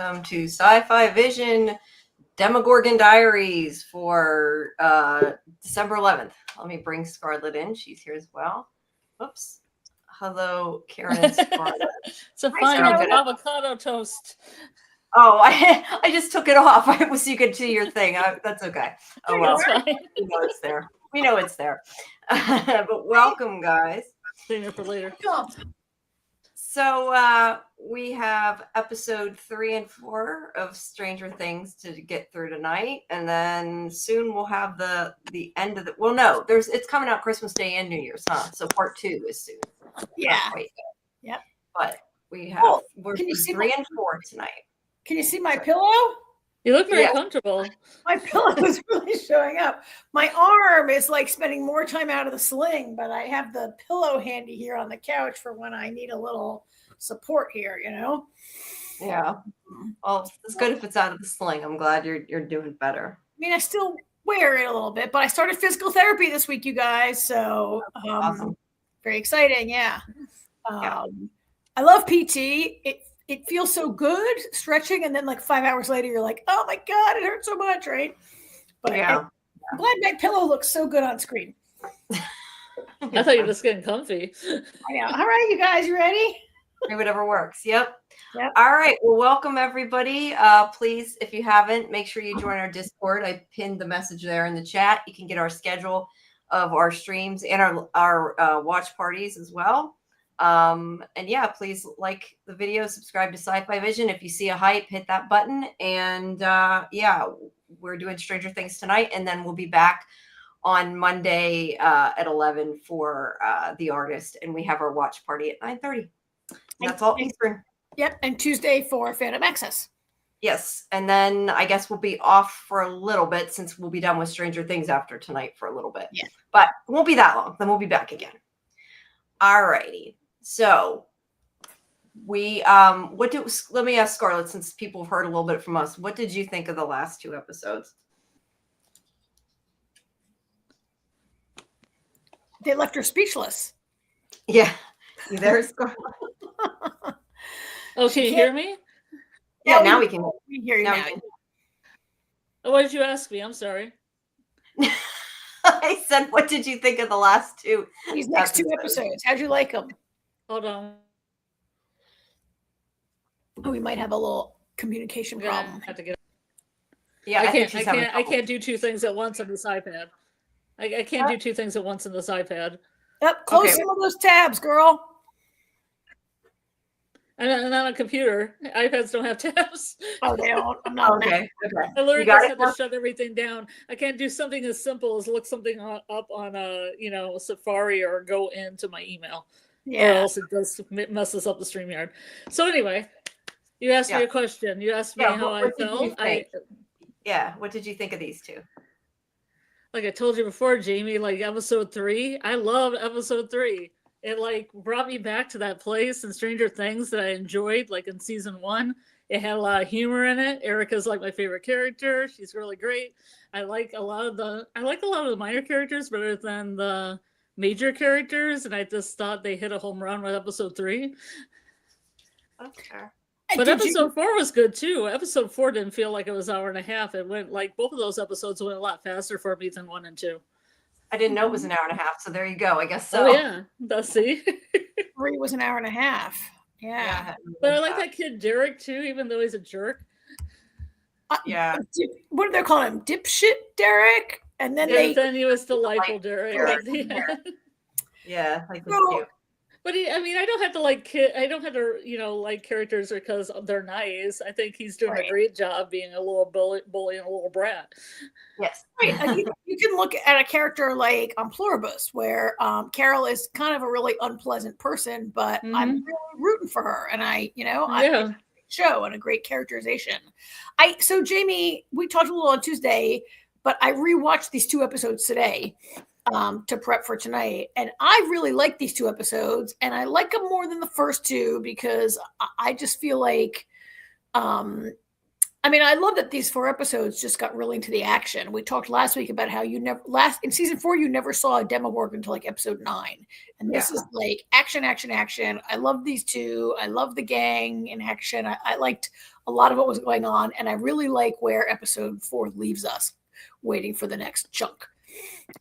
welcome to Sci-Fi Vision Demogorgon Diaries for December 11th. Let me bring Scarlet in. She's here as well. Oops. Hello, Karen and Scarlet. It's a fine avocado toast. Oh, I just took it off. I was so you could see your thing. That's okay. Oh, well. That's fine. We know it's there. We know it's there. But welcome, guys. Save it for later. So we have episode 3 and 4 of Stranger Things to get through tonight, and then soon we'll have the end of the. Well, no, it's coming out Christmas Day and New Year's, huh? So part 2 is soon. Yeah. Yep. But we have we're 3 and 4 tonight. Can you see my pillow? You look very comfortable. My pillow is really showing up. My arm is like spending more time out of the sling, but I have the pillow handy here on the couch for when I need a little support here, you know? Yeah. Well, it's good if it's out of the sling. I'm glad you're doing better. I mean, I still wear it a little bit, but I started physical therapy this week, you guys. So awesome. Very exciting. Yeah. I love PT. It feels so good stretching, and then like 5 hours later, you're like, "Oh my god, it hurts so much!" Right? But I'm glad my pillow looks so good on screen. I thought you were just getting comfy. I know. All right, you guys, you ready? Do whatever works. Yep. All right. Well, welcome everybody. Please, if you haven't, make sure you join our Discord. I pinned the message there in the chat. You can get our schedule of our streams and our watch parties as well. And yeah, please like the video, subscribe to Sci-Fi Vision. If you see a hype, hit that button. And yeah, we're doing Stranger Things tonight, and then we'll be back on Monday at 11 for The Artist, and we have our watch party at 9:30. That's all Eastern. Yep, and Tuesday for Fandom Access. Yes, and then I guess we'll be off for a little bit since we'll be done with Stranger Things after tonight for a little bit. Yeah, but it won't be that long. Then we'll be back again. All righty. So we let me ask Scarlet, since people have heard a little bit from us, what did you think of the last 2 episodes? They left her speechless. Yeah. You there, Scarlet? Oh, can you hear me? Yeah, now we can hear you now. What did you ask me? I'm sorry. I said, what did you think of the last 2? These next 2 episodes. How'd you like them? Hold on. Oh, we might have a little communication problem. Have to get. Yeah, I can't do 2 things at once on this iPad. I can't do 2 things at once on this iPad. Yep, close some of those tabs, girl. And on a computer, iPads don't have tabs. Oh, they don't. No. Okay. I literally just have to shut everything down. I can't do something as simple as look something up on a Safari or go into my email. Yeah. Or else it just messes up the StreamYard. So anyway, you asked me a question. You asked me how I felt. What did you think of these 2? Like I told you before, Jamie, like episode 3, I loved episode 3. It like brought me back to that place in Stranger Things that I enjoyed, like in season 1. It had a lot of humor in it. Erica's like my favorite character. She's really great. I like a lot of the minor characters better than the major characters, and I just thought they hit a home run with episode 3. Okay. But episode 4 was good too. Episode 4 didn't feel like it was an hour and a half. It went like both of those episodes went a lot faster for me than 1 and 2. I didn't know it was an hour and a half, so there you go. I guess so. Oh yeah, that's see. 3 was an hour and a half. Yeah. But I like that kid Derek too, even though he's a jerk. Yeah. What do they call him? Dipshit Derek? And then then he was delightful Derek. Yeah, like cute. But I don't have to like like characters because they're nice. I think he's doing a great job being a little bully and a little brat. Yes. Right. You can look at a character like Pluribus, where Carol is kind of a really unpleasant person, but I'm really rooting for her, and I show and a great characterization. So Jamie, we talked a little on Tuesday, but I rewatched these 2 episodes today. To prep for tonight, and I really like these 2 episodes, and I like them more than the first 2 because I just feel like I mean, I love that these 4 episodes just got really into the action. We talked last week about how in season 4 you never saw a Demogorgon until like episode 9, and this is like action, action, action. I love these 2. I love the gang in action. I liked a lot of what was going on, and I really like where episode 4 leaves us, waiting for the next chunk.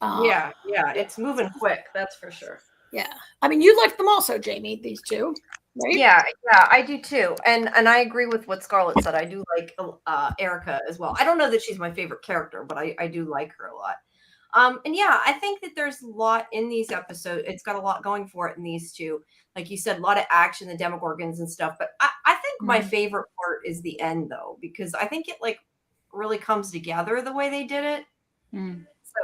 Yeah, it's moving quick. That's for sure. Yeah, I mean, you liked them also, Jamie. These 2. Right? Yeah, I do too, and I agree with what Scarlet said. I do like Erica as well. I don't know that she's my favorite character, but I do like her a lot. And yeah, I think that there's a lot in these episodes. It's got a lot going for it in these 2. Like you said, a lot of action, the Demogorgons and stuff. But I think my favorite part is the end, though, because I think it like really comes together the way they did it.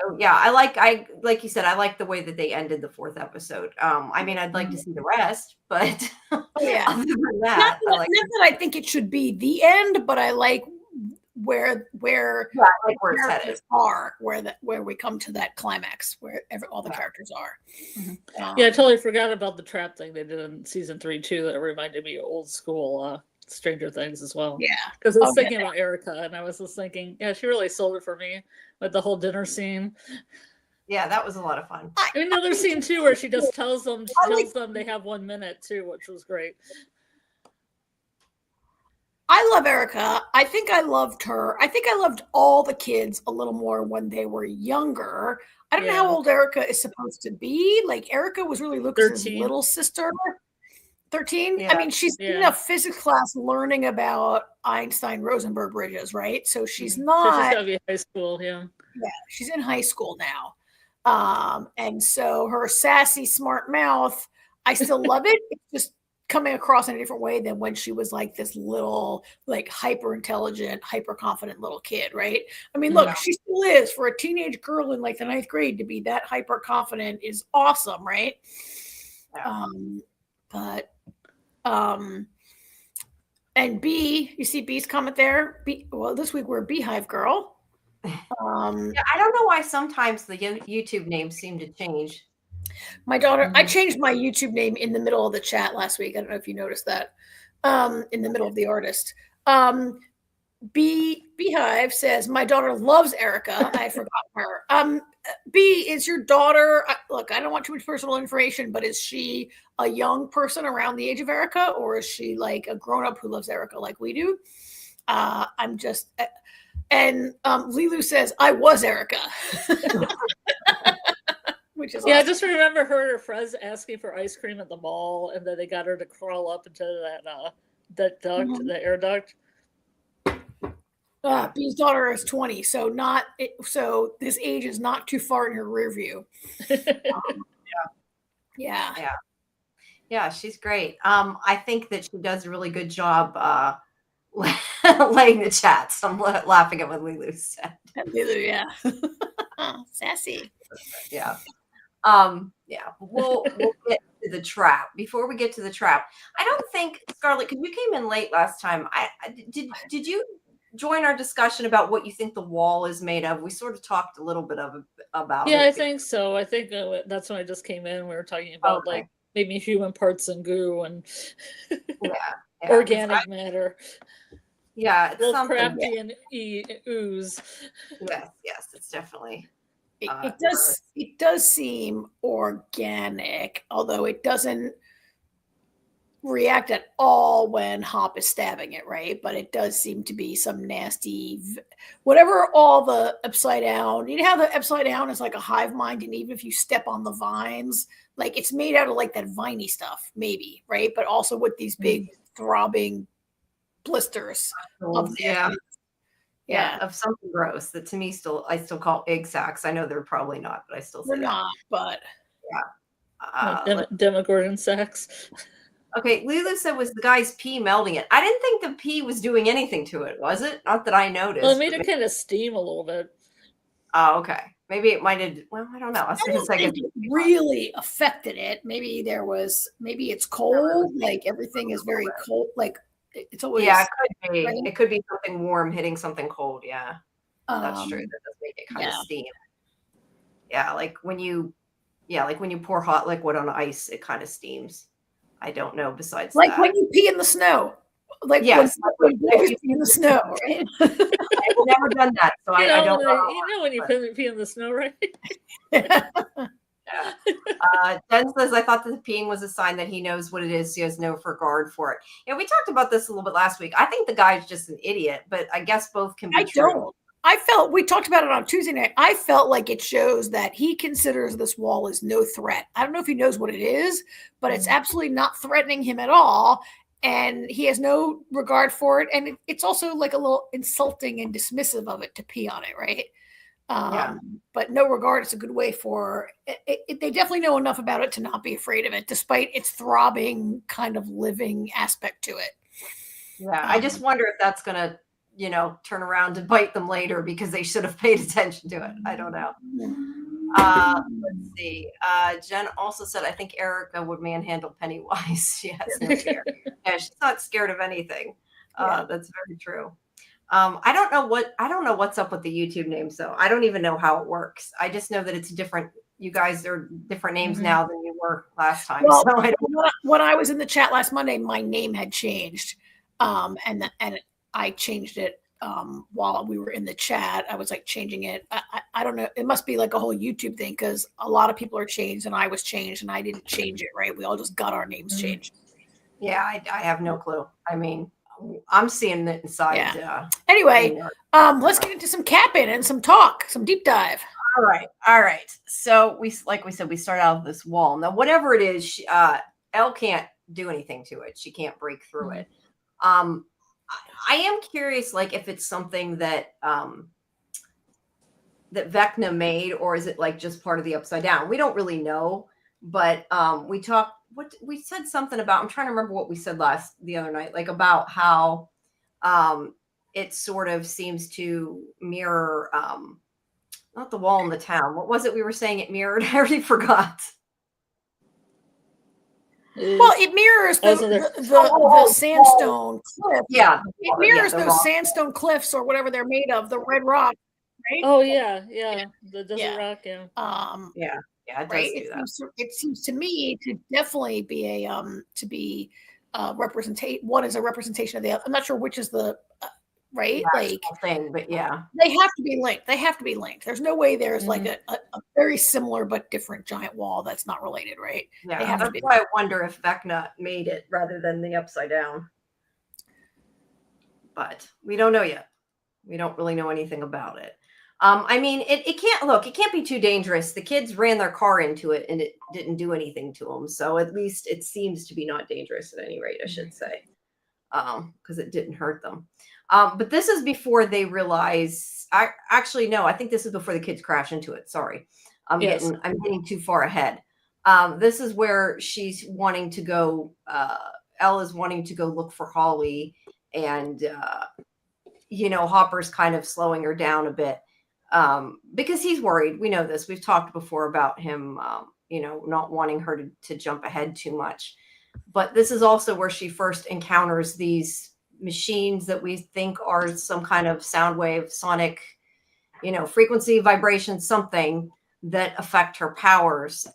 So yeah, I like you said, I like the way that they ended the 4th episode. I mean, I'd like to see the rest, but yeah, other than that, not that I think it should be the end, but I like where it's headed. Where we come to that climax where all the characters are. Yeah, I totally forgot about the trap thing they did in season 3 too. That reminded me of old school Stranger Things as well. Yeah, because I was thinking about Erica, and I was just thinking, yeah, she really sold it for me with the whole dinner scene. Yeah, that was a lot of fun. I mean, another scene too where she just tells them they have 1 minute too, which was great. I love Erica. I think I loved her. I think I loved all the kids a little more when they were younger. I don't know how old Erica is supposed to be. Like, Erica was really Lucas's little sister. 13? Yeah. I mean, she's in a physics class learning about Einstein-Rosenberg bridges, right? So she's not... So she's got to be in high school, yeah. Yeah, she's in high school now. And so her sassy, smart mouth, I still love it. It's just coming across in a different way than when she was like this little, like hyper intelligent, hyper confident little kid, right? I mean, look, she still is. For a teenage girl in like the 9th grade to be that hyper confident is awesome, right? And B, you see B's comment there? This week we're a Beehive girl. I don't know why sometimes the YouTube names seem to change. My daughter, I changed my YouTube name in the middle of the chat last week. I don't know if you noticed that. In the middle of the artist. Beehive says, my daughter loves Erica. I forgot her. B, is your daughter, look, I don't want too much personal information, but is she a young person around the age of Erica, or is she like a grown-up who loves Erica like we do? I'm just, and Lilu says, I was Erica. Which is awesome. I just remember her and her friends asking for ice cream at the mall, and then they got her to crawl up into that duct, the air duct. B's daughter is 20, so this age is not too far in her rear view. Yeah, she's great. I think that she does a really good job laying the chats. I'm laughing at what Lulu said. Lulu, yeah. Sassy. Yeah. We'll get to the trap. Before we get to the trap, I don't think, Scarlet, because you came in late last time. Did you join our discussion about what you think the wall is made of? We sort of talked a little bit about it. Yeah, I think so. I think that's when I just came in. We were talking about like maybe human parts and goo and organic matter. Yeah, it's something. Crafty and ooze. Yes, it's definitely. It does seem organic, although it doesn't react at all when Hop is stabbing it, right? But it does seem to be some nasty, whatever. All the upside down, you know how the upside down is like a hive mind, and even if you step on the vines, like it's made out of like that viney stuff, maybe, right? But also with these big throbbing blisters. Of something gross that to me I still call egg sacs. I know they're probably not, but I still say they're not. But Demogorgon sacs. Okay, Lulu said, was the guy's pee melting it? I didn't think the pee was doing anything to it, was it? Not that I noticed. Well, it made it kind of steam a little bit. Oh, okay. Maybe it might have. Well, I don't know. I don't think it really affected it. Maybe it's cold. Like everything is very cold. Like it's always. Yeah, it could be. Right? It could be something warm hitting something cold. Yeah, that's true. That does make it kind of steam. Yeah, like when you pour hot liquid on ice, it kind of steams. I don't know. Besides, like when you pee in the snow. Like yes, when boys pee in the snow, right? I've never done that, so I don't know. When you pee in the snow, right? Yeah. Jen says, I thought that peeing was a sign that he knows what it is. So he has no regard for it. Yeah, we talked about this a little bit last week. I think the guy's just an idiot, but I guess both can be true. We talked about it on Tuesday night. I felt like it shows that he considers this wall as no threat. I don't know if he knows what it is, but it's absolutely not threatening him at all. And he has no regard for it. And it's also like a little insulting and dismissive of it to pee on it, right? But no regard is a good way for it. They definitely know enough about it to not be afraid of it, despite its throbbing kind of living aspect to it. Yeah, I just wonder if that's going to, turn around and bite them later because they should have paid attention to it. I don't know. Let's see. Jen also said, I think Erica would manhandle Pennywise. She has no fear. Yeah, she's not scared of anything. That's very true. I don't know what's up with the YouTube names though. I don't even know how it works. I just know that it's different. You guys are different names now than you were last time. Well, so when I was in the chat last Monday, my name had changed. And I changed it while we were in the chat. I was like changing it. I don't know. It must be like a whole YouTube thing because a lot of people are changed and I was changed and I didn't change it, right? We all just got our names changed. Yeah, I have no clue. I mean, I'm seeing it inside. Yeah. Anyway, let's get into some capping and some talk, some deep dive. All right. So we said, we start out with this wall. Now, whatever it is, Elle can't do anything to it. She can't break through it. I am curious, like if it's something that that Vecna made, or is it like just part of the Upside Down? We don't really know, but we said something about. I'm trying to remember what we said the other night, like about how it sort of seems to mirror not the wall in the town. What was it we were saying it mirrored? I already forgot. Well, it mirrors the sandstone cliff. Yeah. It mirrors those sandstone cliffs or whatever they're made of, the red rock, right? Oh yeah. The desert rock, yeah. It right. Does do that. It seems to me to definitely be representation. One is a representation of the other. I'm not sure which is the right? Like thing, but yeah, they have to be linked. There's no way there's like a very similar but different giant wall that's not related, right? Yeah, that's why I wonder if Vecna made it rather than the Upside Down. But we don't know yet. We don't really know anything about it. I mean, it can't be too dangerous. The kids ran their car into it and it didn't do anything to them. So at least it seems to be not dangerous at any rate, I should say. Because it didn't hurt them. But this is before they realize. I think this is before the kids crash into it. Sorry, I'm getting too far ahead. This is where she's wanting to go. Elle is wanting to go look for Holly, and Hopper's kind of slowing her down a bit because he's worried. We know this. We've talked before about him, not wanting her to jump ahead too much. But this is also where she first encounters these machines that we think are some kind of sound wave, sonic, frequency, vibration, something that affect her powers.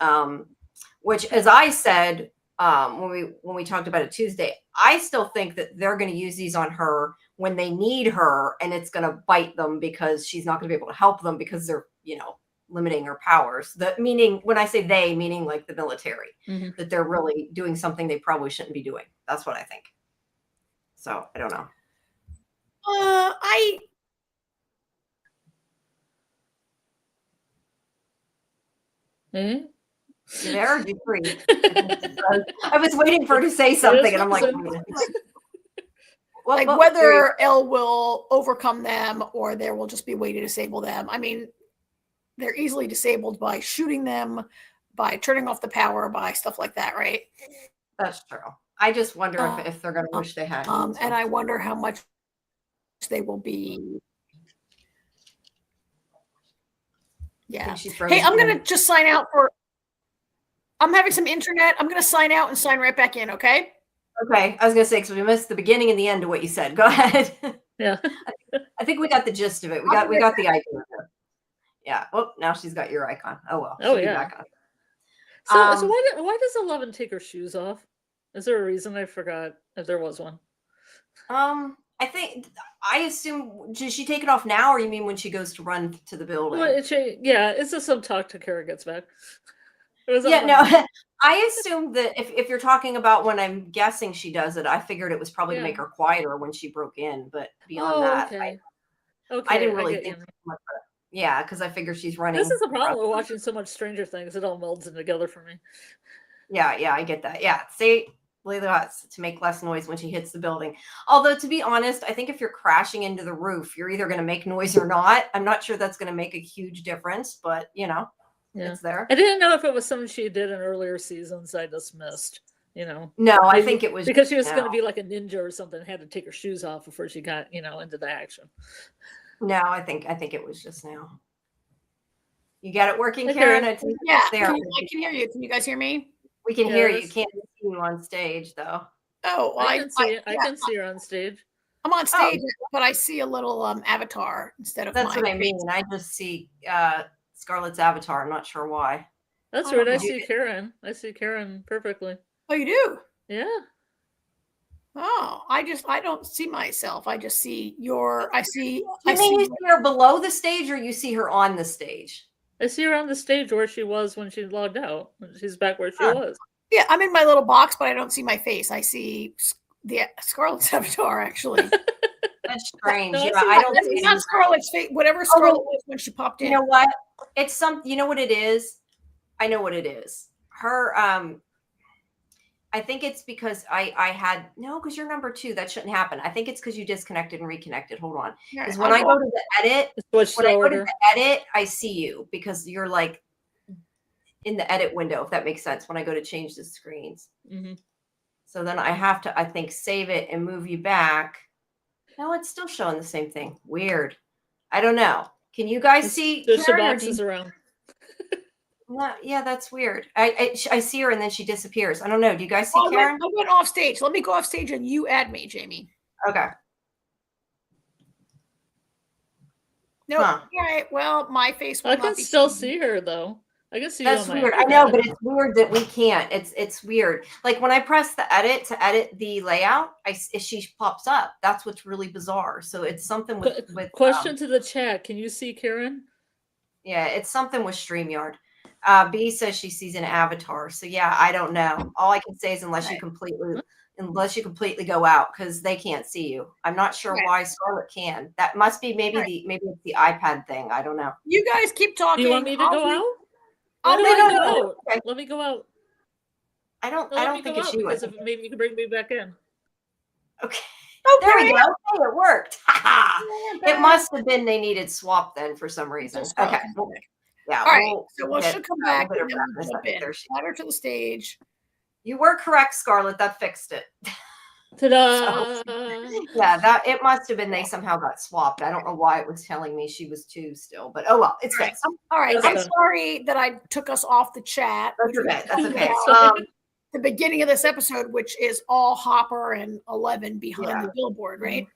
Which, as I said when we talked about it Tuesday, I still think that they're going to use these on her when they need her, and it's going to bite them because she's not going to be able to help them because they're, limiting her powers. Meaning, when I say they, meaning like the military, that they're really doing something they probably shouldn't be doing. That's what I think. So I don't know. There, you free. I was waiting for her to say something, and I'm like, whether Elle will overcome them or there will just be a way to disable them. I mean, they're easily disabled by shooting them, by turning off the power, by stuff like that, right? That's true. I just wonder if they're going to wish they had. And I wonder how much they will be. Yeah. Hey, I'm going to just sign out I'm having some internet. I'm going to sign out and sign right back in, okay? Okay. I was going to say, because we missed the beginning and the end of what you said. Go ahead. Yeah. I think we got the gist of it. We got the idea. Yeah. Well, now she's got your icon. Oh, well. Oh, yeah. So why does 11 take her shoes off? Is there a reason? I forgot if there was one. I assume, does she take it off now, or you mean when she goes to run to the building? Well, it's just some talk to Kara gets back. Yeah, no, I assume that if you're talking about when I'm guessing she does it, I figured it was probably to make her quieter when she broke in. But beyond that, I didn't really think much of it. Yeah, because I figured she's running. This is the problem with watching so much Stranger Things. It all melds in together for me. Yeah, I get that. Yeah, say to make less noise when she hits the building. Although, to be honest, I think if you're crashing into the roof, you're either going to make noise or not. I'm not sure that's going to make a huge difference, but it's there. I didn't know if it was something she did in earlier seasons I just missed. No, I think it was because she was going to be like a ninja or something, had to take her shoes off before she got into the action. No, I think it was just now. You got it working, Karen? Yeah, I can hear you. Can you guys hear me? We can hear you. Can't see you on stage, though. Oh, well, I can see her on stage. I'm on stage, but I see a little avatar instead of. That's what I mean. I just see Scarlet's avatar. I'm not sure why. That's weird. I see Karen. I see Karen perfectly. Oh, you do? Yeah. Oh, I don't see myself. I just see your. I see. You mean you see her below the stage, or you see her on the stage? I see her on the stage where she was when she logged out. She's back where she was. Yeah, I'm in my little box, but I don't see my face. I see the Scarlet's avatar, actually. That's strange. No, I don't see not Scarlet's face. Whatever Scarlet was when she popped in. You know what? It's you know what it is? I know what it is. Her I think it's because because you're number 2. That shouldn't happen. I think it's because you disconnected and reconnected. Hold on. Because when I go to the edit, I see you because you're like in the edit window, if that makes sense, when I go to change the screens. Mm-hmm. So then I have to, I think, save it and move you back. No, it's still showing the same thing. Weird. I don't know. Can you guys see? There's some boxes around. Yeah, that's weird. I see her and then she disappears. I don't know. Do you guys see Karen? I went off stage. Let me go off stage and you add me, Jamie. Okay. No, all right. Well, my face. I can still see her though. I can see. That's weird. I know, but it's weird that we can't. It's weird. Like when I press the edit to edit the layout, she pops up. That's what's really bizarre. So it's something with question to the chat. Can you see Karen? Yeah, it's something with StreamYard. B says she sees an avatar. So yeah, I don't know. All I can say is unless you completely go out, because they can't see you. I'm not sure why Scarlet can. That must be maybe it's the iPad thing. I don't know. You guys keep talking. Do you want me to go out? Let me go out. I don't think it's you. Maybe you can bring me back in. Okay. There we go. Oh, it worked. It must have been they needed swap then for some reason. Okay. Yeah. All right. So she'll come back and then we'll jump in. Add her to the stage. You were correct, Scarlet. That fixed it. Ta-da! Yeah, it must have been they somehow got swapped. I don't know why it was telling me she was 2 still, but oh well, it's fixed. All right. I'm sorry that I took us off the chat. That's okay. The beginning of this episode, which is all Hopper and 11 behind the billboard, right?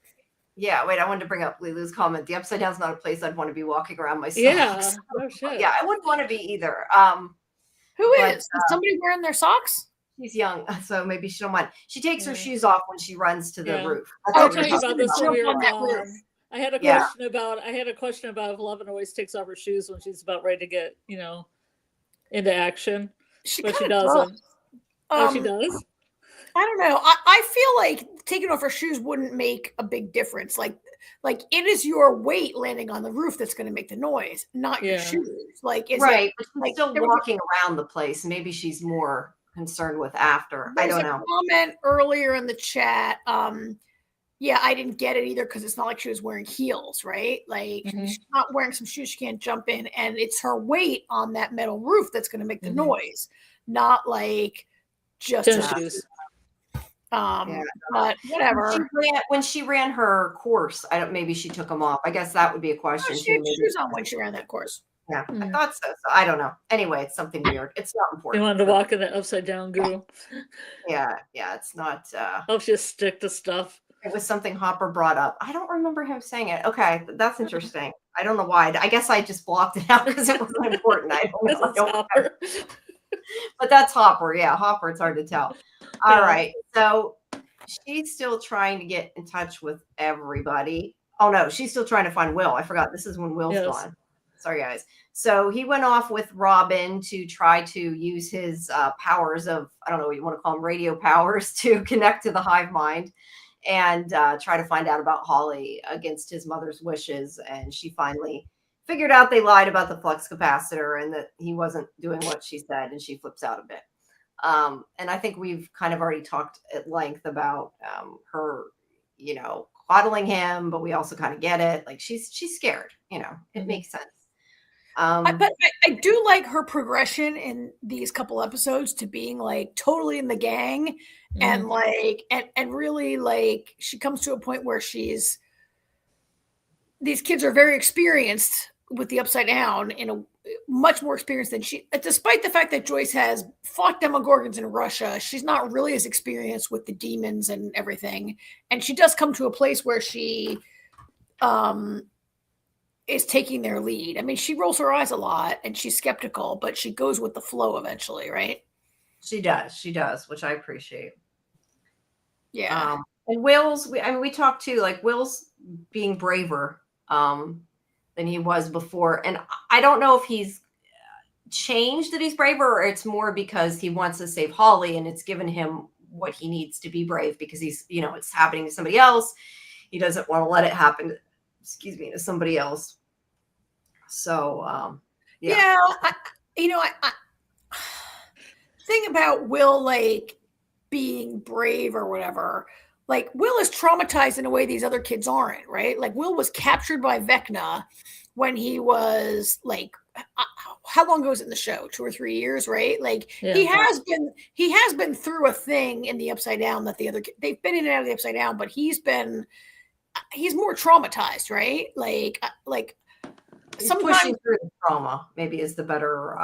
Yeah, wait, I wanted to bring up Lilu's comment. The Upside Down's not a place I'd want to be walking around myself. Yeah. Oh, shit. Yeah, I wouldn't want to be either. Who is? Is somebody wearing their socks? She's young, so maybe she don't mind. She takes her shoes off when she runs to the roof. I'll tell you about this I had a question about if 11 always takes off her shoes when she's about ready to get, into action. But she doesn't. She does? I don't know. I feel like taking off her shoes wouldn't make a big difference. Like it is your weight landing on the roof that's going to make the noise, not your shoes. Like, but she's still walking around the place. Maybe she's more concerned with after. I don't know. Comment earlier in the chat. Yeah, I didn't get it either because it's not like she was wearing heels, right? Like she's not wearing some shoes she can't jump in, and it's her weight on that metal roof that's going to make the noise, not like just shoes. But whatever. When she ran her course, maybe she took them off. I guess that would be a question. She had shoes on when she ran that course. Yeah, I thought so. So I don't know. Anyway, it's something weird. It's not important. You wanted to walk in the upside down goo. Yeah, it's not. I'll just stick to stuff. It was something Hopper brought up. I don't remember him saying it. Okay, that's interesting. I don't know why. I guess I just blocked it out because it wasn't important. I don't know. But that's Hopper. Yeah, Hopper. It's hard to tell. All right. So she's still trying to get in touch with everybody. Oh no, she's still trying to find Will. I forgot. This is when Will's gone. Sorry, guys. So he went off with Robin to try to use his powers of, I don't know what you want to call them, radio powers, to connect to the hive mind and try to find out about Holly against his mother's wishes. And she finally figured out they lied about the flux capacitor and that he wasn't doing what she said, and she flips out a bit. And I think we've kind of already talked at length about her, coddling him, but we also kind of get it. Like she's scared, it makes sense. But I do like her progression in these couple episodes to being like totally in the gang and like, and really like she comes to a point where these kids are very experienced with the Upside Down, in a much more experienced than she, despite the fact that Joyce has fought Demogorgons in Russia, she's not really as experienced with the demons and everything. And she does come to a place where she, is taking their lead. I mean, she rolls her eyes a lot and she's skeptical, but she goes with the flow eventually, right? She does, which I appreciate. Yeah. And Will's, we talked too, like Will's being braver than he was before. And I don't know if he's changed that he's braver, or it's more because he wants to save Holly and it's given him what he needs to be brave, because he's, it's happening to somebody else. He doesn't want to let it happen to somebody else. So, yeah. I thing about Will, like being brave or whatever, like Will is traumatized in a way these other kids aren't, right? Like Will was captured by Vecna when he was like, how long ago was it in the show? 2 or 3 years, right? Like he has been through a thing in the Upside Down that they've been in and out of the Upside Down, but he's more traumatized, right? Like sometimes pushing through the trauma maybe is the better.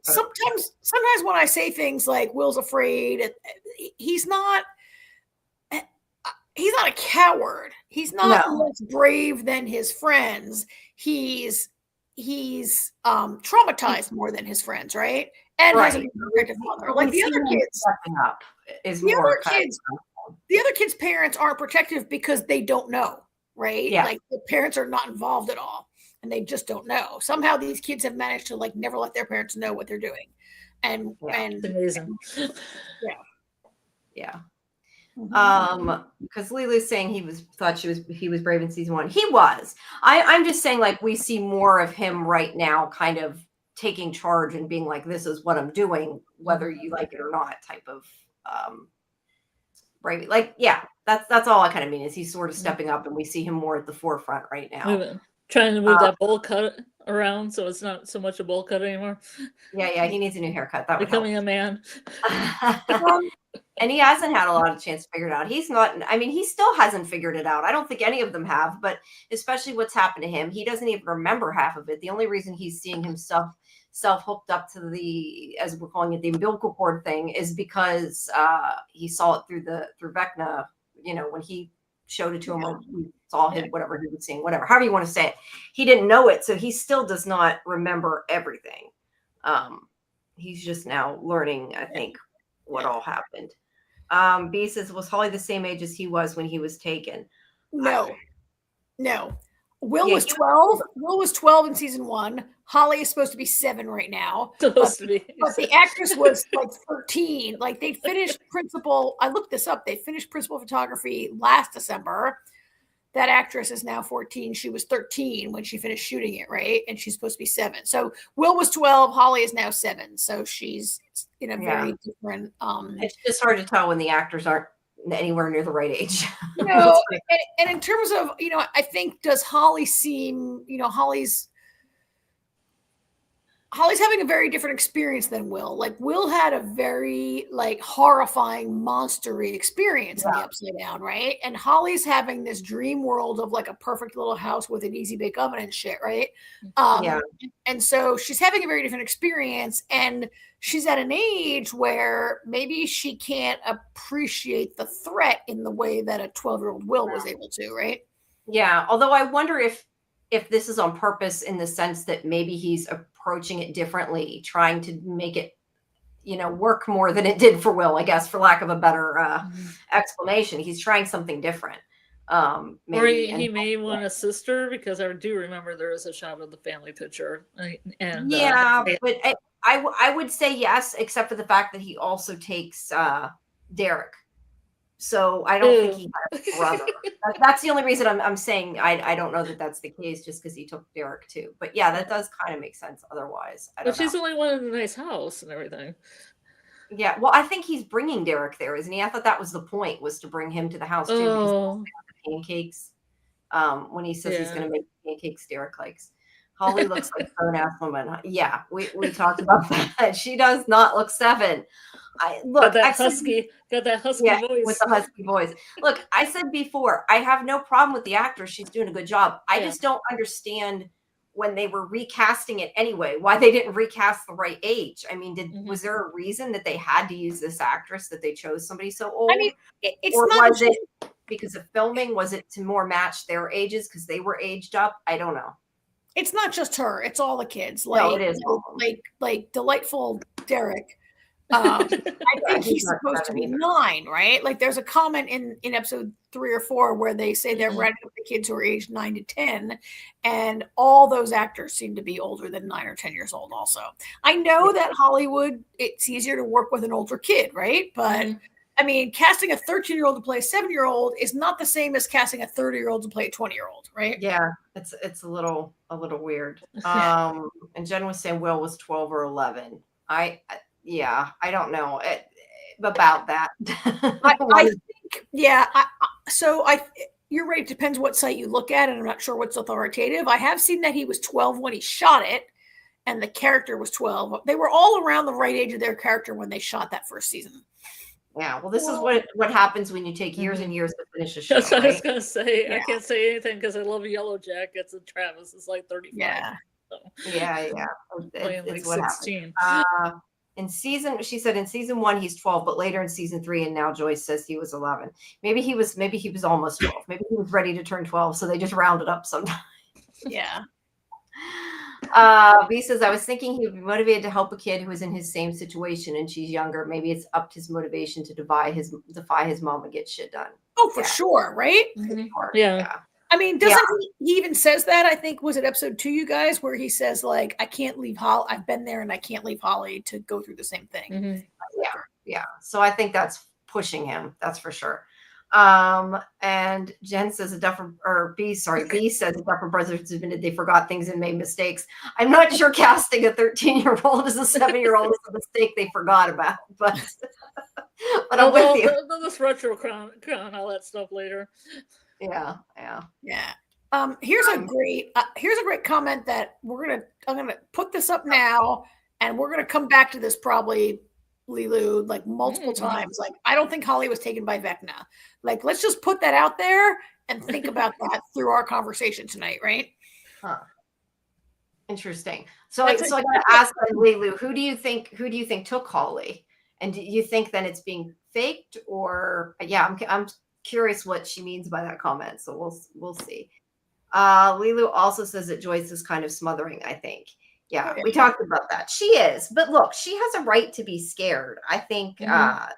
Sometimes when I say things like Will's afraid, he's not a coward. He's not less brave than his friends. He's traumatized more than his friends, right? And has a protective mother. Like the other kids, the other kids' parents aren't protective because they don't know, right? Yeah. Like the parents are not involved at all, and they just don't know. Somehow these kids have managed to like never let their parents know what they're doing, and it's amazing. Yeah. Because Lily's saying he was brave in season 1. He was. I'm just saying, like, we see more of him right now kind of taking charge and being like, this is what I'm doing, whether you like it or not, type of bravery. Like, yeah, that's all I kind of mean, is he's sort of stepping up and we see him more at the forefront right now. Trying to move that bowl cut around so it's not so much a bowl cut anymore. Yeah, he needs a new haircut. That would becoming help. A man. And he hasn't had a lot of chance to figure it out. He still hasn't figured it out. I don't think any of them have, but especially what's happened to him, he doesn't even remember half of it. The only reason he's seeing himself hooked up to the, as we're calling it, the umbilical cord thing, is because he saw it through Vecna, when he showed it to him, or he saw him, whatever he was seeing, whatever, however you want to say it. He didn't know it, so he still does not remember everything. He's just now learning, I think, what all happened. B says, was Holly the same age as he was when he was taken? No. Will was 12. Will was 12 in season 1. Holly is supposed to be 7 right now. But the actress was like 13. Like they finished principal. I looked this up. They finished principal photography last December. That actress is now 14. She was 13 when she finished shooting it, right? And she's supposed to be 7. So Will was 12. Holly is now 7. So she's in a very different. It's just hard to tell when the actors aren't anywhere near the right age. And in terms of, I think, does Holly seem, Holly's having a very different experience than Will. Like Will had a very like horrifying monstery experience in the Upside Down, right? And Holly's having this dream world of like a perfect little house with an easy bake oven and shit, right? And so she's having a very different experience, and she's at an age where maybe she can't appreciate the threat in the way that a 12-year-old Will was able to, right? Yeah. Although I wonder if this is on purpose, in the sense that maybe he's approaching it differently, trying to make it, work more than it did for Will, I guess, for lack of a better explanation. He's trying something different. Maybe, or he may want a sister, because I do remember there is a shot of the family picture. And but I would say yes, except for the fact that he also takes Derek. So I don't think he has a brother. That's the only reason I'm saying I don't know that that's the case, just because he took Derek too. But yeah, that does kind of make sense otherwise. But she's the only one in a nice house and everything. Yeah, well, I think he's bringing Derek there, isn't he? I thought that was the point, was to bring him to the house too, because the pancakes. When he says he's going to make pancakes Derek likes. Holly looks like a grown-ass woman. Yeah, we talked about that. She does not look 7. Got that husky voice. With the husky voice. Look, I said before, I have no problem with the actor. She's doing a good job. I just don't understand, when they were recasting it anyway, why they didn't recast the right age. I mean, was there a reason that they had to use this actress, that they chose somebody so old? I mean, it's or not was it because of filming? Was it to more match their ages because they were aged up? I don't know. It's not just her; it's all the kids. No, it is like delightful Derek. I think he's supposed to be 9, right? Like, there's a comment in episode 3 or 4 where they say they're writing up the kids who are aged 9 to 10, and all those actors seem to be older than 9 or 10 years old. Also, I know that Hollywood, it's easier to work with an older kid, right? But I mean, casting a 13-year-old to play a 7-year-old is not the same as casting a 30-year-old to play a 20-year-old, right? Yeah, it's a little weird. And Jen was saying Will was 12 or 11. I don't know about that. I think, you're right. It depends what site you look at, and I'm not sure what's authoritative. I have seen that he was 12 when he shot it, and the character was 12. They were all around the right age of their character when they shot that first season. Yeah, well, this is what happens when you take years and years to finish a show. That's what I was going to say. Yeah. I can't say anything because I love Yellow Jackets, and Travis is like 35. Yeah. So. Yeah. It's like 16. She said in season 1 he's 12, but later in season 3, and now Joyce says he was 11. Maybe he was almost 12. Maybe he was ready to turn 12, so they just rounded up sometimes. Yeah. B says, I was thinking he would be motivated to help a kid who is in his same situation, and she's younger. Maybe it's upped his motivation to defy his mom and get shit done. Oh, for sure, right? Yeah. I mean, he even says that, I think, was it episode 2, you guys, where he says, like, I can't leave Holly. I've been there and I can't leave Holly to go through the same thing. Yeah. So I think that's pushing him. That's for sure. And Jen says B says the Duffer Brothers admitted they forgot things and made mistakes. I'm not sure casting a 13-year-old as a 7-year-old is a mistake they forgot about, but I'm with you. They'll just retro crown all that stuff later. Yeah. Here's a great comment that I'm gonna put this up now, and we're gonna come back to this probably, Lilu, like multiple times. Like, I don't think Holly was taken by Vecna. Like, let's just put that out there and think about that through our conversation tonight, right? Huh. Interesting. So I gotta ask Lilu, who do you think took Holly? And do you think then it's being faked, or I'm curious what she means by that comment. So we'll see. Lilu also says that Joyce is kind of smothering, I think. Yeah, we talked about that. She is, but look, she has a right to be scared. I think. I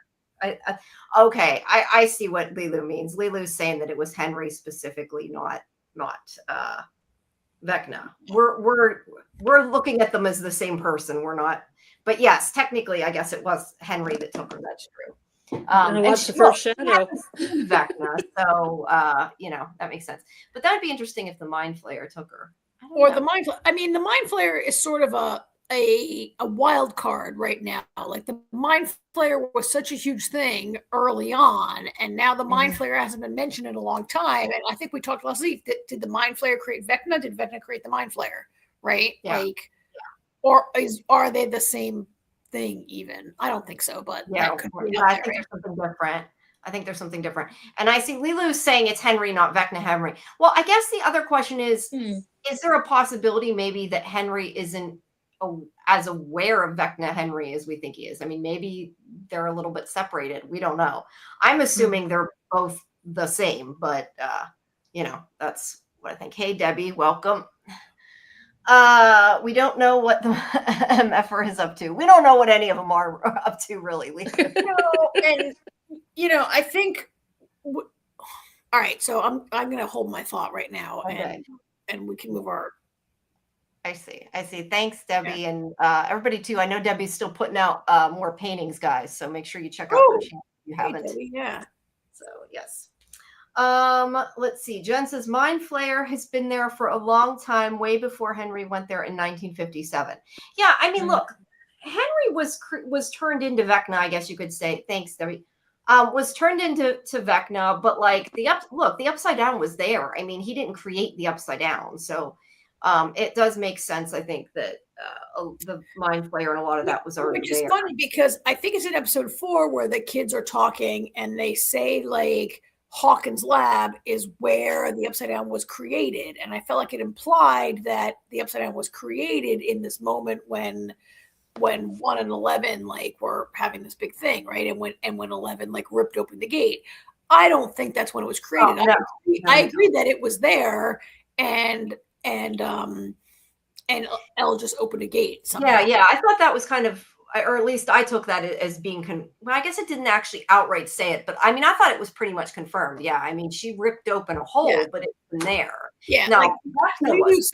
see what Lilu means. Lilu's saying that it was Henry specifically, not Vecna. We're looking at them as the same person. We're not, but yes, technically, I guess it was Henry that took her. That's true. And watch the first shadow. Vecna, so that makes sense. But that would be interesting if the Mind Flayer took her. The Mind Flayer is sort of a wild card right now. Like, the Mind Flayer was such a huge thing early on, and now the Mind Flayer hasn't been mentioned in a long time. And I think we talked last week. Did the Mind Flayer create Vecna? Did Vecna create the Mind Flayer? Right? Yeah. Or are they the same thing even? I don't think so, but I think there's something different. I think there's something different. And I see Lilu saying it's Henry, not Vecna Henry. Well, I guess the other question is there a possibility maybe that Henry isn't as aware of Vecna Henry as we think he is? I mean, maybe they're a little bit separated. We don't know. I'm assuming they're both the same, but that's what I think. Hey, Debbie, welcome. We don't know what the MFR is up to. We don't know what any of them are up to, really. And I think. All right, so I'm going to hold my thought right now, Okay. and we can move our. I see. Thanks, Debbie, and everybody too. I know Debbie's still putting out more paintings, guys. So make sure you check out her channel if you haven't. Debbie, yeah. So yes. Let's see. Jen says Mind Flayer has been there for a long time, way before Henry went there in 1957. Yeah, I mean, look, Henry was turned into Vecna, I guess you could say. Thanks, Debbie. Was turned into Vecna, but like the Upside Down was there. I mean, he didn't create the Upside Down, so it does make sense. I think that the Mind Flayer and a lot of that was already there. Which is funny because I think it's in episode 4 where the kids are talking and they say like Hawkins' lab is where the Upside Down was created, and I felt like it implied that the Upside Down was created in this moment when 1 and 11 like were having this big thing, right? And when 11 like ripped open the gate. I don't think that's when it was created. I agree that it was there, and Elle just opened a gate somehow. Yeah. I thought that was kind of, or at least I took that as being, well, I guess it didn't actually outright say it, but I mean, I thought it was pretty much confirmed. Yeah. I mean, she ripped open a hole, but it's in there. Yeah. No, like,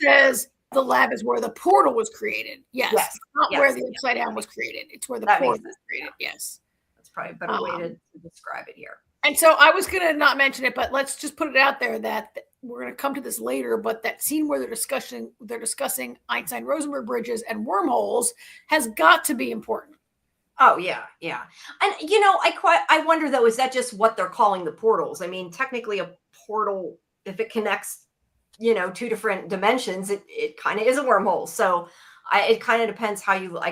says the lab is where the portal was created. Yes. It's not where the Upside Down was created. It's where the portal was created. Yes. That's probably a better way to describe it here. And so I was going to not mention it, but let's just put it out there that we're going to come to this later, but that scene where they're discussing Einstein-Rosenberg bridges and wormholes has got to be important. Oh yeah. And I wonder though, is that just what they're calling the portals? I mean, technically a portal, if it connects, 2 different dimensions, it kind of is a wormhole. So it kind of depends how you look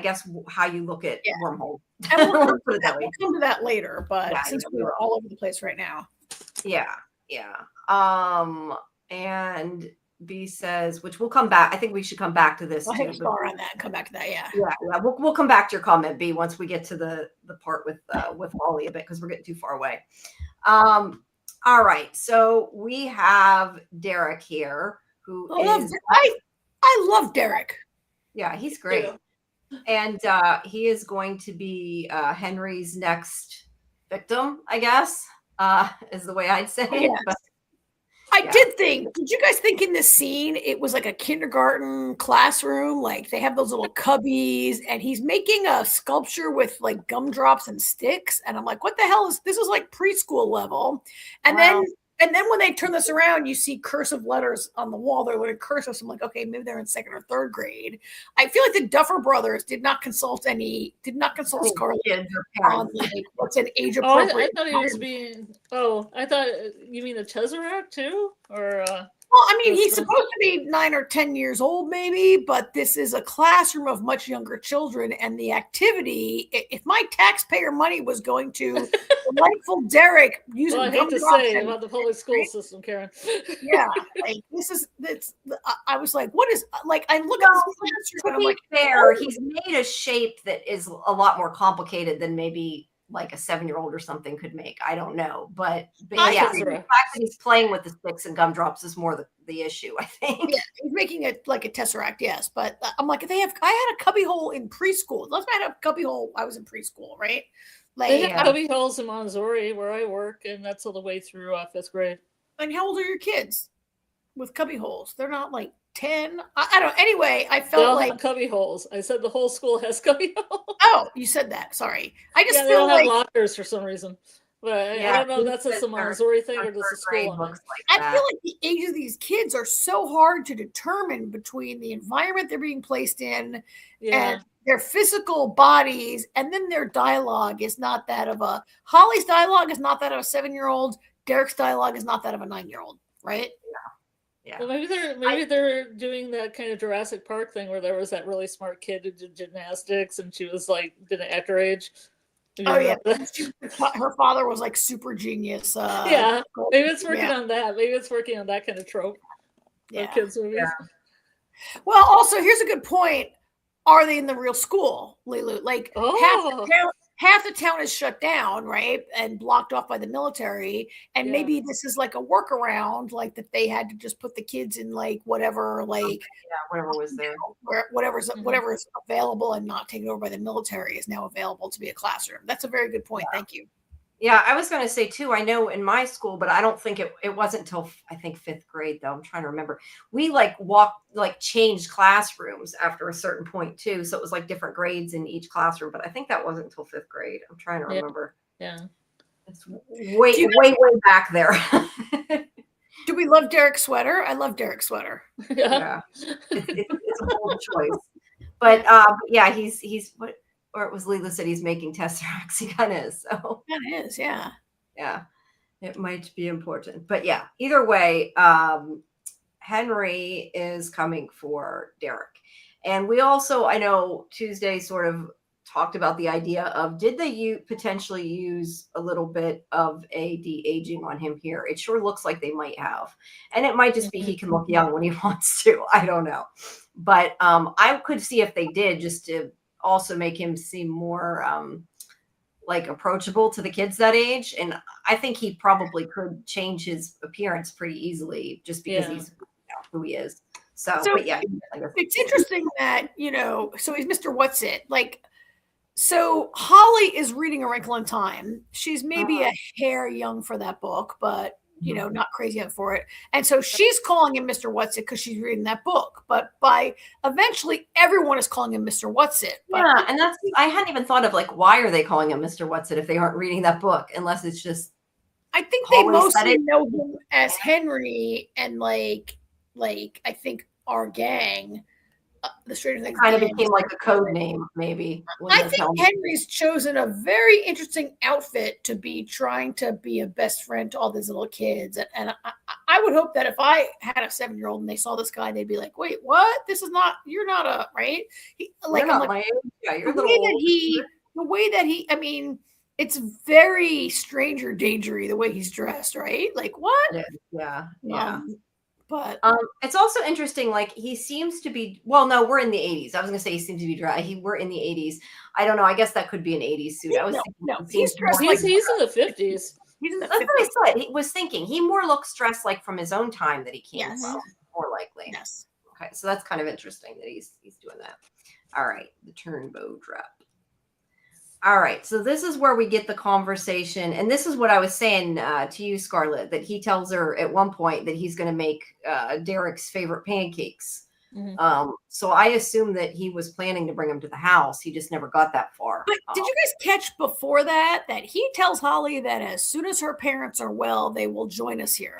at wormhole. And we'll come to that later, but since we're all over the place right now. Yeah. And B says, which we'll come back. I think we should come back to this. I'll hit a star on that and come back to that. Yeah. We'll come back to your comment, B, once we get to the part with Wally a bit, because we're getting too far away. All right. So we have Derek here, who I love Derek. Yeah, he's great. And he is going to be Henry's next victim, I guess, is the way I'd say it. Yes. But did you guys think in this scene it was like a kindergarten classroom? Like they have those little cubbies and he's making a sculpture with like gumdrops and sticks. And I'm like, what the hell this is like preschool level. And then when they turn this around, you see cursive letters on the wall. They're learning cursive. So I'm like, okay, maybe they're in 2nd or 3rd grade. I feel like the Duffer Brothers did not consult Scarlet on like what's an age appropriate. I thought he was being. Oh, I thought you mean the Tesseract too, or. Well, I mean, he's supposed to be 9 or 10 years old, maybe, but this is a classroom of much younger children. And the activity, if my taxpayer money was going to delightful Derek using I hate to say about the public school system, Karen. Yeah, like I was like, what is, like, I look at this classroom and I'm like, fair, he's made a shape that is a lot more complicated than maybe like a 7-year-old or something could make. I don't know, but yeah, the fact that he's playing with the sticks and gumdrops is more the issue, I think. Yeah, he's making it like a tesseract, yes. But I'm like, I had a cubby hole in preschool. Let's had a cubby hole. I was in preschool, right? Like they have cubby holes in Montessori where I work, and that's all the way through 5th grade. And how old are your kids with cubby holes? They're not like 10. I don't. Anyway, I felt like cubby holes. I said the whole school has cubby holes. Oh, you said that. Sorry. I just feel they don't like have lockers for some reason. But I don't know if that's just a Montessori thing or just a school. I feel like the age of these kids are so hard to determine between the environment they're being placed in and their physical bodies, and then their dialogue is not that of Holly's dialogue is not that of a 7-year-old. Derek's dialogue is not that of a 9-year-old, right? Yeah. Well, maybe they're doing that kind of Jurassic Park thing where there was that really smart kid who did gymnastics and she was like didn't act her age. Oh yeah, her father was like super genius. Yeah, maybe it's working on that. Maybe it's working on that kind of trope. Yeah, kids movies. Yeah. Well, also here's a good point. Are they in the real school, Lilu? Like half the town is shut down, right, and blocked off by the military, and maybe this is like a workaround, like that they had to just put the kids in like whatever, like whatever was there, whatever's available and not taken over by the military is now available to be a classroom. That's a very good point. Thank you. Yeah, I was going to say too, I know in my school, but I don't think it wasn't until I think 5th grade though. I'm trying to remember. We like changed classrooms after a certain point too. So it was like different grades in each classroom, but I think that wasn't until 5th grade. I'm trying to remember. Yeah. It's way back there. Do we love Derek's sweater? I love Derek's sweater. Yeah. It's a bold choice. But yeah, he's what, or it was Leela said he's making tesseracts. He kind of is. So that is, yeah. Yeah. It might be important. But yeah, either way, Henry is coming for Derek. And we also, I know Tuesday sort of talked about the idea of, did they potentially use a little bit of a de-aging on him here? It sure looks like they might have. And it might just be he can look young when he wants to. I don't know. But I could see if they did, just to also make him seem more like approachable to the kids that age. And I think he probably could change his appearance pretty easily just because he's who he is. So but yeah. It's interesting that, so he's Mr. What's-It. Like, so Holly is reading A Wrinkle in Time. She's maybe a hair young for that book, but not crazy young for it. And so she's calling him Mr. What's-It because she's reading that book. But by eventually everyone is calling him Mr. What's-It. Yeah, and I hadn't even thought of like, why are they calling him Mr. What's-It if they aren't reading that book? Unless it's just, I think they mostly know him as Henry, and like I think our gang, the Stranger Things kind of became like a code name, maybe. I think Henry's chosen a very interesting outfit to be trying to be a best friend to all these little kids. And I would hope that if I had a 7-year-old and they saw this guy, they'd be like, wait, what? This is not, you're not a, right? You're not my age. Yeah, you're the way that he, I mean, it's very Stranger Dangery the way he's dressed, right? Like, what? Yeah. But it's also interesting, like he seems to be, well, no, we're in the 80s. I was gonna say he seems to be dry. We're in the 80s. I don't know. I guess that could be an 80s suit. I was thinking he's in the 50s. That's what I said. He was thinking he more looks dressed like from his own time that he came from, more likely. Yes. Okay, so that's kind of interesting that he's doing that. All right, the Turnbow Trap. All right, so this is where we get the conversation, and this is what I was saying to you, Scarlet, that he tells her at one point that he's going to make Derek's favorite pancakes. So I assume that he was planning to bring him to the house. He just never got that far. But did you guys catch before that he tells Holly that as soon as her parents are well, they will join us here?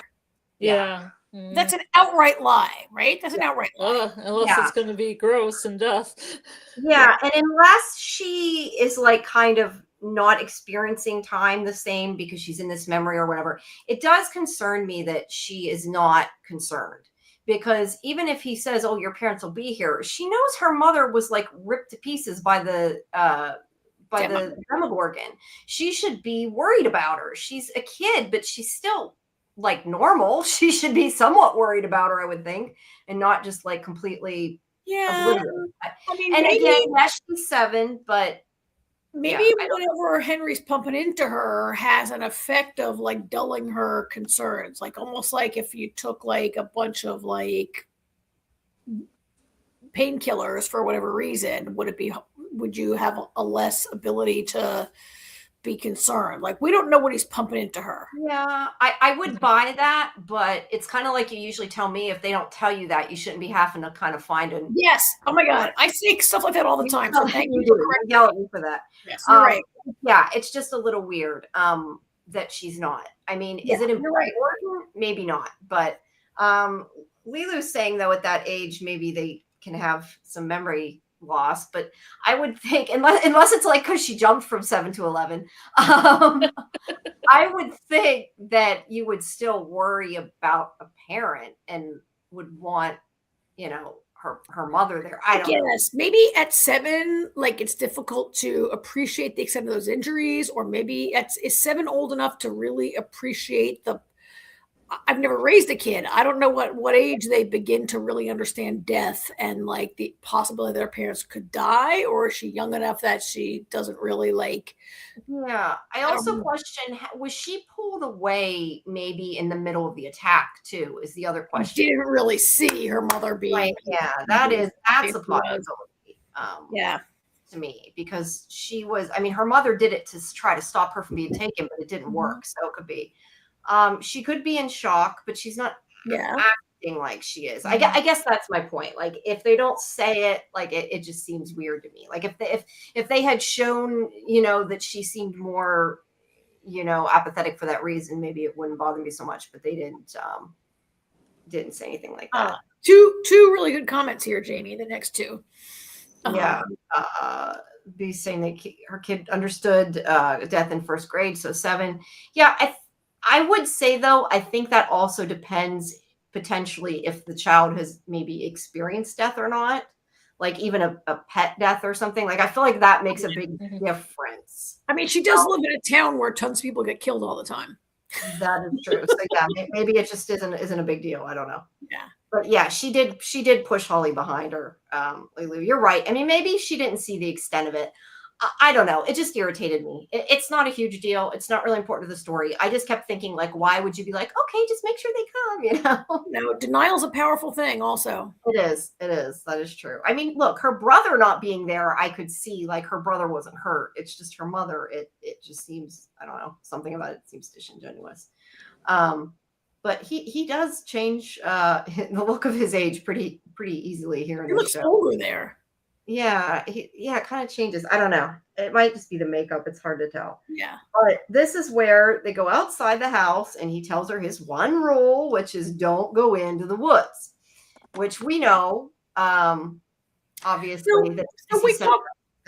Yeah. That's an outright lie, right? That's an outright lie. Unless it's going to be gross and death. Yeah, and unless she is like kind of not experiencing time the same because she's in this memory or whatever, it does concern me that she is not concerned. Because even if he says, "Oh, your parents will be here," she knows her mother was like ripped to pieces by the Demogorgon. She should be worried about her. She's a kid, but she's still like normal. She should be somewhat worried about her, I would think, and not just like completely oblivious. I mean, and again, yes, she's 7, but maybe whatever Henry's pumping into her has an effect of like dulling her concerns, like almost like if you took like a bunch of like painkillers for whatever reason, would you have a less ability to be concerned? Like, we don't know what he's pumping into her. Yeah, I would buy that, but it's kind of like you usually tell me, if they don't tell you that, you shouldn't be having to kind of find it. Yes. Oh my God. I say stuff like that all the time. So thank you. Yell at me for that. Yes, you're right. Yeah, it's just a little weird that she's not. I mean, is it important? Right. Maybe not. But Lilu's saying, though, at that age, maybe they can have some memory loss, but I would think, unless it's like because she jumped from 7 to 11, I would think that you would still worry about a parent and would want, her mother there. I don't know. Maybe at 7, like it's difficult to appreciate the extent of those injuries, or maybe is 7 old enough to really appreciate I've never raised a kid. I don't know what age they begin to really understand death and like the possibility that their parents could die, or is she young enough that she doesn't really like? Yeah. I also question, was she pulled away maybe in the middle of the attack too, is the other question. She didn't really see her mother being. Right. Yeah, that's a possibility. Yeah. To me, because she was, I mean, her mother did it to try to stop her from being taken, but it didn't work. So it could be. She could be in shock, but she's not acting like she is. I guess that's my point. Like, if they don't say it, like it just seems weird to me. Like if they had shown, that she seemed more, apathetic for that reason, maybe it wouldn't bother me so much. But they didn't say anything like that. Two really good comments here, Jamie. The next two. Yeah. Be saying that her kid understood death in first grade, so 7. Yeah, I would say, though, I think that also depends potentially if the child has maybe experienced death or not, like even a pet death or something. Like, I feel like that makes a big difference. I mean, she does live in a town where tons of people get killed all the time. That is true. So yeah, maybe it just isn't a big deal. I don't know. Yeah. But yeah, she did push Holly behind her. Lulu, you're right. I mean, maybe she didn't see the extent of it. I don't know. It just irritated me. It's not a huge deal. It's not really important to the story. I just kept thinking, like, why would you be like, okay, just make sure they come, No, denial's a powerful thing also. It is. That is true. I mean, look, her brother not being there, I could see, like, her brother wasn't hurt. It's just her mother. It just seems, I don't know, something about it seems disingenuous. But he does change the look of his age pretty easily here in the show. He looks older there. Yeah, it kind of changes. I don't know. It might just be the makeup. It's hard to tell. Yeah. But this is where they go outside the house, and he tells her his one rule, which is don't go into the woods, which we know, obviously, that he's going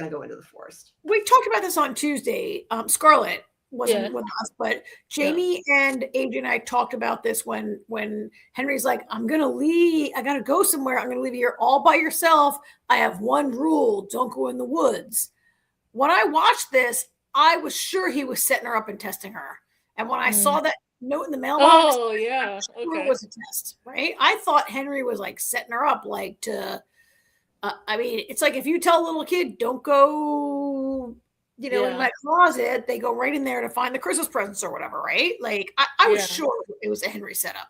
to go into the forest. We talked about this on Tuesday. Scarlet wasn't with us, but Jamie and Adrian and I talked about this when Henry's like, I'm gonna leave, I gotta go somewhere, I'm gonna leave you here all by yourself. I have one rule, don't go in the woods. When I watched this, I was sure he was setting her up and testing her. And when I saw that note in the mailbox, it was a test, right? I thought Henry was like setting her up, like to I mean, it's like if you tell a little kid, don't go in my closet, they go right in there to find the Christmas presents or whatever, right? Like I was sure it was a Henry setup.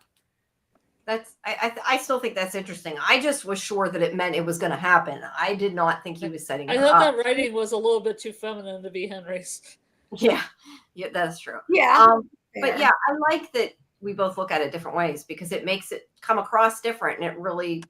I still think that's interesting. I just was sure that it meant it was going to happen. I did not think he was setting it up. I thought that writing was a little bit too feminine to be Henry's. Yeah, that's true. Yeah. But yeah, I like that we both look at it different ways because it makes it come across different, and it really.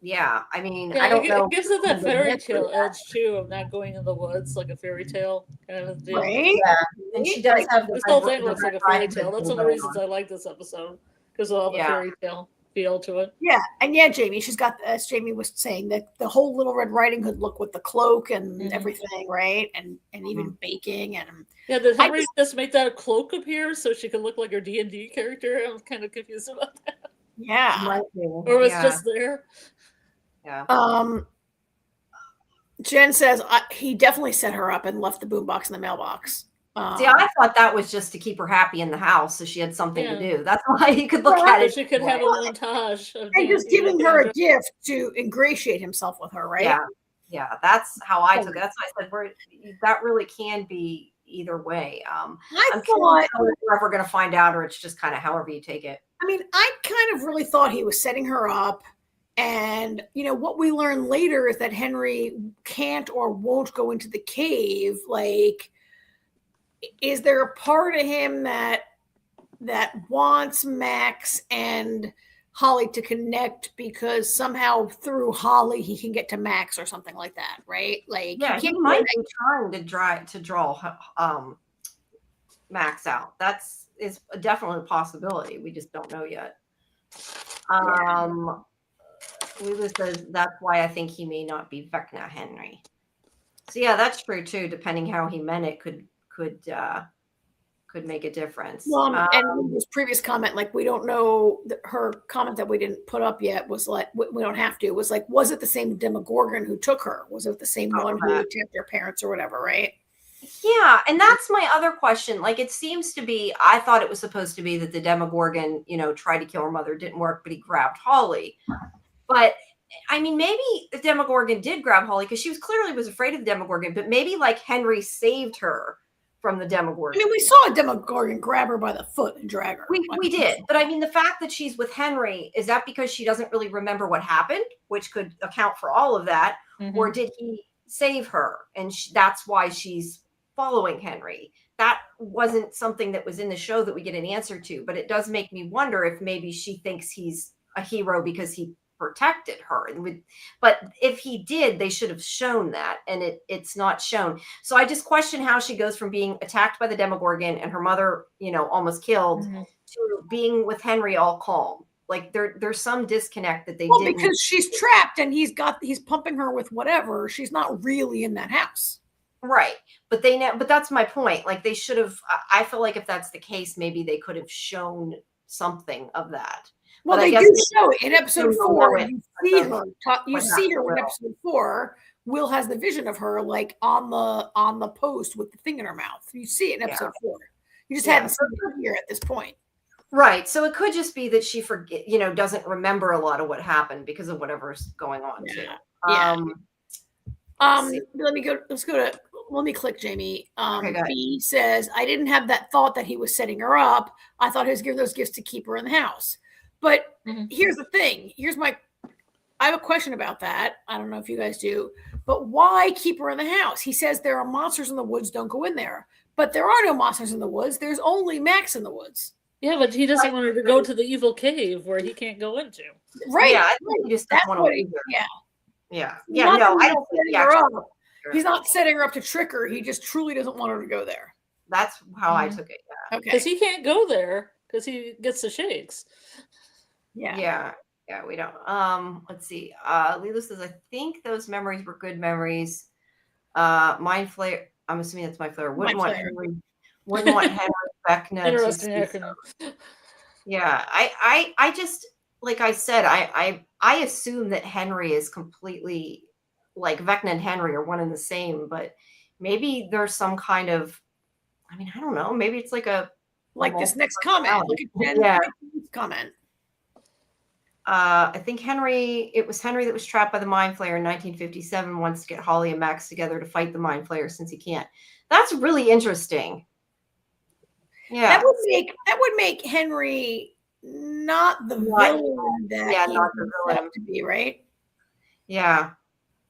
Yeah, I mean, I don't know. It gives it that fairy tale edge too of not going in the woods, like a fairy tale kind of deal. Right? Yeah, and she does have this whole thing looks like a fairy tale. That's one of the reasons I like this episode because of all the fairy tale feel to it. Yeah, and Jamie, she's got, as Jamie was saying, that the whole Little Red Riding Hood look with the cloak and everything, right? And even baking and did Henry just make that cloak appear so she could look like her D&D character? I'm kind of confused about that. Yeah, or was just there. Yeah. Jen says he definitely set her up and left the boombox in the mailbox. See, I thought that was just to keep her happy in the house, so she had something to do. That's why he could look at it. She could have a montage of and just giving her a gift to ingratiate himself with her, right? Yeah. That's how I took it. That's why I said that really can be either way. I'm thought we're ever going to find out, or it's just kind of however you take it. I mean, I kind of really thought he was setting her up. And, what we learn later is that Henry can't or won't go into the cave. Like, is there a part of him that wants Max and Holly to connect because somehow through Holly he can get to Max or something like that, right? Like, he might be trying to draw Max out. Is definitely a possibility. We just don't know yet. Lulu says that's why I think he may not be Vecna Henry. So yeah, that's true too. Depending how he meant it, could make a difference. Well, and his previous comment, like we don't know, her comment that we didn't put up yet was like we don't have to. Was like, was it the same Demogorgon who took her? Was it the same one who attacked their parents or whatever? Right? Yeah, and that's my other question. Like, it seems to be, I thought it was supposed to be that the Demogorgon, tried to kill her mother, didn't work, but he grabbed Holly. But I mean, maybe the Demogorgon did grab Holly because she clearly was afraid of the Demogorgon, but maybe like Henry saved her from the Demogorgon. I mean, we saw a Demogorgon grab her by the foot and drag her. We did, but I mean, the fact that she's with Henry, is that because she doesn't really remember what happened, which could account for all of that, or did he save her and that's why she's following Henry? That wasn't something that was in the show that we get an answer to, but it does make me wonder if maybe she thinks he's a hero because he protected her. But if he did, they should have shown that, and it's not shown. So I just question how she goes from being attacked by the Demogorgon and her mother, almost killed, to being with Henry all calm. Like there's some disconnect that they didn't. Because she's trapped and he's pumping her with whatever. She's not really in that house. Right. But that's my point. Like they should have, I feel like if that's the case, maybe they could have shown something of that. Well, they do show it in episode 4. You see her. You see her in episode 4. Will has the vision of her like on the post with the thing in her mouth. You see it in episode 4. You just hadn't seen her here at this point. Right. So it could just be that she doesn't remember a lot of what happened because of whatever's going on too. Let me click Jamie. B says, I didn't have that thought that he was setting her up. I thought he was giving those gifts to keep her in the house. But here's the thing. I have a question about that. I don't know if you guys do, but why keep her in the house? He says there are monsters in the woods. Don't go in there. But there are no monsters in the woods. There's only Max in the woods. Yeah, but he doesn't want her to go to the evil cave where he can't go into. Right. Yeah, I think he just doesn't want to. Yeah. No, I don't think he's not setting her up to trick her. He just truly doesn't want her to go there. That's how I took it. Yeah. Okay. Because he can't go there because he gets the shakes. Yeah, we don't. Let's see. Lila says, I think those memories were good memories. Mind Flayer, I'm assuming that's Mind Flayer. Wouldn't want Henry Vecna. Interesting acronym. Yeah, I just, like I said, I assume that Henry is completely, like Vecna and Henry are one and the same, but maybe there's some kind of, I mean, I don't know, maybe it's like this next comment. Look at Jen's comment. I think it was Henry that was trapped by the Mind Flayer in 1957, wants to get Holly and Max together to fight the Mind Flayer since he can't. That's really interesting. Yeah. That would make Henry not the villain that he was to be, right? Yeah.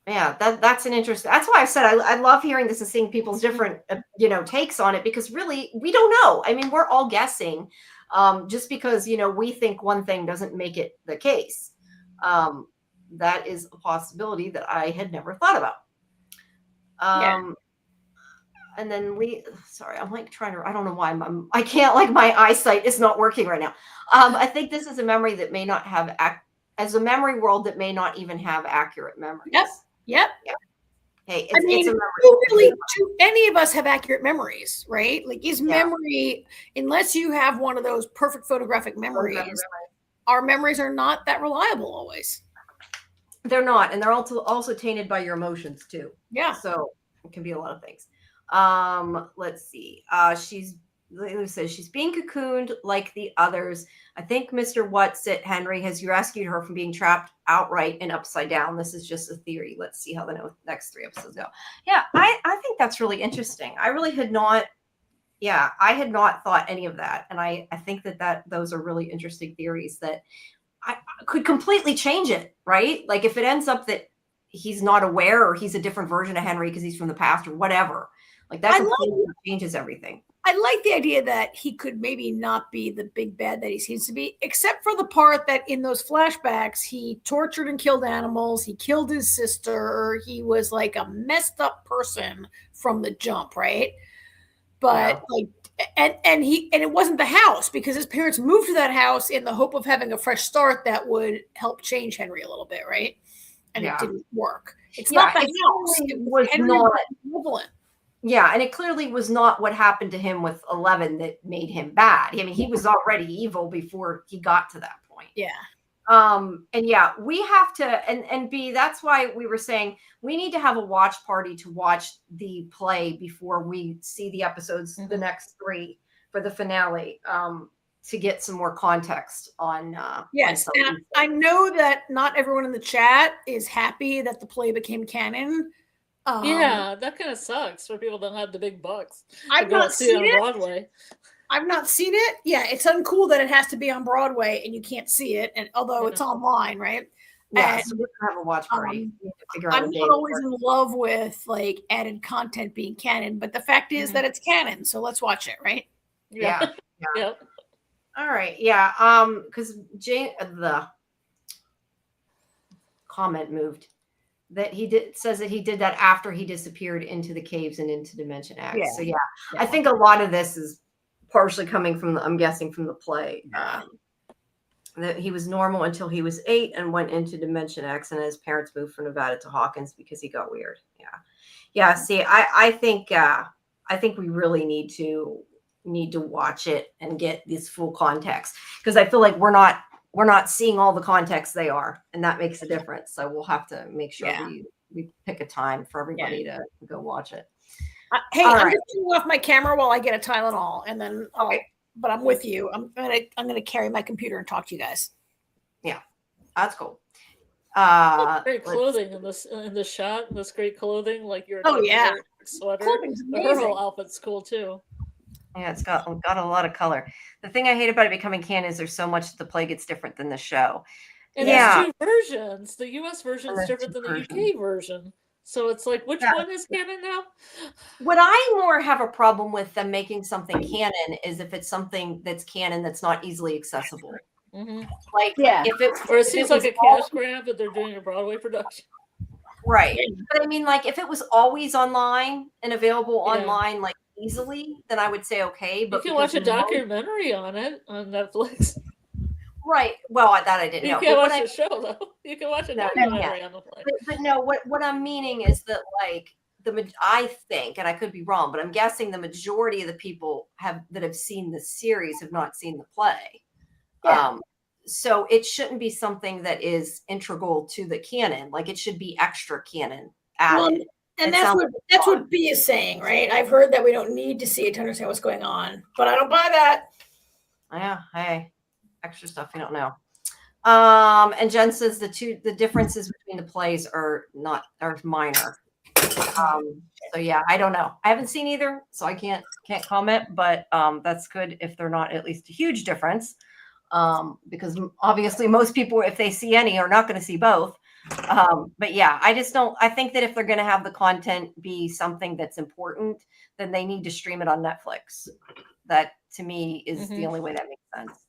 Yeah, that's an interesting. That's why I said I love hearing this and seeing people's different takes on it, because really we don't know. I mean, we're all guessing. Just because we think one thing doesn't make it the case. That is a possibility that I had never thought about. And then sorry, I'm like trying to. I don't know why I can't. Like my eyesight is not working right now. I think this is a memory that may not have as a memory world that may not even have accurate memories. Yep. Hey, it's a memory. Do any of us have accurate memories, right? Like memory, unless you have one of those perfect photographic memories, our memories are not that reliable always. They're not, and they're also tainted by your emotions too. Yeah. So it can be a lot of things. Let's see. Lulu says she's being cocooned like the others. I think Mr. Whatsit Henry has rescued her from being trapped outright and upside down. This is just a theory. Let's see how the next 3 episodes go. Yeah, I think that's really interesting. I really had not. Yeah, I had not thought any of that, and I think that those are really interesting theories that I could completely change it. Right? Like if it ends up that he's not aware or he's a different version of Henry because he's from the past or whatever. Like that completely changes everything. I like the idea that he could maybe not be the big bad that he seems to be, except for the part that in those flashbacks, he tortured and killed animals. He killed his sister. He was like a messed up person from the jump, right? But and it wasn't the house, because his parents moved to that house in the hope of having a fresh start that would help change Henry a little bit, right? And it didn't work. It's not the house. It was not equivalent. Yeah, and it clearly was not what happened to him with 11 that made him bad. I mean, he was already evil before he got to that point. Yeah. And yeah, we have to, and B, that's why we were saying we need to have a watch party to watch the play before we see the episodes, the next 3 for the finale, to get some more context on. Yes, and I know that not everyone in the chat is happy that the play became canon. Yeah, that kind of sucks for people that don't have the big bucks. I've not seen it on Broadway. I've not seen it. Yeah, it's uncool that it has to be on Broadway and you can't see it, and although it's online, right? Yeah, so we're gonna have a watch party. I'm not always in love with like added content being canon, but the fact is that it's canon, so let's watch it, right? Yeah. Yep. All right. Yeah. Because the comment moved that says that he did that after he disappeared into the caves and into Dimension X. Yeah. So yeah, I think a lot of this is partially coming from I'm guessing from the play. That he was normal until he was 8 and went into Dimension X, and his parents moved from Nevada to Hawkins because he got weird. Yeah. See, I think we really need to watch it and get this full context, because I feel like we're not seeing all the context they are, and that makes a difference. So we'll have to make sure we pick a time for everybody to go watch it. Hey, I'm just turning off my camera while I get a Tylenol, and then but I'm with you. I'm gonna carry my computer and talk to you guys. Yeah, that's cool. Great clothing in the shot. This great clothing, like your sweater. Her whole outfit's cool too. Yeah, it's got a lot of color. The thing I hate about it becoming canon is there's so much that the play gets different than the show. And there's 2 versions. The US version is different than the UK version. So it's like, which one is canon now? What I more have a problem with them making something canon is if it's something that's canon that's not easily accessible. Like, it seems like a cash grab that they're doing a Broadway production. Right. But I mean, like, if it was always online and available online, like easily, then I would say okay. But you can watch a documentary on it on Netflix. Right. Well, that I didn't know. You can't watch the show though. You can watch a documentary on the play. But no, what I'm meaning is that, like, I think, and I could be wrong, but I'm guessing the majority of the people that have seen the series have not seen the play. Yeah. So it shouldn't be something that is integral to the canon. Like, it should be extra canon added. And that's what B is saying, right? I've heard that we don't need to see it to understand what's going on, but I don't buy that. Yeah. Hey, extra stuff you don't know. And Jen says the differences between the plays are minor. So yeah, I don't know. I haven't seen either, so I can't comment. But that's good if they're not at least a huge difference. Because obviously most people, if they see any, are not going to see both. But yeah, I think that if they're going to have the content be something that's important, then they need to stream it on Netflix. That to me is the only way that makes sense.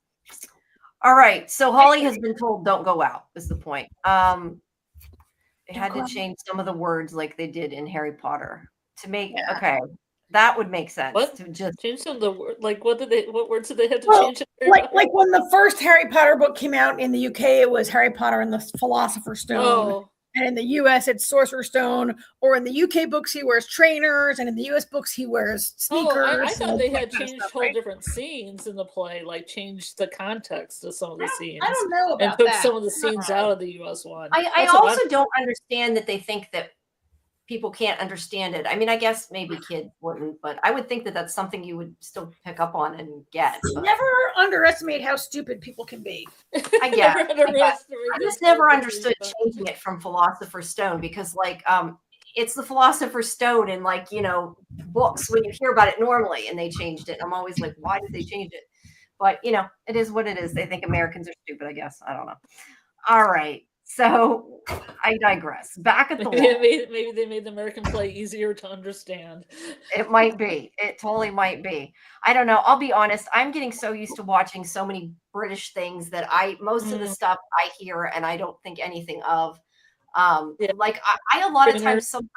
All right. So Holly has been told don't go out is the point. They had to change some of the words like they did in Harry Potter to make that would make sense. What? To just change some of the like what words did they have to change? Like when the first Harry Potter book came out in the UK, it was Harry Potter and the Philosopher's Stone. Oh. And in the US, it's Sorcerer's Stone. Or in the UK books, he wears trainers. And in the US books, he wears sneakers. I thought they had changed whole different scenes in the play, like changed the context of some of the scenes. I don't know about and took some of the scenes out of the US one. I also don't understand that they think that people can't understand it. I mean, I guess maybe kids wouldn't, but I would think that that's something you would still pick up on and get. Never underestimate how stupid people can be. I guess. I just never understood changing it from Philosopher's Stone because, like, it's the Philosopher's Stone in, like, you know, books when you hear about it normally, and they changed it. I'm always like, why did they change it? But, you know, it is what it is. They think Americans are stupid, I guess. I don't know. All right. So I digress. Back at the wall. Maybe they made the American play easier to understand. It might be. It totally might be. I don't know. I'll be honest. I'm getting so used to watching so many British things that most of the stuff I hear and I don't think anything of. Like I a lot of times sometimes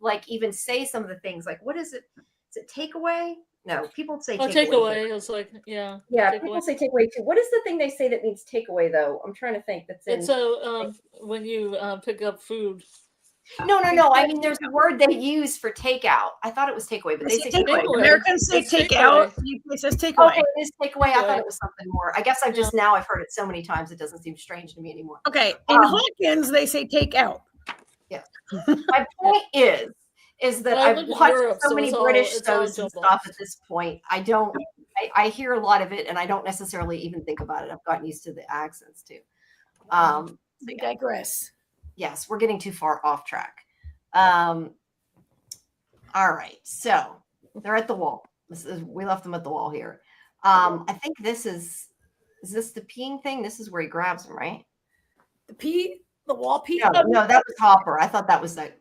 like even say some of the things like, what is it? Is it takeaway? No, people say takeaway. It's like, yeah. People say takeaway too. What is the thing they say that means takeaway though? I'm trying to think. It's when you pick up food. No. I mean, there's a word they use for takeout. I thought it was takeaway, but they say takeaway. Americans say takeout. It says takeaway. Okay, it is takeaway. I thought it was something more. I guess I've heard it so many times it doesn't seem strange to me anymore. Okay, in Hawkins they say takeout. Yeah. My point is that I've watched so many British shows and stuff at this point. I hear a lot of it, and I don't necessarily even think about it. I've gotten used to the accents too. We digress. Yes, we're getting too far off track. All right, so they're at the wall. We left them at the wall here. I think this is this the peeing thing? This is where he grabs him, right? The wall pee? No, that was Hopper. I thought that was that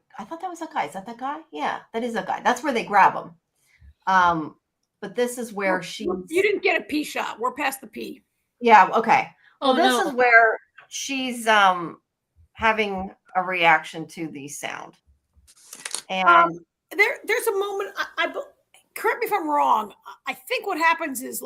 guy. Is that guy? Yeah, that is that guy. That's where they grab him. But this is where you didn't get a pee shot. We're past the pee. Yeah, okay. Well, this is where she's having a reaction to the sound. And there's a moment, I correct me if I'm wrong. I think what happens is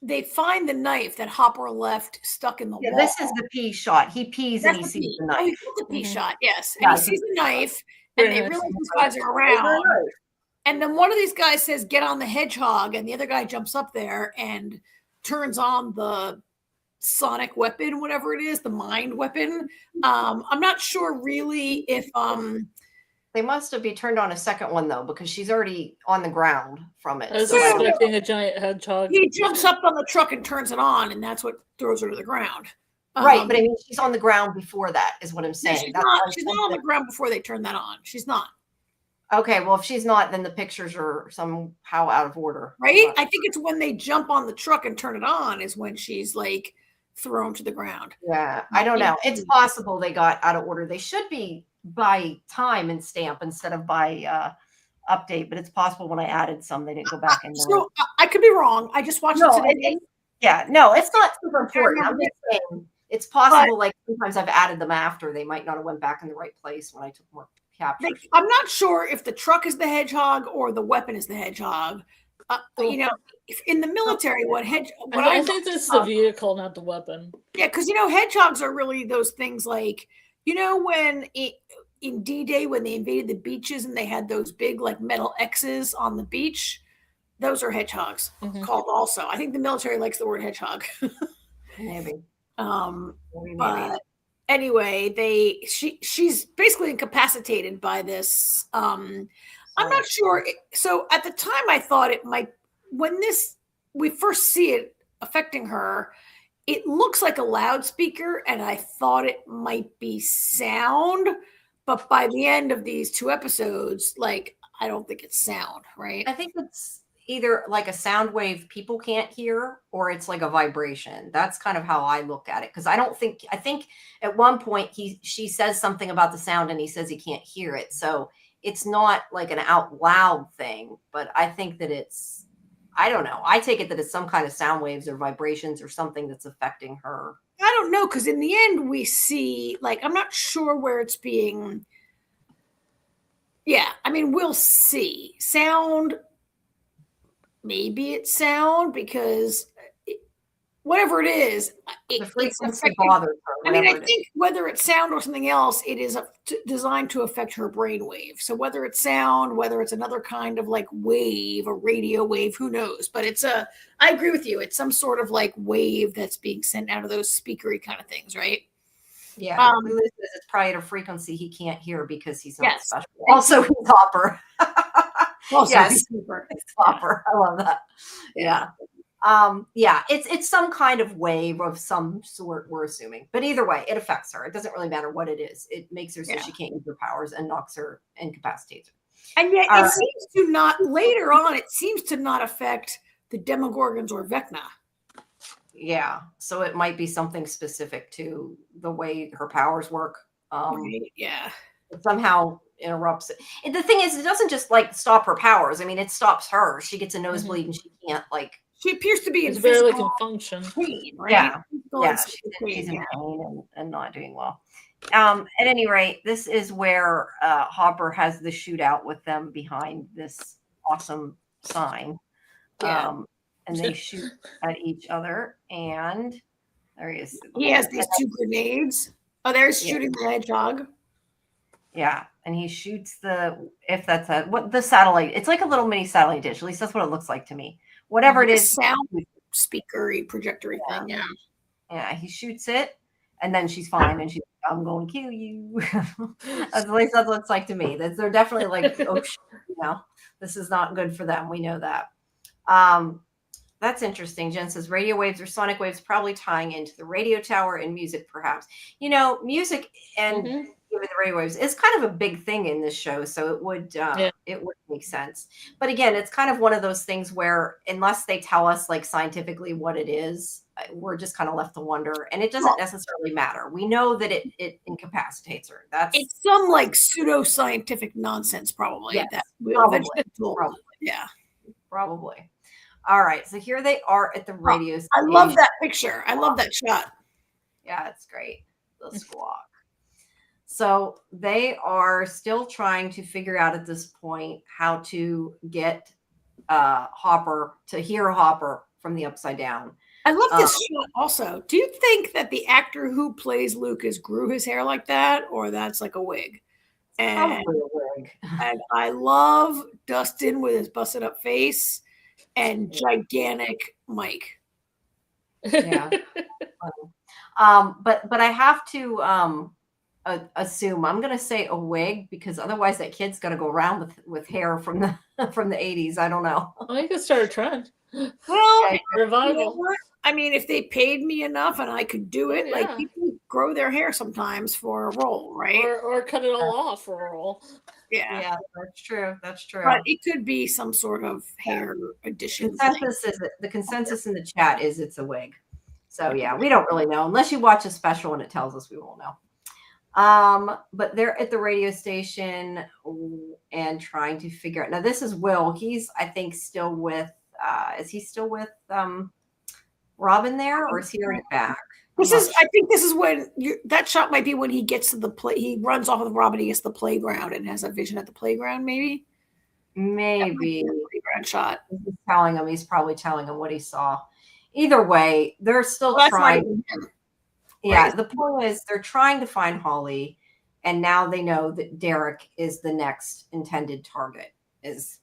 they find the knife that Hopper left stuck in the wall. This is the pee shot. He pees and he sees the knife. Oh, he sees the pee shot, yes. And he sees the knife, and they realize these guys are around. And then one of these guys says, "Get on the hedgehog," and the other guy jumps up there and turns on the sonic weapon, whatever it is, the mind weapon. I'm not sure really if they must have turned on a second one though, because she's already on the ground from it. I was expecting a giant hedgehog. He jumps up on the truck and turns it on, and that's what throws her to the ground. Right, but I mean, she's on the ground before that, is what I'm saying. She's not on the ground before they turn that on. She's not. Okay, well, if she's not, then the pictures are somehow out of order. Right? I think it's when they jump on the truck and turn it on is when she's thrown to the ground. Yeah, I don't know. It's possible they got out of order. They should be by time and stamp instead of by update, but it's possible when I added some, they didn't go back in. So I could be wrong. I just watched it today. It's not super important. I'm just saying it's possible. Sometimes I've added them after they might not have went back in the right place when I took more captures. I'm not sure if the truck is the hedgehog or the weapon is the hedgehog. If in the military, I think this is the vehicle, not the weapon. Yeah, because hedgehogs are really those things when in D-Day when they invaded the beaches and they had those big metal X's on the beach, those are hedgehogs called also. I think the military likes the word hedgehog. Maybe. But anyway, she's basically incapacitated by this. I'm not sure. So at the time, I thought it might. When we first see it affecting her, it looks like a loudspeaker, and I thought it might be sound. But by the end of these 2 episodes, I don't think it's sound, right? I think it's either a sound wave people can't hear, or it's a vibration. That's kind of how I look at it, because I think at one point she says something about the sound and he says he can't hear it. So it's not an out loud thing, but I think that I don't know. I take it that it's some kind of sound waves or vibrations or something that's affecting her. I don't know, because in the end we see, I'm not sure where it's being. Yeah, I mean, we'll see. Sound, maybe it's sound, because whatever it is, the frequency bothers her. I mean, I think whether it's sound or something else, it is designed to affect her brainwave. So whether it's sound, whether it's another kind of wave, a radio wave, who knows? But I agree with you. It's some sort of wave that's being sent out of those speakery kind of things, right? Yeah. It's probably at a frequency he can't hear because he's not special. Also, he's Hopper. He's Hopper. I love that. Yeah. It's some kind of wave of some sort, we're assuming. But either way, it affects her. It doesn't really matter what it is. It makes her so she can't use her powers and knocks her, incapacitates her. And yet it seems to not, later on, it seems to not affect the Demogorgons or Vecna. Yeah. So it might be something specific to the way her powers work. Yeah. It somehow interrupts it. And the thing is, it doesn't just stop her powers. I mean, it stops her. She gets a nosebleed and she can't she appears to be in barely can function. Pain, right? Yeah. She's in pain and not doing well. At any rate, this is where Hopper has the shootout with them behind this awesome sign. And they shoot at each other, and there he is. He has these 2 grenades. Oh, there's shooting the hedgehog. Yeah, and he shoots the satellite. It's like a little mini satellite dish. At least that's what it looks like to me. Whatever it is, sound speakery projectory thing. Yeah. Yeah, he shoots it, and then she's fine, and she's like, I'm going to kill you. At least that's what it's like to me. They're definitely like, oh, this is not good for them. We know that. That's interesting. Jen says radio waves or sonic waves probably tying into the radio tower and music, perhaps. Music and even the radio waves is kind of a big thing in this show, so it would make sense. But again, it's kind of one of those things where unless they tell us like scientifically what it is, we're just kind of left to wonder, and it doesn't necessarily matter. We know that it incapacitates her. It's some like pseudo-scientific nonsense, probably. Yes, that probably. Yeah, probably. All right, so here they are at the radio station. I love that picture. I love that shot. Yeah, it's great. The squawk. So they are still trying to figure out at this point how to get Hopper to hear Hopper from the Upside Down. I love this shot also. Do you think that the actor who plays Lucas grew his hair like that, or that's like a wig? Probably a wig. And I love Dustin with his busted up face and gigantic Mike. Yeah. But I have to assume I'm going to say a wig, because otherwise that kid's going to go around with hair from the 80s. I don't know. Oh, you could start a trend. Well, revival. I mean, if they paid me enough and I could do it, like people grow their hair sometimes for a role, right? Or cut it all off for a role. Yeah, that's true. That's true. But it could be some sort of hair addition. The consensus in the chat is it's a wig. So yeah, we don't really know unless you watch a special and it tells us. We won't know. But they're at the radio station and trying to figure out. Now this is Will. He's, I think, still with. Is he still with Robin there, or is he already back? I think this is when that shot might be when he gets to the play. He runs off with Robin. He gets to the playground and has a vision at the playground. Maybe playground shot. He's probably telling him what he saw. Either way, they're still trying. Yeah, the point is they're trying to find Holly, and now they know that Derek is the next intended target. Is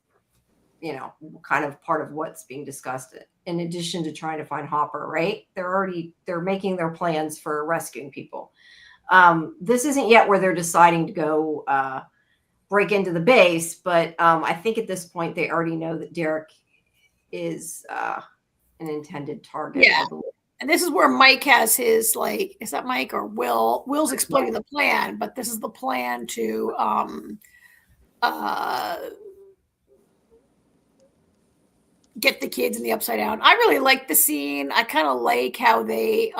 kind of part of what's being discussed. In addition to trying to find Hopper, right? They're making their plans for rescuing people. This isn't yet where they're deciding to go break into the base, but I think at this point they already know that Derek is an intended target. Yeah. And this is where Mike has his, like, is that Mike or Will? Will's explaining the plan, but this is the plan to get the kids in the Upside Down. I really like the scene. I kind of like how they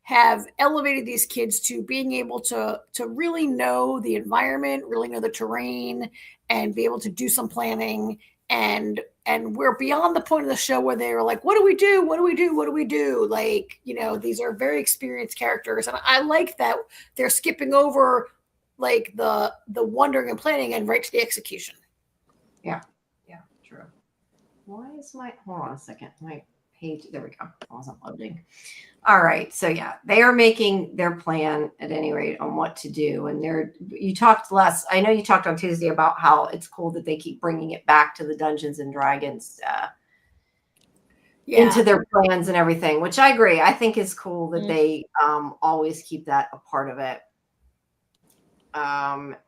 have elevated these kids to being able to really know the environment, really know the terrain, and be able to do some planning. And we're beyond the point of the show where they were like, what do we do? What do we do? What do we do? Like, these are very experienced characters. And I like that they're skipping over like the wondering and planning and right to the execution. Yeah. True. Why is hold on a second. My page, there we go. It wasn't loading. All right. So yeah, they are making their plan at any rate on what to do. And I know you talked on Tuesday about how it's cool that they keep bringing it back to the Dungeons and Dragons into their plans and everything, which I agree. I think is cool that they always keep that a part of it.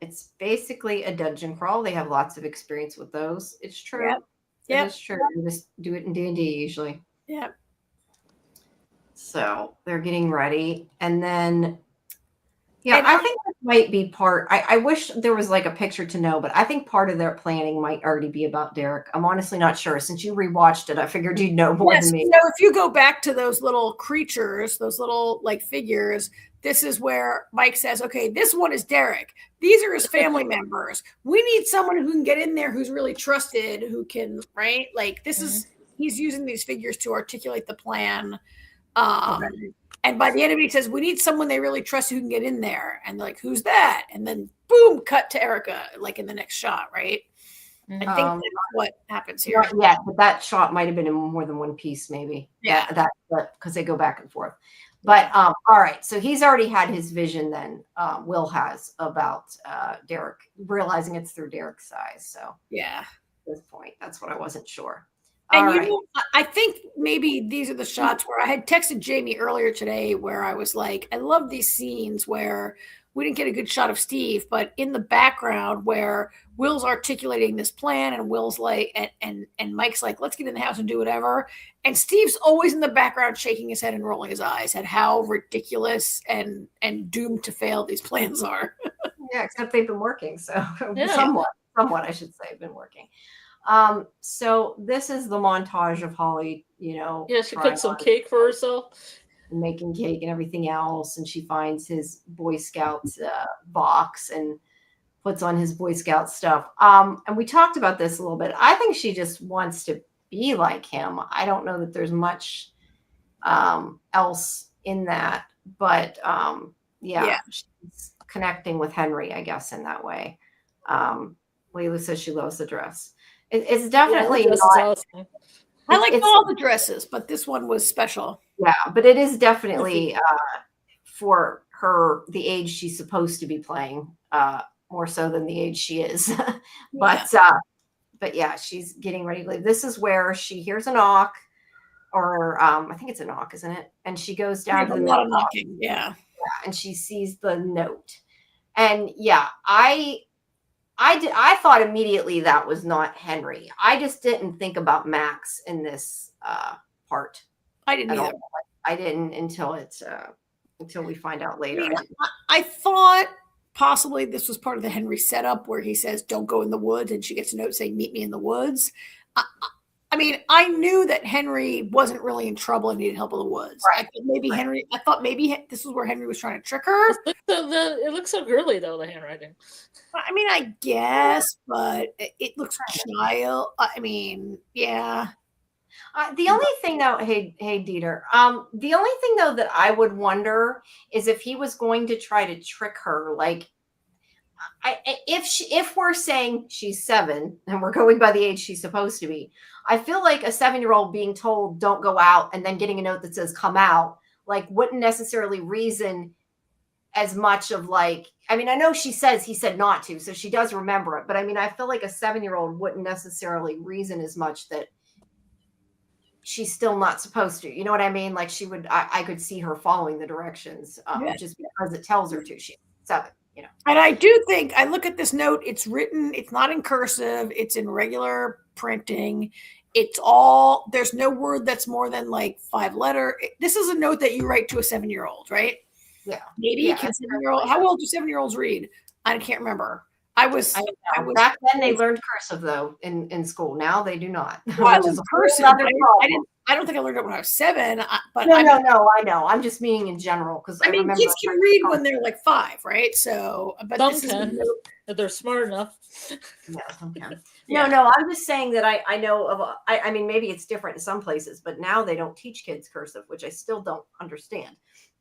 It's basically a dungeon crawl. They have lots of experience with those. It's true. Yep. It's true. You just do it in D&D usually. Yeah. So they're getting ready. And then, I think that might be part. I wish there was like a picture to know, but I think part of their planning might already be about Derek. I'm honestly not sure. Since you rewatched it, I figured you'd know more than me. If you go back to those little creatures, those little like figures, this is where Mike says, okay, this one is Derek. These are his family members. We need someone who can get in there, who's really trusted, who can, right? Like this is, he's using these figures to articulate the plan. And by the end of it, he says, we need someone they really trust who can get in there. And they're like, who's that? And then boom, cut to Erica, like in the next shot, right? I think that's what happens here. Yeah, but that shot might have been in more than one piece, maybe. Yeah, that because they go back and forth. But all right, so he's already had his vision then, Will has, about Derek, realizing it's through Derek's eyes. So yeah, at this point, that's what I wasn't sure. And know, I think maybe these are the shots where I had texted Jamie earlier today where I was like, I love these scenes where we didn't get a good shot of Steve, but in the background where Will's articulating this plan and Will's like, and Mike's like, let's get in the house and do whatever. And Steve's always in the background shaking his head and rolling his eyes at how ridiculous and doomed to fail these plans are. Yeah, except they've been working. So somewhat, I should say, have been working. So this is the montage of Holly, you know. Yeah, she cooked some cake for herself. Making cake and everything else. And she finds his Boy Scout box and puts on his Boy Scout stuff. And we talked about this a little bit. I think she just wants to be like him. I don't know that there's much else in that. But yeah, she's connecting with Henry, I guess, in that way. Layla says she loves the dress. It's definitely not. Awesome. I like all the dresses, but this one was special. Yeah, but it is definitely for her, the age she's supposed to be playing, more so than the age she is. But yeah, she's getting ready to leave. This is where she hears a knock, or I think it's a knock, isn't it? And she goes down to the knocking. Yeah, and she sees the note. And yeah, I thought immediately that was not Henry. I just didn't think about Max in this part. I didn't either. I didn't until we find out later. I thought possibly this was part of the Henry setup where he says, "Don't go in the woods," and she gets a note saying, "Meet me in the woods." I mean, I knew that Henry wasn't really in trouble and needed help in the woods. Right. I thought maybe this was where Henry was trying to trick her. It looks so girly though, the handwriting. I mean, I guess, but it looks child. I mean, yeah. The only thing though, hey Dieter, the only thing though that I would wonder is if he was going to try to trick her, like, if we're saying she's 7 and we're going by the age she's supposed to be, I feel like a 7-year-old being told don't go out and then getting a note that says come out, like, wouldn't necessarily reason as much of, like, I mean, I know she says he said not to, so she does remember it, but I mean, I feel like a 7-year-old wouldn't necessarily reason as much that she's still not supposed to, you know what I mean? Like, she would, I could see her following the directions, just because it tells her to. She's 7, you know. And I do think, I look at this note, it's written, it's not in cursive, it's in regular printing. It's all, there's no word that's more than like 5 letter. This is a note that you write to a 7-year-old, right? Yeah. Maybe a 7-year-old. How old do 7-year-olds read? I can't remember. I was back then they learned cursive though in school. Now they do not. Well, I learned cursive. I don't think I learned it when I was 7. But no, I know. I'm just meaning in general because I remember kids can read when they're like 5, right? So, but some can, if they're smart enough. Yeah, some can. No. I'm just saying that I know of. I mean, maybe it's different in some places, but now they don't teach kids cursive, which I still don't understand.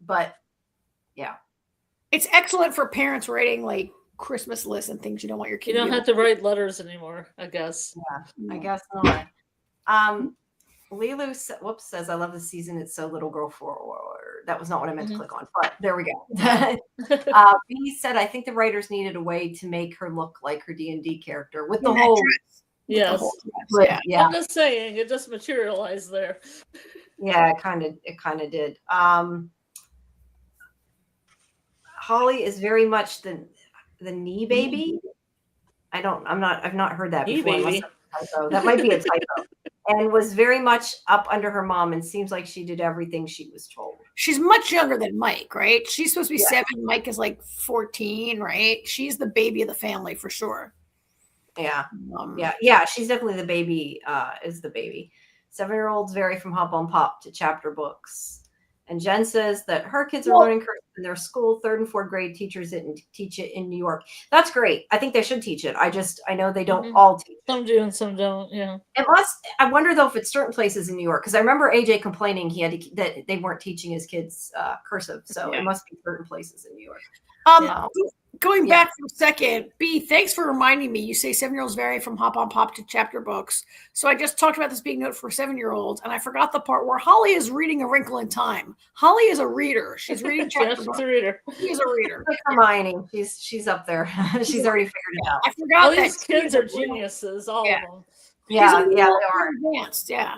But yeah, it's excellent for parents writing like Christmas lists and things you don't want your kid. You don't have to write letters anymore, I guess. Yeah, I guess not. Lilu says, I love the season. It's so little girl forward. That was not what I meant to click on, but there we go. B said, I think the writers needed a way to make her look like her D&D character with the whole. Yes. Yeah. I'm just saying, it just materialized there. Yeah, it kind of did. Holly is very much the knee baby. I've not heard that before. That might be a typo. And was very much up under her mom and seems like she did everything she was told. She's much younger than Mike, right? She's supposed to be 7. Mike is like 14, right? She's the baby of the family for sure. Yeah. Yeah. She's definitely the baby, is the baby. 7-year-olds vary from hop on pop to chapter books. And Jen says that her kids are learning cursive in their school. 3rd and 4th grade teachers didn't teach it in New York. That's great. I think they should teach it. I know they don't all teach it. Some do and some don't. Yeah. I wonder though if it's certain places in New York, because I remember AJ complaining that they weren't teaching his kids cursive. So it must be certain places in New York. Going back for a second, B, thanks for reminding me. You say 7-year-olds vary from hop on pop to chapter books. So I just talked about this being note for 7-year-olds, and I forgot the part where Holly is reading A Wrinkle in Time. Holly is a reader. She's reading chapter books. She's a reader. She is a reader. Like Hermione. She's up there. She's already figured it out. I forgot All that these kids are geniuses, all of them. Yeah, they are. Advanced, yeah.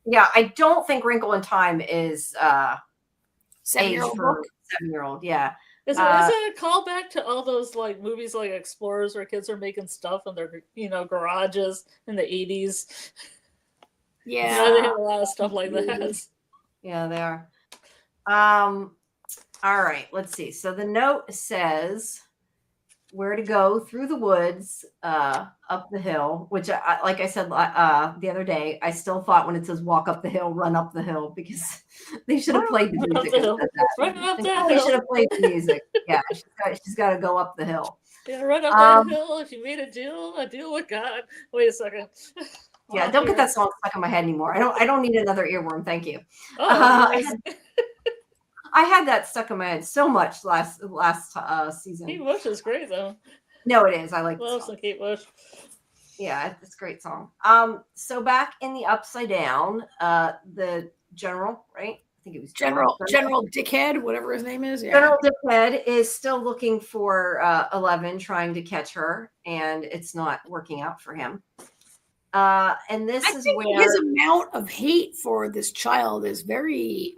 Yeah, I don't think Wrinkle in Time is 7-year-old for book. 7-year-old. Yeah. Is it a callback to all those like movies like Explorers where kids are making stuff in their garages in the 80s? Yeah. They have a lot of stuff like that. Yeah, they are. All right, let's see. So the note says where to go through the woods, up the hill, which like I said the other day, I still thought when it says walk up the hill, run up the hill, because they should have played the music. They should have played the music. Yeah, she's got to go up the hill. Yeah, run up that hill. If you made a deal with God. Wait a second. Yeah, don't get that song stuck in my head anymore. I don't need another earworm. Thank you. I had that stuck in my head so much last season. Kate Bush is great though. No, it is. I like Kate Bush. Yeah, it's a great song. So back in the Upside Down, the general, right? I think it was General Dickhead, whatever his name is. Yeah. General Dickhead is still looking for 11, trying to catch her, and it's not working out for him. And this is where his amount of hate for this child is very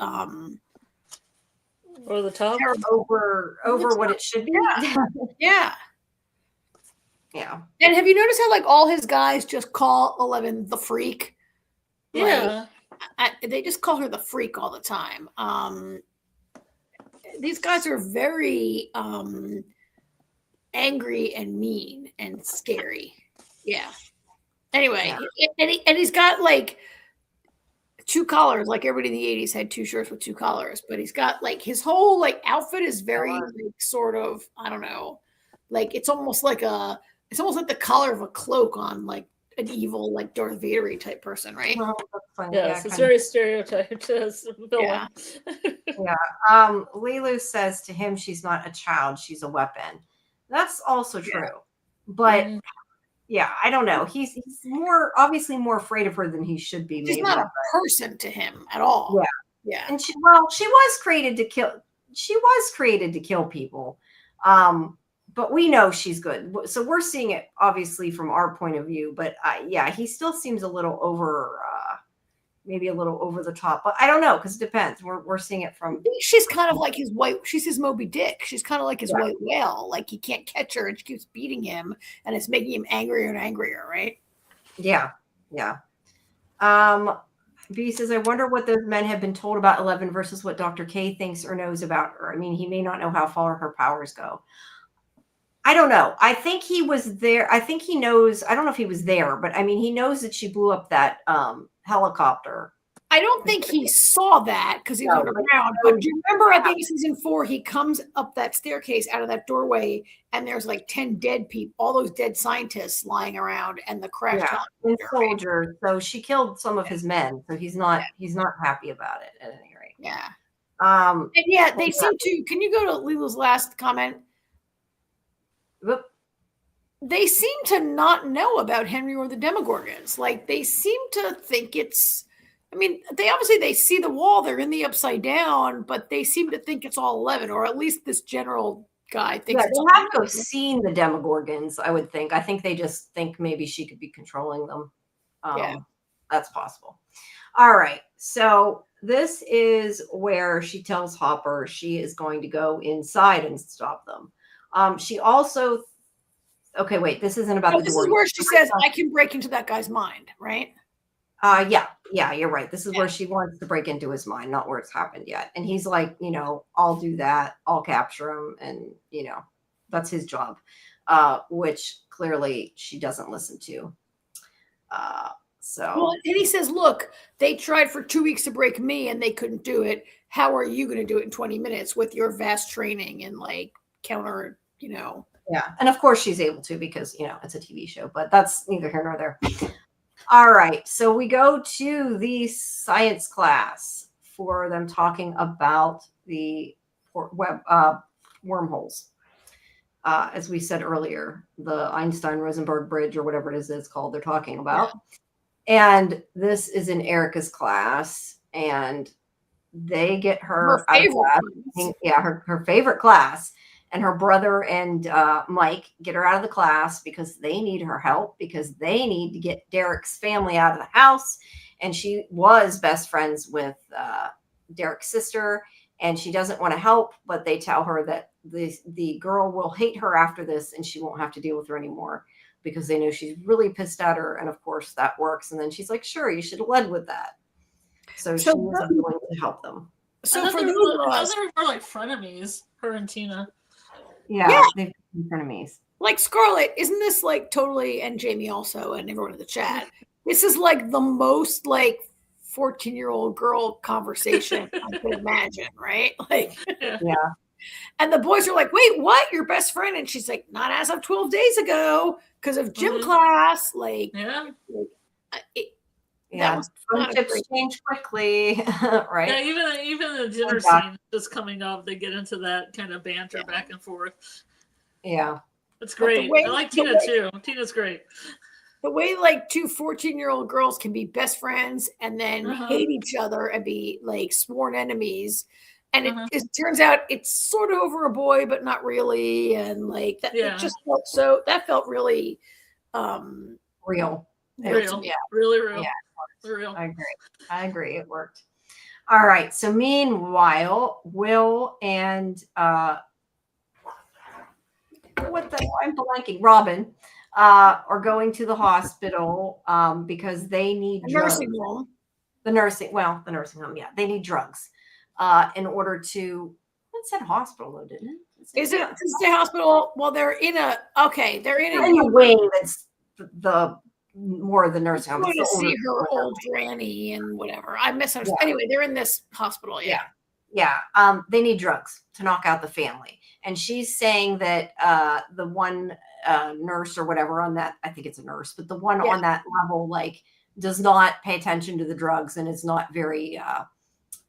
over the top, over what it should be. Yeah. Yeah. And have you noticed how like all his guys just call 11 the freak? Yeah. They just call her the freak all the time. These guys are very angry and mean and scary. Yeah. Anyway, and he's got like 2 collars, like everybody in the 80s had 2 shirts with 2 collars, but he's got like his whole like outfit is very like, sort of, I don't know, like it's almost like the collar of a cloak on like an evil like Darth Vader type person, right? Well, that's fine. Yes, it's very stereotyped as villain. Yeah. Lilu says to him she's not a child, she's a weapon. That's also true. But yeah, I don't know. He's obviously more afraid of her than he should be. She's not a person to him at all. Yeah. And she was created to kill. She was created to kill people. But we know she's good. So we're seeing it obviously from our point of view. But he still seems a little over, maybe a little over the top. But I don't know, because it depends. We're seeing it from. She's kind of like she's his Moby Dick. She's kind of like his white whale. Like he can't catch her, and she keeps beating him, and it's making him angrier and angrier, right? Yeah. Yeah. B says, I wonder what those men have been told about 11 versus what Dr. K thinks or knows about her. I mean, he may not know how far her powers go. I don't know. I think he was there. I think he knows. I don't know if he was there, but I mean, he knows that she blew up that helicopter. I don't think he saw that because he went around. But do you remember at the end of season 4, he comes up that staircase out of that doorway, and there's like 10 dead people, all those dead scientists lying around, and the crash soldier. So she killed some of his men. So he's not happy about it at any rate. Yeah. And they seem to. Can you go to Lilu's last comment? Whoop. They seem to not know about Henry or the Demogorgons. Like they seem to think it's. I mean, they see the wall. They're in the Upside Down, but they seem to think it's all 11, or at least this general guy thinks. Yeah, they have to have seen the Demogorgons. I would think. I think they just think maybe she could be controlling them. That's possible. All right, so this is where she tells Hopper she is going to go inside and stop them. She also. Okay, wait. This isn't about the door. This is where she says, "I can break into that guy's mind," right? Yeah, you're right. This is where she wants to break into his mind, not where it's happened yet. And he's like, I'll do that. I'll capture him. And, that's his job, which clearly she doesn't listen to. And he says, look, they tried for 2 weeks to break me and they couldn't do it. How are you going to do it in 20 minutes with your vast training and like counter, Yeah. And of course she's able to because, it's a TV show, but that's neither here nor there. All right, so we go to the science class for them talking about the wormholes. as we said earlier, the Einstein-Rosenberg Bridge or whatever it is it's called they're talking about. Yeah. And this is in Erica's class, and they get her out of class. Yeah, her favorite class. And her brother and Mike get her out of the class because they need her help, because they need to get Derek's family out of the house. And she was best friends with Derek's sister, and she doesn't want to help, but they tell her that the girl will hate her after this and she won't have to deal with her anymore because they know she's really pissed at her. And of course that works. And then she's like, sure, you should have led with that. So she was willing to help them. So for those were like frenemies, her and Tina. Yeah. They've been frenemies. Like Scarlet, isn't this like totally, and Jamie also, and everyone in the chat, this is like the most like 14-year-old girl conversation I could imagine, right? Like, yeah. And the boys are like, wait, what? Your best friend? And she's like, not as of 12 days ago because of gym class. Like, friendships change quickly, right? Yeah, even the dinner scene that's coming up, they get into that kind of banter back and forth. Yeah. It's great. I like Tina too. Tina's great. The way like two 14-year-old girls can be best friends and then hate each other and be like sworn enemies. And it turns out it's sort of over a boy, but not really. And like that, it just felt really real. Real. Yeah. Really real. Yeah. Real. I agree. It worked. All right. So meanwhile, Will and I'm blanking. Robin are going to the hospital because they need drugs. The nursing home. Yeah, they need drugs in order to. It said hospital though, didn't it? Is it a hospital? Well, they're in a wing that's the more of the nursing home. I'm going to see her old granny and whatever. I misunderstood. Yeah. Anyway, they're in this hospital. Yeah. They need drugs to knock out the family. And she's saying that the one nurse or whatever on that, I think it's a nurse, but the one on that level, like, does not pay attention to the drugs and is not very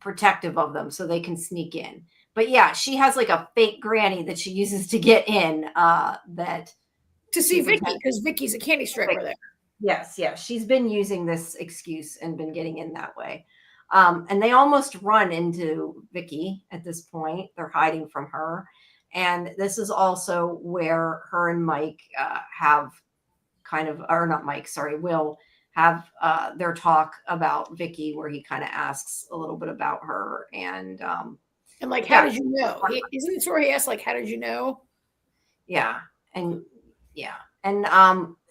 protective of them, so they can sneak in. But yeah, she has like a fake granny that she uses to get in to see Vicky, because Vicky's a candy striper there. Yes. She's been using this excuse and been getting in that way. And they almost run into Vicky at this point. They're hiding from her. And this is also where her and Mike have Will have their talk about Vicky, where he kind of asks a little bit about her. And like, how did you know? Isn't it where he asks, like, how did you know? Yeah. And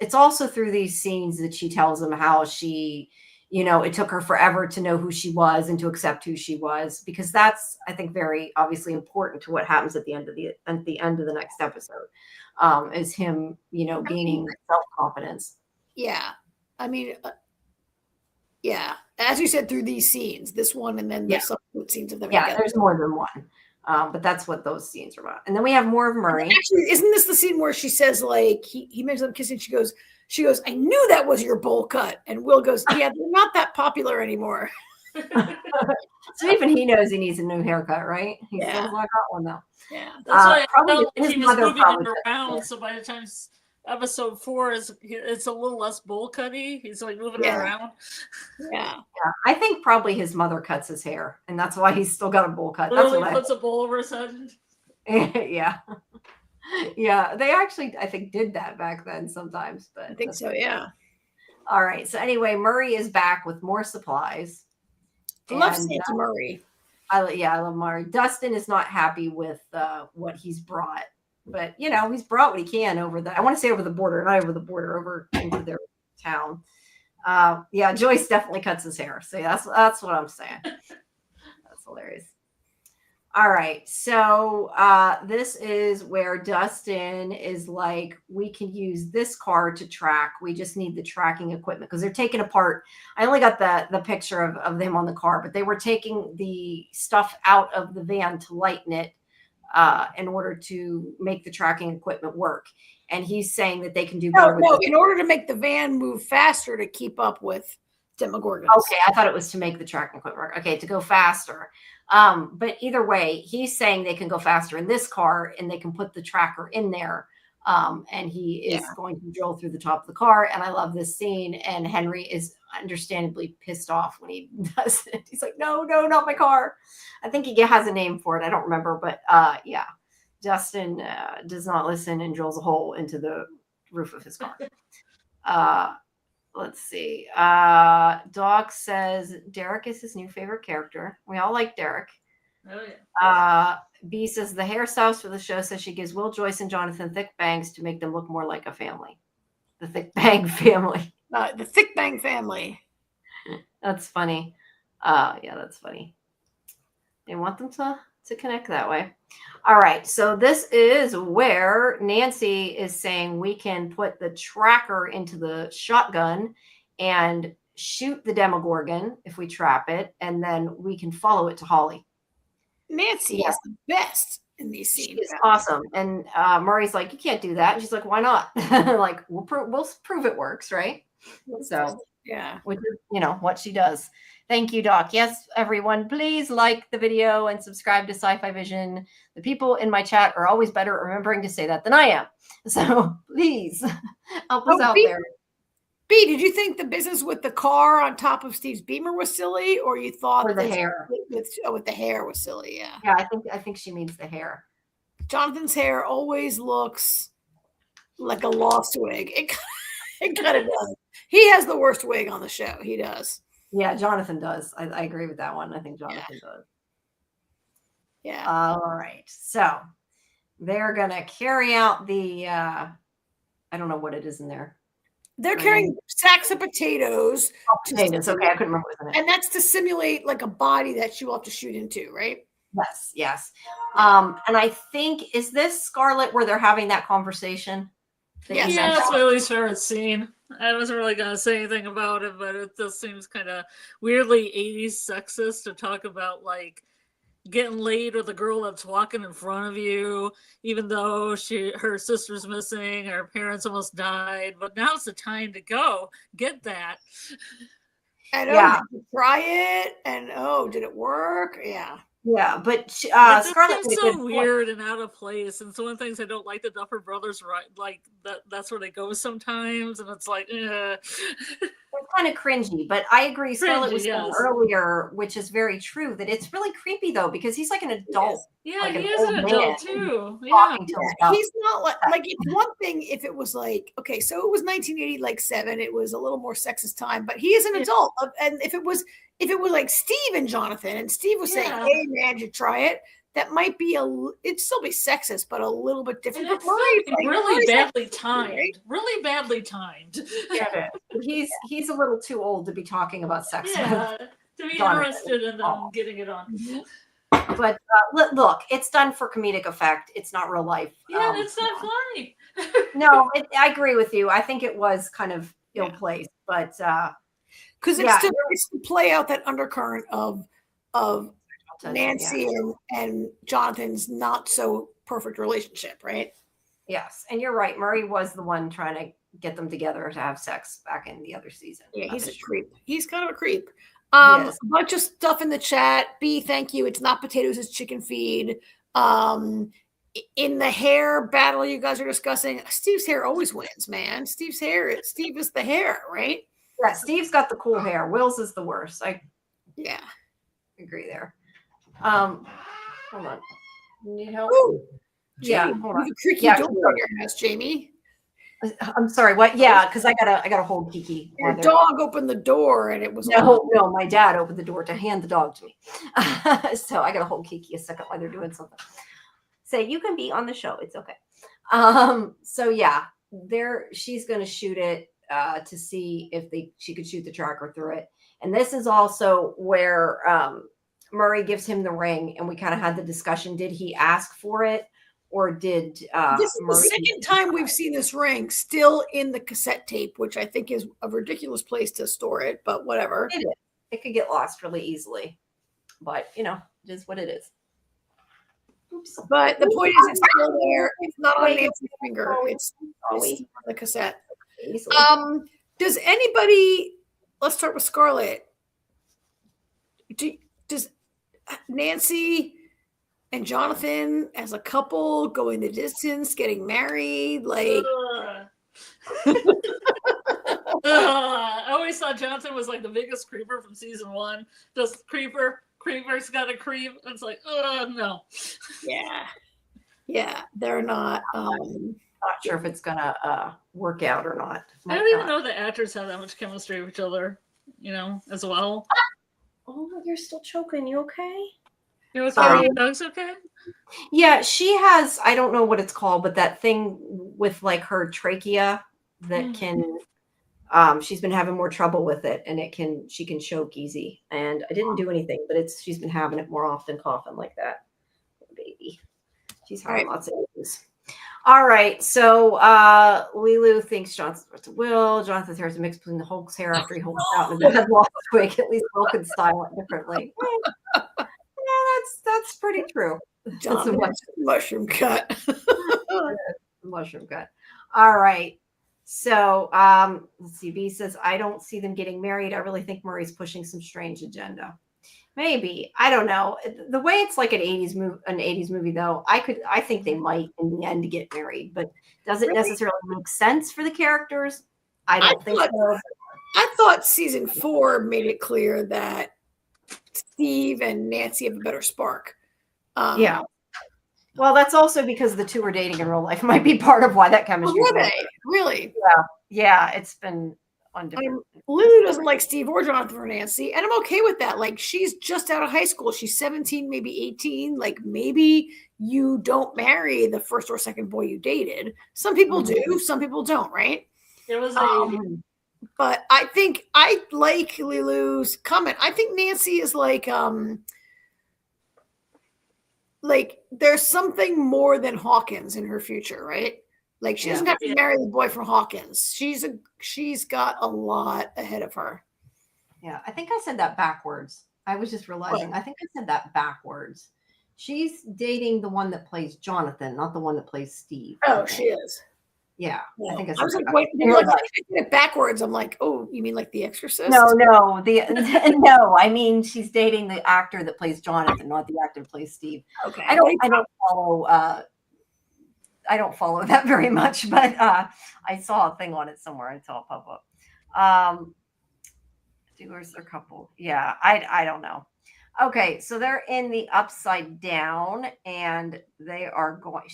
it's also through these scenes that she tells him how she, it took her forever to know who she was and to accept who she was, because that's, I think, very obviously important to what happens at the end of the next episode, is him, gaining self-confidence. Yeah. I mean, as you said, through these scenes, this one, and then the subsequent scenes of them. Yeah, together. There's more than one. But that's what those scenes are about. And then we have more of Murray. Actually, isn't this the scene where she says, like, he mentions them kissing, she goes, I knew that was your bowl cut. And Will goes, yeah, they're not that popular anymore. So even he knows he needs a new haircut, right? He still has not got one though. Yeah. That's why probably his mother moving around. So by the time episode 4 it's a little less bowl cutty. He's like moving around. Yeah. I think probably his mother cuts his hair, and that's why he's still got a bowl cut. Literally puts a bowl over his head. Yeah. Yeah. They actually, I think, did that back then sometimes, but I think so. Yeah. All right. So anyway, Murray is back with more supplies. I love Santa Murray. I love Murray. Dustin is not happy with what he's brought. But, he's brought what he can over the border, not over the border, over into their town. Joyce definitely cuts his hair. So that's what I'm saying. That's hilarious. All right. So this is where Dustin is like, we can use this car to track. We just need the tracking equipment because they're taking apart. I only got the picture of them on the car, but they were taking the stuff out of the van to lighten it. In order to make the tracking equipment work. And he's saying that they can do better with in order to make the van move faster to keep up with Demogorgons. Okay, I thought it was to make the tracking equipment work. Okay, to go faster. But either way, he's saying they can go faster in this car and they can put the tracker in there. And he is going to drill through the top of the car. And I love this scene. And Henry is understandably pissed off when he does it. He's like, no, not my car. I think he has a name for it. I don't remember. But yeah, Justin does not listen and drills a hole into the roof of his car. Let's see. Doc says Derek is his new favorite character. We all like Derek. Oh, yeah. B says the hairstylist for the show says she gives Will, Joyce, and Jonathan thick bangs to make them look more like a family. The thick bang family. The thick bang family. That's funny. Yeah, that's funny. They want them to connect that way. All right. So this is where Nancy is saying we can put the tracker into the shotgun and shoot the Demogorgon if we trap it, and then we can follow it to Holly. Nancy is the best in these scenes. She's awesome. And Murray's like, you can't do that. And she's like, why not? Like, we'll prove it works, right? So yeah, which is, what she does. Thank you, Doc. Yes, everyone, please like the video and subscribe to Sci-Fi Vision. The people in my chat are always better at remembering to say that than I am. So please help us out there. B, did you think the business with the car on top of Steve's Beamer was silly, or you thought the hair with the hair was silly? Yeah. Yeah, I think she means the hair. Jonathan's hair always looks like a lost wig. It kind of does. He has the worst wig on the show. He does. Yeah, Jonathan does. I agree with that one. I think Jonathan does. Yeah. All right. So they're gonna carry out the I don't know what it is in there. They're carrying sacks of potatoes. Potatoes. Okay, I couldn't remember what was in it. And that's to simulate like a body that you will have to shoot into, right? Yes. And I think, is this Scarlet where they're having that conversation? Yeah, that's my least favorite scene. I wasn't really going to say anything about it, but it just seems kind of weirdly 80s sexist to talk about, like, getting laid with a girl that's walking in front of you, even though her sister's missing, her parents almost died, but now's the time to go get that. And did you try it? And did it work? Yeah, but Scarlet seems so weird and out of place. And some of the things I don't like the Duffer Brothers, right? Like that's where they go sometimes, and it's like, It's kind of cringy, but I agree. Scarlet was saying earlier, which is very true, that it's really creepy though, because he's like an adult. Yeah, like he is an adult too. He's not like it's one thing if it was like, okay, so it was 1980, like 7, it was a little more sexist time, but he is an adult. And if it was like Steve and Jonathan, and Steve was saying, hey man, you try it, that might be it'd still be sexist, but a little bit different. It's really badly timed. Right? Really badly timed. Yeah, he's a little too old to be talking about sex. Yeah, to be interested in them getting it on. But look, it's done for comedic effect. It's not real life. Yeah, it's not funny. No, I agree with you. I think it was kind of ill-placed, but because it's to play out that undercurrent of Nancy and Jonathan's not so perfect relationship, right? Yes, and you're right. Murray was the one trying to get them together to have sex back in the other season. Yeah, he's a creep. He's kind of a creep. A bunch of stuff in the chat. B, thank you. It's not potatoes, it's chicken feed. In the hair battle you guys are discussing, Steve's hair always wins, man. Steve is the hair, right? Yeah, Steve's got the cool hair. Will's is the worst. I agree there. Hold on. You need help? Ooh, yeah, Jamie, hold on. Creaky door in your house, Jamie. I'm sorry. What? Yeah, because I gotta hold Kiki. Your dog opened the door, and it was no. My dad opened the door to hand the dog to me, so I gotta hold Kiki a second while they're doing something. Say you can be on the show. It's okay. So yeah, she's gonna shoot it to see if she could shoot the tracker through it, and this is also where Murray gives him the ring, and we kind of had the discussion: did he ask for it? Or did this is the second time we've seen this ring still in the cassette tape, which I think is a ridiculous place to store it, but whatever. It is. It could get lost really easily, but it is what it is. Oops. But the point is, it's still there. It's not on Nancy's finger. It's on the cassette. Does anybody let's start with Scarlet. Does Nancy and Jonathan as a couple going the distance, getting married? Like, I always thought Jonathan was like the biggest creeper from season 1. Just creeper's got a creep. It's like, no. Yeah, they're not. Not sure if it's gonna work out or not. I don't even know the actors have that much chemistry with each other, as well. Oh, you're still choking. You okay? You okay? Your dog's okay? Yeah, she has, I don't know what it's called, but that thing with like her trachea that can, she's been having more trouble with it, and she can choke easy. And I didn't do anything, but she's been having it more often, coughing like that. Baby. She's having lots of issues. All right, so Lilu thinks Jonathan's Will. Jonathan's hair is a mix between the Hulk's hair after he hulks out in the bad lost wig. At least Will can style it differently. Yeah, that's pretty true. Jonathan's mushroom cut. Mushroom cut. All right. So let's see. B says, I don't see them getting married. I really think Murray's pushing some strange agenda. Maybe. I don't know. The way it's like an 80s movie though, I think they might in the end get married, but does it necessarily make sense for the characters? I don't think so. I thought season 4 made it clear that Steve and Nancy have a better spark. Yeah. Well, that's also because the two are dating in real life. Might be part of why that chemistry. Were they? Really? Yeah. It's been on different. Lulu doesn't like Steve or Jonathan or Nancy, and I'm okay with that. Like, she's just out of high school. She's 17, maybe 18. Like, maybe you don't marry the first or second boy you dated. Some people do. Some people don't. Right? It was but I think I like Lulu's comment. I think Nancy is like there's something more than Hawkins in her future, right? Like, she doesn't have to marry the boy from Hawkins. She's got a lot ahead of her. Yeah, I think I said that backwards. I was just realizing. I think I said that backwards. She's dating the one that plays Jonathan, not the one that plays Steve. Oh, she is. Yeah, I think I was like, wait, like backwards. I'm like, oh, you mean like The Exorcist? No, no. I mean, she's dating the actor that plays Jonathan, not the actor that plays Steve. Okay. I don't follow that very much, but I saw a thing on it somewhere. I saw it pop up. Where's their couple? Yeah, I don't know. Okay, so they're in the Upside Down, and they are going.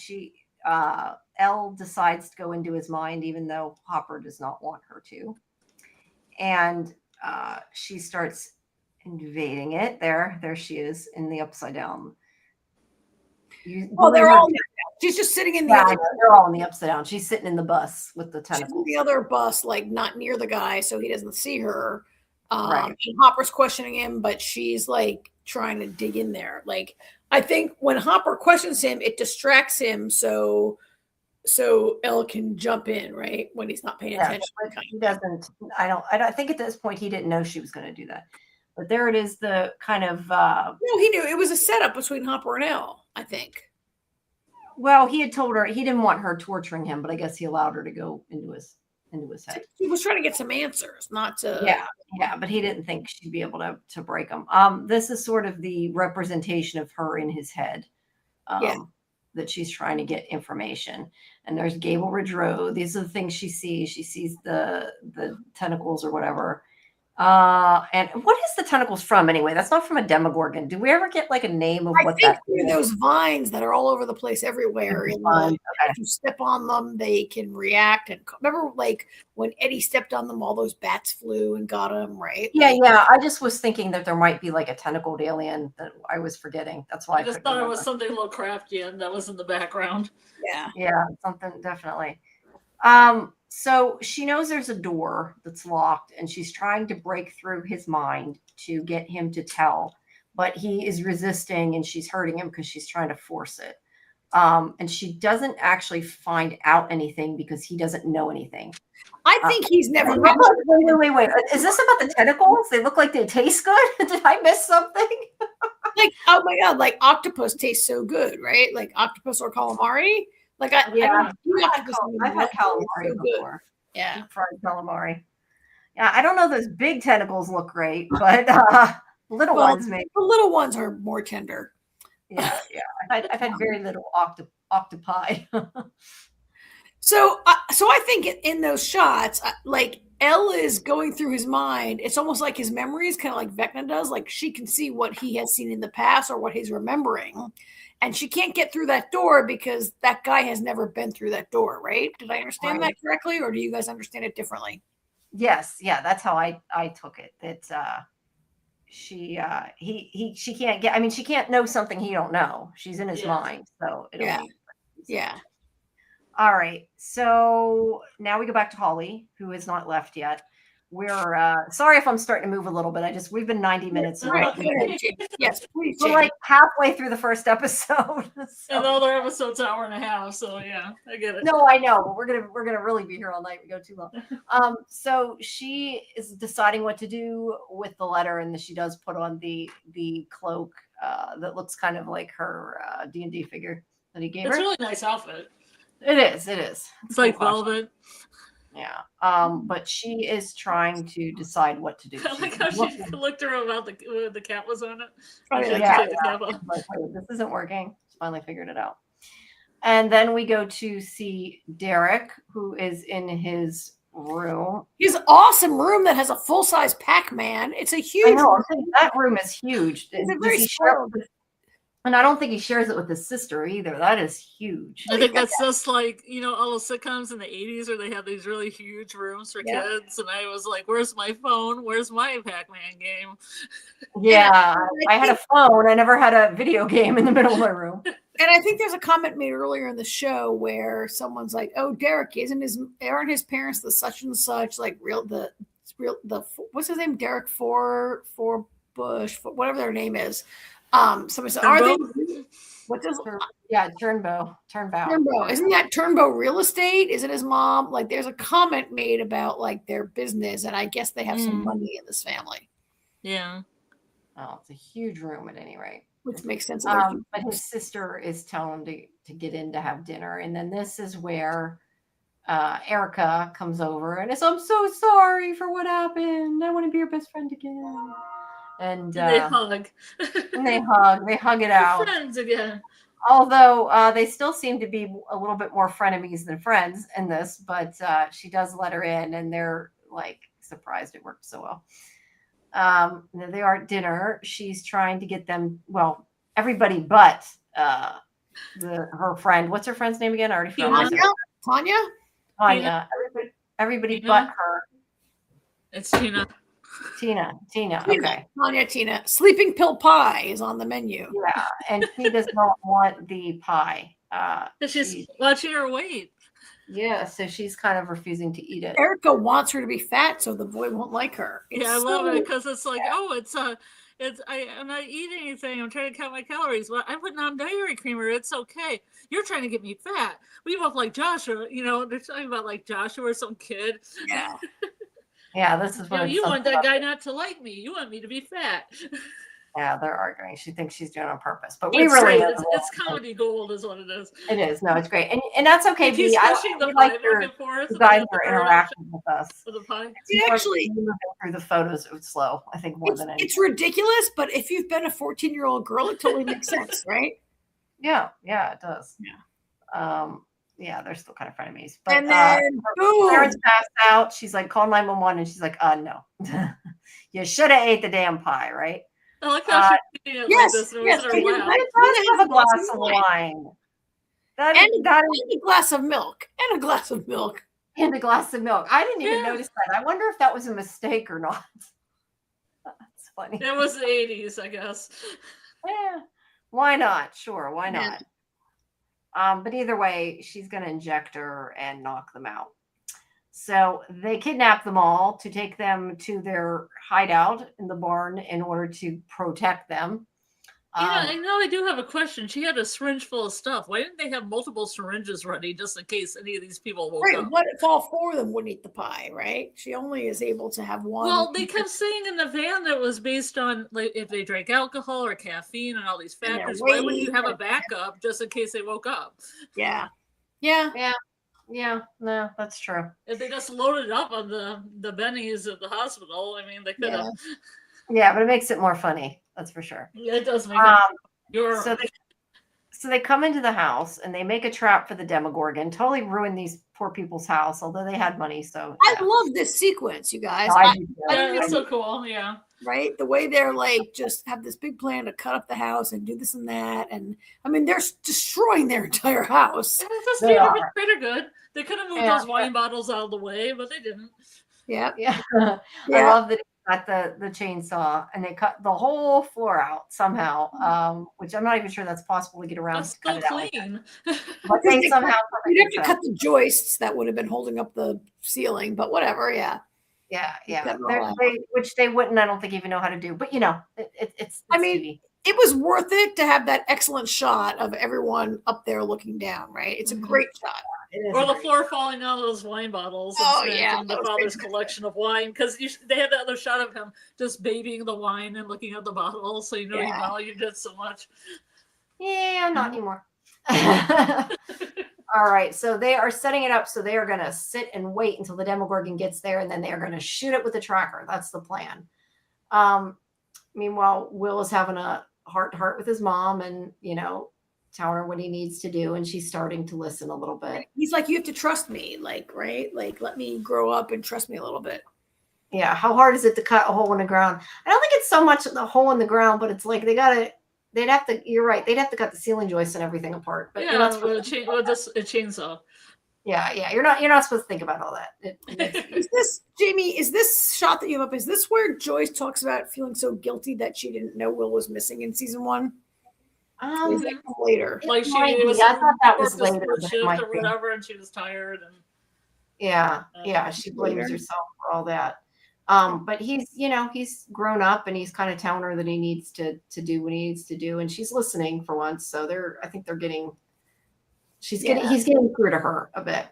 Elle decides to go into his mind, even though Hopper does not want her to. And she starts invading it. There she is in the Upside Down. They're all. She's just sitting in the other. They're all in the Upside Down. She's sitting in the bus with the tentacles. She's in the other bus, like not near the guy, so he doesn't see her. Right. And Hopper's questioning him, but she's like trying to dig in there. Like, I think when Hopper questions him, it distracts him, so Elle can jump in, right, when he's not paying attention. He doesn't. I think at this point he didn't know she was going to do that. But there it is. The kind of. No, he knew it was a setup between Hopper and Elle, I think. Well, he had told her he didn't want her torturing him, but I guess he allowed her to go into his head. He was trying to get some answers, not to. Yeah, but he didn't think she'd be able to break them. This is sort of the representation of her in his head. That she's trying to get information. And there's Gable Ridge Road. These are the things she sees. She sees the tentacles or whatever. And what is the tentacles from anyway? That's not from a Demogorgon. Do we ever get like a name of what that is? Those vines that are all over the place everywhere. If you step on them, they can react. And remember, like when Eddie stepped on them, all those bats flew and got him, right? Yeah. I just was thinking that there might be like a tentacled alien that I was forgetting. That's why I just thought it was something a little crafty and that was in the background. Yeah, something definitely. So she knows there's a door that's locked, and she's trying to break through his mind to get him to tell, but he is resisting, and she's hurting him because she's trying to force it. And she doesn't actually find out anything because he doesn't know anything. I think he's never. Wait. Is this about the tentacles? They look like they taste good. Did I miss something? Like, oh my God, like octopus tastes so good, right? Like octopus or calamari. Like I've had calamari before. Yeah, deep fried calamari. Yeah, I don't know. Those big tentacles look great, but little ones maybe. The little ones are more tender. Yeah. I've had very little octopi. So I think in those shots, like Elle is going through his mind. It's almost like his memories, kind of like Vecna does. Like she can see what he has seen in the past or what he's remembering, and she can't get through that door because that guy has never been through that door. Right? Did I understand that correctly, or do you guys understand it differently? Yes, yeah, that's how I took it. That she can't get. I mean, she can't know something he don't know. She's in his mind, so yeah. All right, so now we go back to Holly, who has not left yet. We're sorry if I'm starting to move a little bit. We've been 90 minutes. Yes, please. We're like halfway through the first episode. And the other episode's an hour and a half, so yeah, I get it. No, I know, but we're gonna really be here all night. We go too long. So she is deciding what to do with the letter, and she does put on the cloak that looks kind of like her D&D figure that he gave her. It's a really nice outfit. It is. It's like velvet. Yeah. But she is trying to decide what to do. I like how she looked around about the cat was on it. This isn't working. She finally figured it out. And then we go to see Derek, who is in his room. His awesome room that has a full-size Pac-Man. It's a huge room. That room is huge. It's very small. And I don't think he shares it with his sister either. That is huge. I think that's just like, all the sitcoms in the 80s where they have these really huge rooms for kids. And I was like, where's my phone? Where's my Pac-Man game? Yeah, I had a phone. I never had a video game in the middle of my room. And I think there's a comment made earlier in the show where someone's like, "Oh, Derek, aren't his parents the such and such, like the what's his name? Derek Bush, whatever their name is." Somebody said, "Are they?" What does? Yeah, Turnbow. Isn't that Turnbow Real Estate? Is it his mom? Like, there's a comment made about like their business, and I guess they have some money in this family. Yeah. Oh, it's a huge room at any rate. Which makes sense. But his sister is telling him to get in to have dinner. And then this is where Erica comes over and says, "I'm so sorry for what happened. I want to be your best friend again." And they hug. They hug it out. Friends again. Although they still seem to be a little bit more frenemies than friends in this, but she does let her in, and they're like surprised it worked so well. They are at dinner. She's trying to get them, everybody but her friend. What's her friend's name again? I already forgot. Tanya. Everybody but her. It's Tina. Tina. Okay. Tina. Sleeping pill pie is on the menu. Yeah, and she does not want the pie. She's watching her weight. Yeah, so she's kind of refusing to eat it. Erica wants her to be fat so the boy won't like her. I love it because it's like, I'm not eating anything. I'm trying to count my calories. Well, I put on dairy creamer. It's okay. You're trying to get me fat. We both like Joshua. They're talking about like Joshua or some kid. Yeah. Yeah, this is what you want that guy not to like me. You want me to be fat. Yeah, they're arguing. She thinks she's doing it on purpose, but it's comedy gold, is what it is. It is. No, it's great, and that's okay. He's pushing the pie back and forth. You guys are interacting with us. For the pie. Actually, moving through the photos, it was slow. I think more than anything. It's ridiculous, but if you've been a 14-year-old girl, it totally makes sense, right? Yeah, it does. Yeah. Yeah, they're still kind of frenemies. But and then, her parents passed out. She's like, call 911, and she's like, no. You should have ate the damn pie, right? I like how she's eating it like this. Yes. Have a glass of wine. And a glass of milk. And a glass of milk. And a glass of milk. I didn't even notice that. I wonder if that was a mistake or not. That's funny. It was the 80s, I guess. Yeah. Why not? Sure, why not? But either way, she's going to inject her and knock them out. So they kidnap them all to take them to their hideout in the barn in order to protect them. I know I do have a question. She had a syringe full of stuff. Why didn't they have multiple syringes ready just in case any of these people woke up? What if all four of them wouldn't eat the pie, right? She only is able to have one. Well, they kept saying in the van that it was based on like, if they drank alcohol or caffeine and all these factors. Why wouldn't you have a backup just in case they woke up? Yeah. Yeah, no, that's true. If they just loaded up on the bennies at the hospital, I mean, they could have. Yeah, but it makes it more funny. That's for sure. Yeah, it does make it. So they come into the house and they make a trap for the Demogorgon. Totally ruin these poor people's house, although they had money. So I love this sequence, you guys. No, it's so cool. Yeah. Right? The way they're like just have this big plan to cut up the house and do this and that. And I mean, they're destroying their entire house. They are pretty good. They could have moved those wine bottles out of the way, but they didn't. Yeah. I love that he got the chainsaw and they cut the whole floor out somehow, which I'm not even sure that's possible to get around. That's so clean. But they somehow you'd have to cut the joists that would have been holding up the ceiling, but whatever. Yeah. Which they wouldn't, I don't think, even know how to do. But it's I mean, TV. It was worth it to have that excellent shot of everyone up there looking down, right? It's a great shot. Or the floor falling out of those wine bottles and the father's collection of wine, because they had that other shot of him just babying the wine and looking at the bottles, so he valued it so much. Yeah, not anymore. All right, so they are setting it up. So they are going to sit and wait until the Demogorgon gets there, and then they are going to shoot it with the tracker. That's the plan. Meanwhile, Will is having a heart-to-heart with his mom, and telling her what he needs to do, and she's starting to listen a little bit. He's like, "You have to trust me, right? Like, let me grow up and trust me a little bit." Yeah. How hard is it to cut a hole in the ground? I don't think it's so much the hole in the ground, but it's like they'd have to. You're right. They'd have to cut the ceiling joists and everything apart. But with a chainsaw. Yeah. You're not supposed to think about all that. Is this, Jamie? Is this shot that you have up? Is this where Joyce talks about feeling so guilty that she didn't know Will was missing in season 1? Is that later? Like I thought that was later, or whatever, and she was tired. And she blames herself for all that. But he's grown up, and he's kind of telling her that he needs to do what he needs to do, and she's listening for once. So he's getting through to her a bit.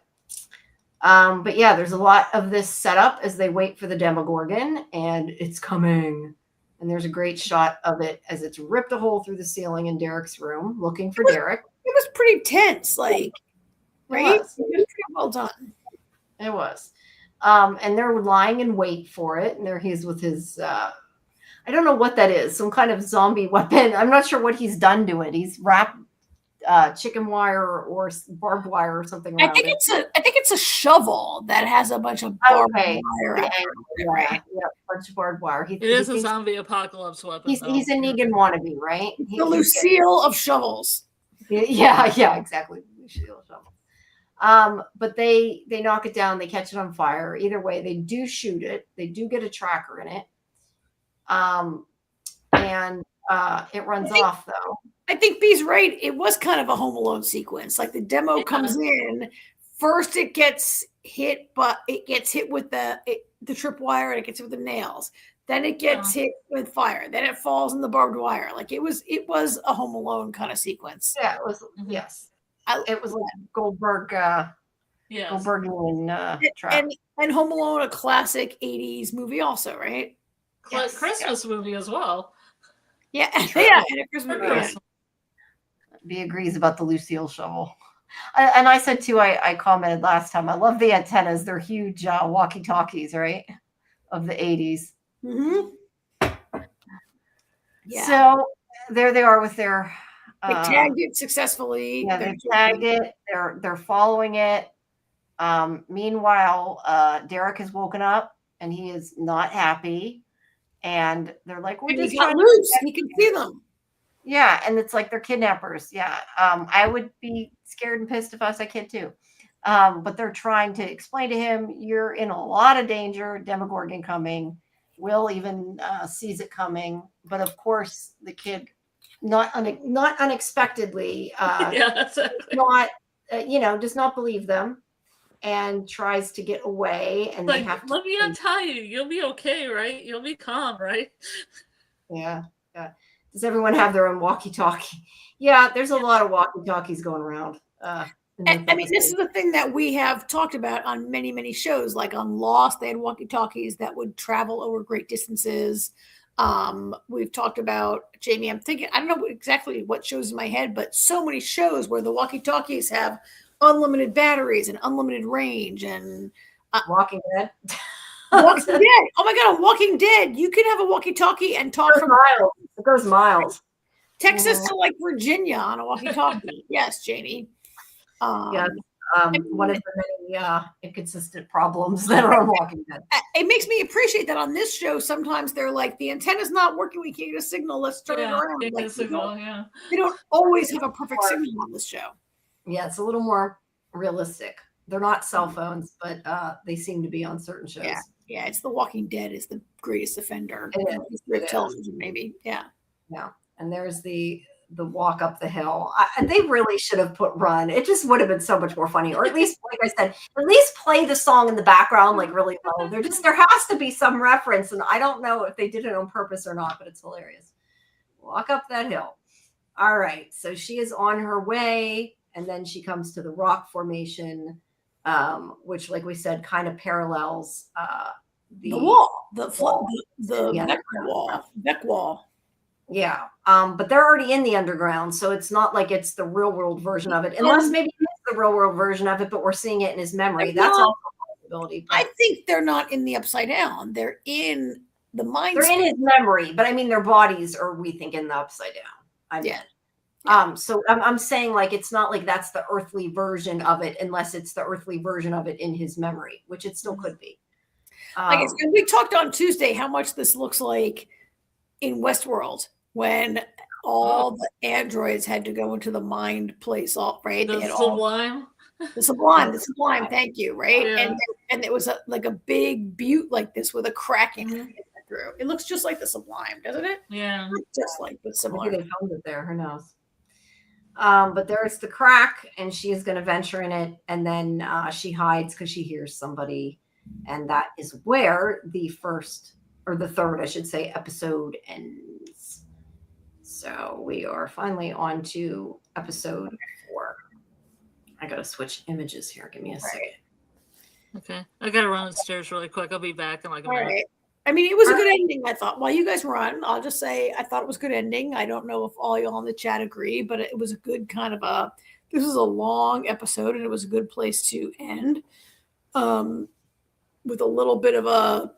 But yeah, there's a lot of this setup as they wait for the Demogorgon, and it's coming. And there's a great shot of it as it's ripped a hole through the ceiling in Derek's room, looking for Derek. It was pretty tense, right? It was pretty well done. It was. And they're lying in wait for it. And there he is with his, I don't know what that is, some kind of zombie weapon. I'm not sure what he's done to it. He's wrapped chicken wire or barbed wire or something around I think it's a shovel that has a bunch of barbed wire. Right? Yeah, a bunch of barbed wire. It is a zombie apocalypse weapon. He's a Negan wannabe, right? The Lucille of shovels. Yeah, exactly. Lucille shovel. But they knock it down. They catch it on fire. Either way, they do shoot it. They do get a tracker in it. And it runs off though. I think B's right. It was kind of a Home Alone sequence. Like the demo comes in first, it gets hit, but it gets hit with the tripwire, and it gets hit with the nails. Then it gets hit with fire. Then it falls in the barbed wire. Like it was a Home Alone kind of sequence. Yeah, it was. Yes, it was like Goldberg. Goldbergian trap. And Home Alone, a classic '80s movie, also, right? Christmas movie as well. Yeah, and a Christmas movie. B agrees about the Lucille shovel. And I said too, I commented last time, I love the antennas. They're huge walkie-talkies, right? Of the 80s. Mm-hmm. Yeah. So there they are with their... They tagged it successfully. Yeah, they tagged it. They're following it. Meanwhile, Derek has woken up, and he is not happy. And they're like, "We're just trying to loose. He can see them." Yeah, and it's like they're kidnappers. Yeah, I would be scared and pissed if I was a kid too. But they're trying to explain to him, "You're in a lot of danger. Demogorgon coming." Will even sees it coming, but of course the kid, not unexpectedly, does not believe them. And tries to get away, and they have to. Let me untie you. You'll be okay, right? You'll be calm, right? Yeah. Does everyone have their own walkie-talkie? Yeah, there's a lot of walkie-talkies going around. I mean, this is the thing that we have talked about on many, many shows. Like on Lost, they had walkie-talkies that would travel over great distances. We've talked about, Jamie, I'm thinking, I don't know exactly what shows in my head, but so many shows where the walkie-talkies have unlimited batteries and unlimited range and Walking Dead. Walking Dead. Oh my God, Walking Dead. You can have a walkie-talkie and talk from miles. It goes miles. Texas to like Virginia on a walkie-talkie. Yes, Jamie. Yes. One of the many inconsistent problems that are on Walking Dead. It makes me appreciate that on this show. Sometimes they're like, the antenna's not working. We can't get a signal. Let's turn it around. Like, they don't always have a perfect signal on this show. Yeah, it's a little more realistic. They're not cell phones, but they seem to be on certain shows. Yeah. It's The Walking Dead is the greatest offender in the history of television, maybe. Yeah. And there's the walk up the hill. They really should have put Run. It just would have been so much more funny. Or at least, like I said, at least play the song in the background like really low. There has to be some reference, and I don't know if they did it on purpose or not, but it's hilarious. Walk up that hill. All right, so she is on her way, and then she comes to the rock formation, which, like we said, kind of parallels the wall, the neck wall. Yeah. But they're already in the underground, so it's not like it's the real world version of it, unless maybe it's the real world version of it, but we're seeing it in his memory. That's also a possibility. I think they're not in the Upside Down. They're in the mind. They're in his memory, but I mean, their bodies are, we think, in the Upside Down. So I'm saying, like, it's not like that's the earthly version of it, unless it's the earthly version of it in his memory, which it still could be. We talked on Tuesday how much this looks like in Westworld when all the androids had to go into the mind place, right? The Sublime. The Sublime. Thank you. Right, and it was like a big butte like this with a crack in it through. It looks just like the Sublime, doesn't it? Yeah, just like the similar. Maybe they filmed it there. Who knows? But there's the crack, and she is going to venture in it, and then she hides because she hears somebody, and that is where the first, or the third, I should say, episode ends. So we are finally on to episode 4. I gotta switch images here. Give me a second. Okay, I gotta run upstairs really quick. I'll be back in like a minute. Right. I mean, it was a good ending, I thought. While you guys were on, I'll just say I thought it was a good ending. I don't know if all y'all in the chat agree, but it was a good kind of this was a long episode, and it was a good place to end. With a little bit of a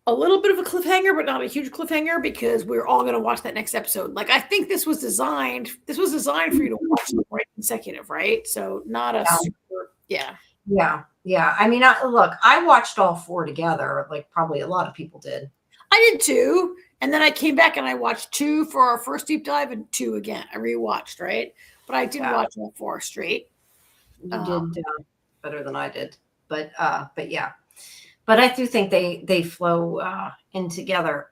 cliffhanger, but not a huge cliffhanger, because we're all going to watch that next episode. Like, I think this was designed for you to watch them right consecutive, right? So not a super, yeah. I mean, look, I watched all 4 together, like probably a lot of people did. I did too. And then I came back and I watched 2 for our first deep dive and 2 again. I rewatched, right? But I didn't watch all 4 straight. You did better than I did. But yeah. But I do think they flow in together.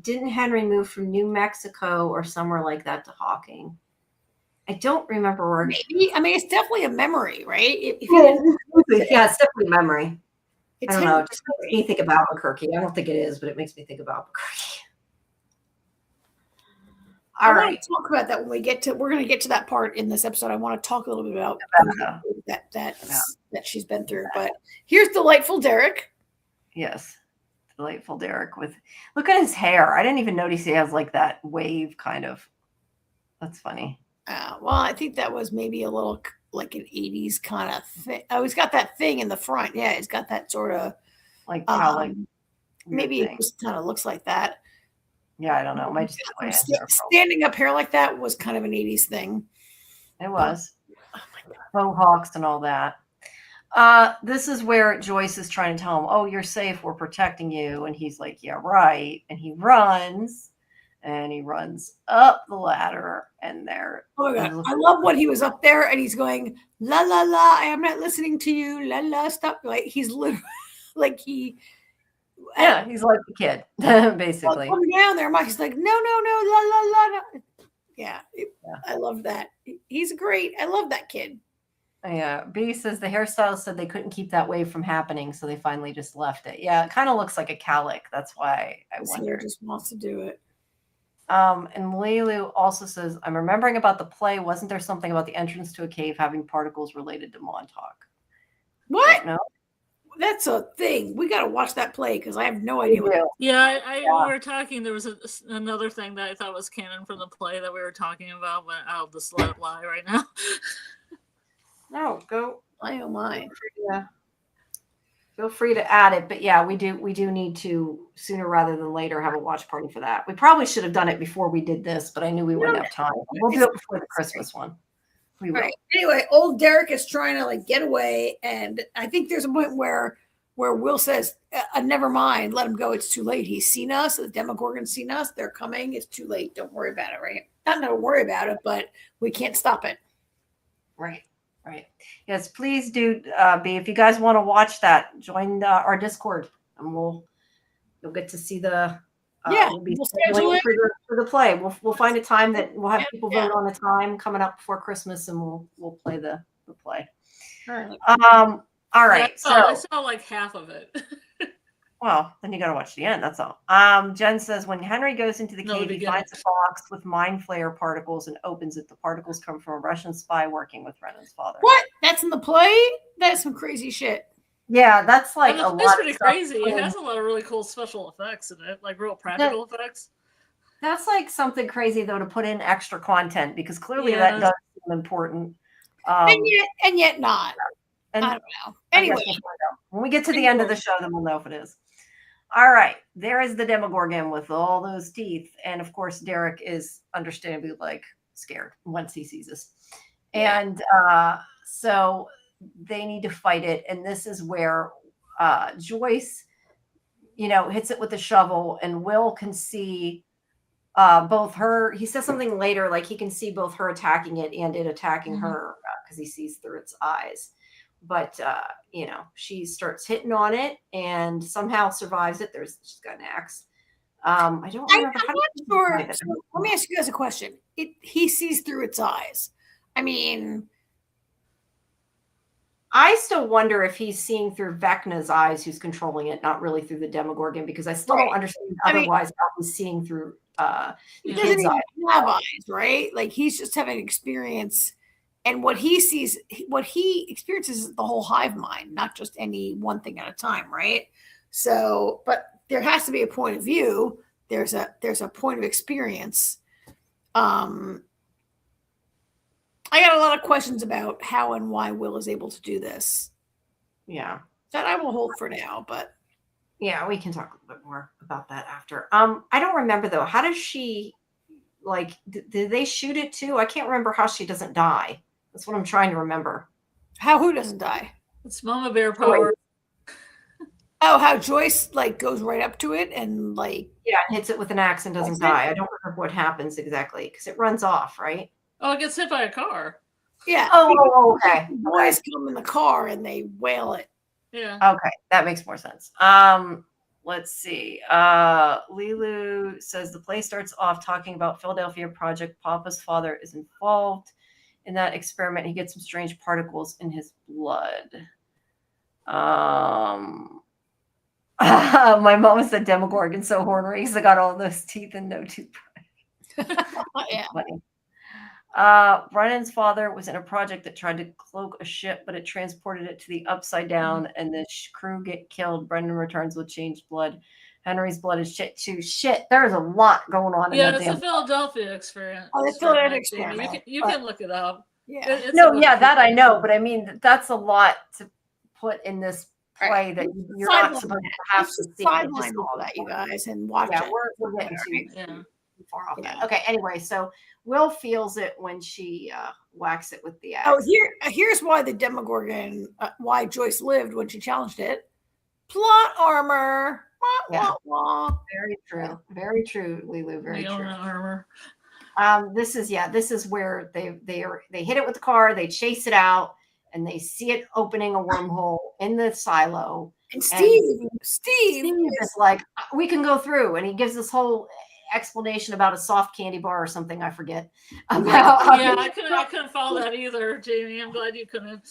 Didn't Henry move from New Mexico or somewhere like that to Hawking? I don't remember where. Maybe. I mean, it's definitely a memory, right? Yeah, it's definitely memory. I don't know. It just makes me think of Albuquerque. I don't think it is, but it makes me think of Albuquerque. I want to talk about that when we're going to get to that part in this episode. I want to talk a little bit about that she's been through. But here's delightful Derek. Yes. Delightful Derek look at his hair. I didn't even notice he has like that wave kind of. That's funny. Well, I think that was maybe a little like an 80s kind of thing. Oh, he's got that thing in the front. Yeah, he's got that sort of like maybe it just kind of looks like that. Yeah, I don't know. Might just standing up hair like that was kind of an 80s thing. It was. Oh my God. Mohawks and all that. This is where Joyce is trying to tell him, "Oh, you're safe. We're protecting you." And he's like, "Yeah, right." And he runs up the ladder, and there. Oh my God! I love when he was up there and he's going, "La la la, I am not listening to you. La la, stop!" Like he's literally like he. Yeah, he's like the kid, basically. Coming down there, Mike's like, no, la la la. No. Yeah, I love that. He's great. I love that kid. Yeah, B says the hairstylist said they couldn't keep that wave from happening, so they finally just left it. Yeah, it kind of looks like a cowlick. That's why I wonder. He just wants to do it. And Lulu also says, I'm remembering about the play. Wasn't there something about the entrance to a cave having particles related to Montauk? What? No. That's a thing. We got to watch that play because I have no idea. When we were talking. There was another thing that I thought was canon from the play that we were talking about, but I'll just let it lie right now. No, go. Oh my. Yeah. Feel free to add it, but yeah, we do need to sooner rather than later have a watch party for that. We probably should have done it before we did this, but I knew we wouldn't have time. We'll do it before the Christmas one. We will. Right. Anyway, old Derek is trying to like get away, and I think there's a point where Will says, "Never mind, let him go. It's too late. He's seen us. The Demogorgon's seen us. They're coming. It's too late. Don't worry about it." Right? Not don't worry about it, but we can't stop it. Right. Right. Yes, please do, B. If you guys want to watch that, join our Discord, and you'll get to see the. We'll schedule it for the play. We'll find a time that we'll have people vote on the time coming up before Christmas, and we'll play the play. All right. All right. Yeah, I saw like half of it. Well, then you got to watch the end. That's all. Jen says when Henry goes into the cave, he finds a box with mind flayer particles and opens it. The particles come from a Russian spy working with Renan's father. What? That's in the play? That's some crazy shit. Yeah, that's like a lot. It's pretty crazy. It has a lot of really cool special effects in it, like real practical effects. That's like something crazy though to put in extra content because clearly that does seem important. And yet not. And I don't know. Anyway, when we get to the end of the show, then we'll know if it is. All right, there is the Demogorgon with all those teeth, and of course, Derek is understandably like scared once he sees us, and so they need to fight it. And this is where Joyce, hits it with a shovel, and Will can see both her. He says something later, like he can see both her attacking it and it attacking her because he sees through its eyes. But she starts hitting on it and somehow survives it. She's got an axe. I don't remember. I'm not sure. So let me ask you guys a question. He sees through its eyes. I mean, I still wonder if he's seeing through Vecna's eyes, who's controlling it, not really through the Demogorgon, because I still don't understand otherwise how he's seeing through he doesn't even have eyes, right? Like he's just having experience. And what he sees, what he experiences is the whole hive mind, not just any one thing at a time, right? So, but there has to be a point of view. There's a point of experience. I got a lot of questions about how and why Will is able to do this. Yeah. That I will hold for now, but yeah, we can talk a little bit more about that after. I don't remember though. How does she did they shoot it too? I can't remember how she doesn't die. That's what I'm trying to remember. Who doesn't die? It's Mama Bear power. Oh, how Joyce goes right up to it and hits it with an axe and doesn't die. I don't remember what happens exactly because it runs off, right? Oh, it gets hit by a car. Yeah. Oh, okay. Boys come in the car and they whale it. Yeah. Okay, that makes more sense. Let's see. Lilu says the play starts off talking about Philadelphia Project. Papa's father is involved in that experiment. He gets some strange particles in his blood. My mom said Demogorgon so horny because I got all those teeth and no toothbrush. Yeah. Funny. Brennan's father was in a project that tried to cloak a ship, but it transported it to the upside down, and the crew get killed. Brendan returns with changed blood. Henry's blood is shit too. Shit, there's a lot going on. Yeah, it's a Philadelphia experience. Oh, the Philadelphia experiment. You can look it up. Yeah. That I know, but I mean that's a lot to put in this play that you're not supposed to have to see. Sideline all that, you guys, and watch it. We're getting too far off that. Okay, anyway, so Will feels it when she whacks it with the axe. Oh, here's why the Demogorgon, why Joyce lived when she challenged it. Plot armor. Wah, wah, wah. Very true. Very true, Lilu. Very true. Armor. This is where they hit it with the car, they chase it out, and they see it opening a wormhole in the silo. And Steve is like, we can go through, and he gives this whole explanation about a soft candy bar or something. I forget. I couldn't follow that either, Jamie. I'm glad you couldn't.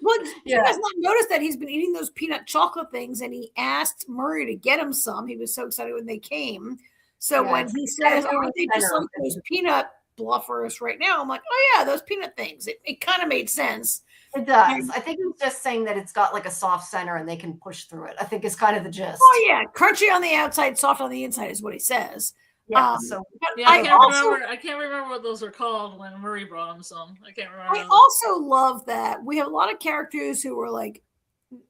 Well, you guys not noticed that he's been eating those peanut chocolate things, and he asked Murray to get him some. He was so excited when they came. So when he says, "Aren't they just like those peanut bluffers right now?" I'm like, "Oh yeah, those peanut things." It kind of made sense. It does. I think he's just saying that it's got like a soft center and they can push through it. I think is kind of the gist. Oh yeah, crunchy on the outside, soft on the inside is what he says. Yeah. So yeah, I can't remember what those are called when Murray brought them. So I can't remember. I also love that we have a lot of characters who are like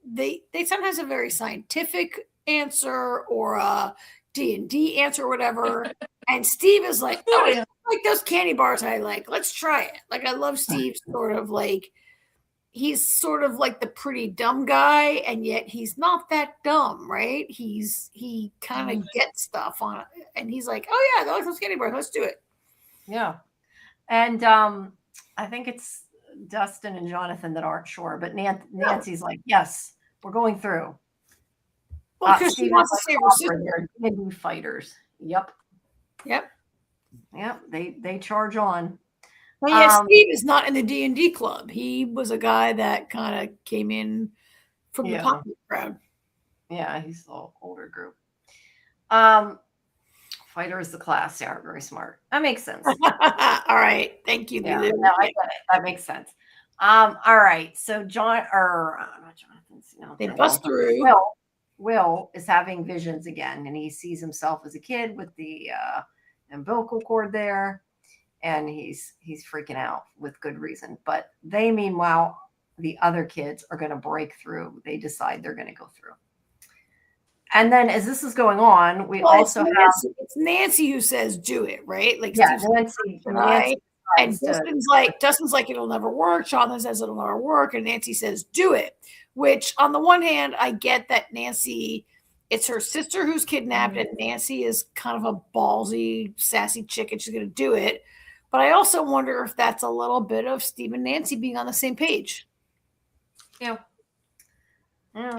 they sometimes have a very scientific answer or a D&D answer or whatever. And Steve is like, oh, yeah, like those candy bars I like. Let's try it. Like I love Steve's sort of like he's sort of like the pretty dumb guy, and yet he's not that dumb, right? He kind of gets stuff on it, and he's like, oh yeah, those candy bars, let's do it. Yeah. And I think it's Dustin and Jonathan that aren't sure, but Nancy's like, yes, we're going through. Well, because she wants to save her sister. They're D&D fighters. Yep. They charge on. Well, yeah, Steve is not in the D&D club. He was a guy that kind of came in from the popular crowd. Yeah, he's the older group. Fighter is the class. They aren't very smart. That makes sense. All right. Thank you. Yeah, no, I get it. That makes sense. All right. So not Jonathan's. No, they bust through. Will is having visions again, and he sees himself as a kid with the umbilical cord there. And he's freaking out with good reason. But they, meanwhile, the other kids are going to break through. They decide they're going to go through. And then as this is going on, we also have... It's Nancy who says, do it, right? Like, yeah, Nancy and Dustin's like, it'll never work. Jonathan says it'll never work. And Nancy says, do it. Which, on the one hand, I get that Nancy... It's her sister who's kidnapped, and Nancy is kind of a ballsy, sassy chick, and she's going to do it. But I also wonder if that's a little bit of Steve and Nancy being on the same page. Yeah. Yeah,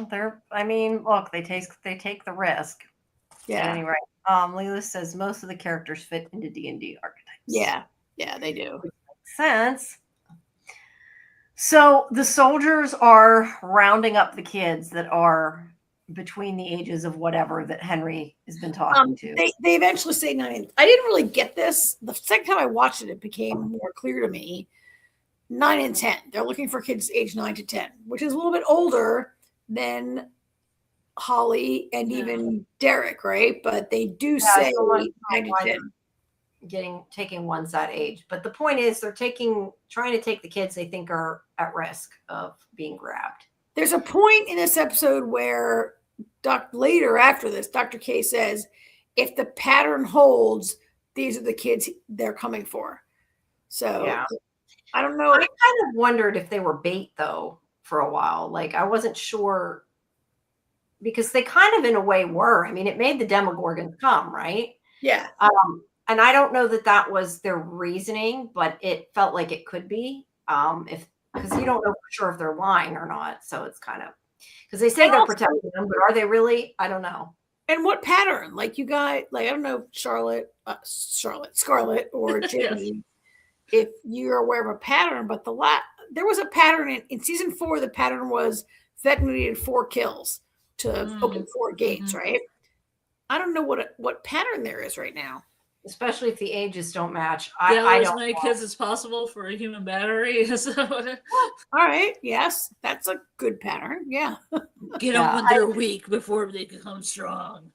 look, they take the risk. Yeah. Anyway, Leela says most of the characters fit into D&D archetypes. Yeah. Yeah, they do. Which makes sense. So the soldiers are rounding up the kids that are between the ages of whatever that Henry has been talking to. They eventually say 9. I didn't really get this. The second time I watched it, it became more clear to me. 9 and 10. They're looking for kids aged 9 to 10, which is a little bit older than Holly and even Derek, right? But they do say 9 to 10. Taking one's that age. But the point is they're trying to take the kids they think are at risk of being grabbed. There's a point in this episode where later after this, Dr. K says, if the pattern holds, these are the kids they're coming for. So yeah. I don't know. I kind of wondered if they were bait though for a while. Like I wasn't sure because they kind of in a way were. I mean, it made the Demogorgon come, right? Yeah. And I don't know that was their reasoning, but it felt like it could be. Because you don't know for sure if they're lying or not. So it's kind of because they say they're protecting them, but are they really? I don't know. And what pattern? Like you got, like I don't know, Scarlet, Scarlet, or Jimmy. If you're aware of a pattern, but there was a pattern in season 4. The pattern was Vecna needed 4 kills to open 4 gates, right? I don't know what pattern there is right now. Especially if the ages don't match. As many kids as possible for a human battery. All right. Yes. That's a good pattern. Yeah. Get them when they're weak before they become strong.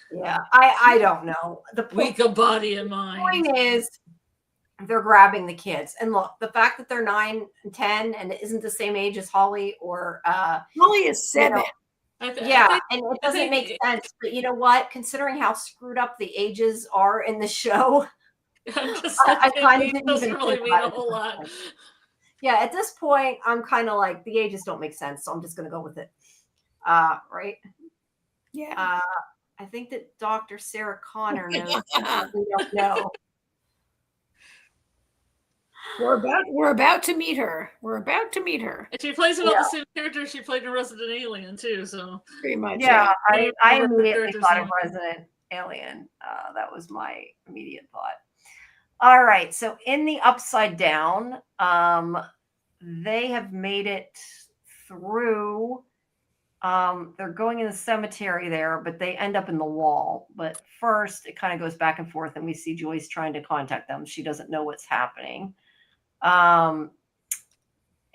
Yeah. I don't know. The weak of body and mind. The point is they're grabbing the kids. And look, the fact that they're 9 and 10 and it isn't the same age as Holly or Holly is 7. And it doesn't make sense. But you know what? Considering how screwed up the ages are in the show, I kind of didn't even really mean a whole lot. Yeah, at this point, I'm kind of like the ages don't make sense, so I'm just going to go with it. Right? Yeah. I think that Dr. Sarah Connor knows. We don't know. We're about to meet her. And she plays about the same character she played in Resident Alien too. So pretty much. Yeah, I immediately thought of Resident Alien. That was my immediate thought. All right, so in the Upside Down, they have made it through. They're going in the cemetery there, but they end up in the wall. But first, it kind of goes back and forth, and we see Joyce trying to contact them. She doesn't know what's happening.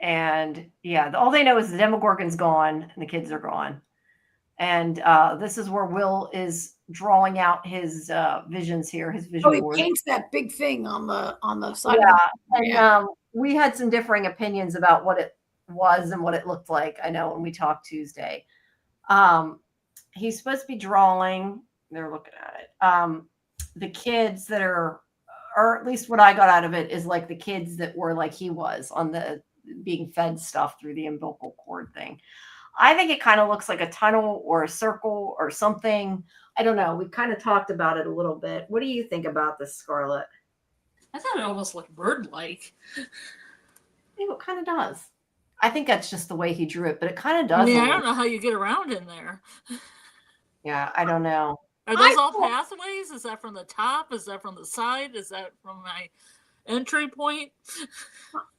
And yeah, all they know is the Demogorgon's gone and the kids are gone. And this is where Will is drawing out his visions here, his vision he board. paints that big thing on the side. Yeah, and we had some differing opinions about what it was and what it looked like. I know when we talked Tuesday. He's supposed to be drawing. They're looking at it. The kids that are, or at least what I got out of it is like the kids that were like he was on the being fed stuff through the umbilical cord thing. I think it kind of looks like a tunnel or a circle or something. I don't know. We kind of talked about it a little bit. What do you think about this, Scarlet? I thought it almost looked bird-like. It kind of does. I think that's just the way he drew it, but it kind of does. I don't know how you get around in there. Yeah, I don't know. Are those all pathways? Is that from the top? Is that from the side? Is that from my entry point?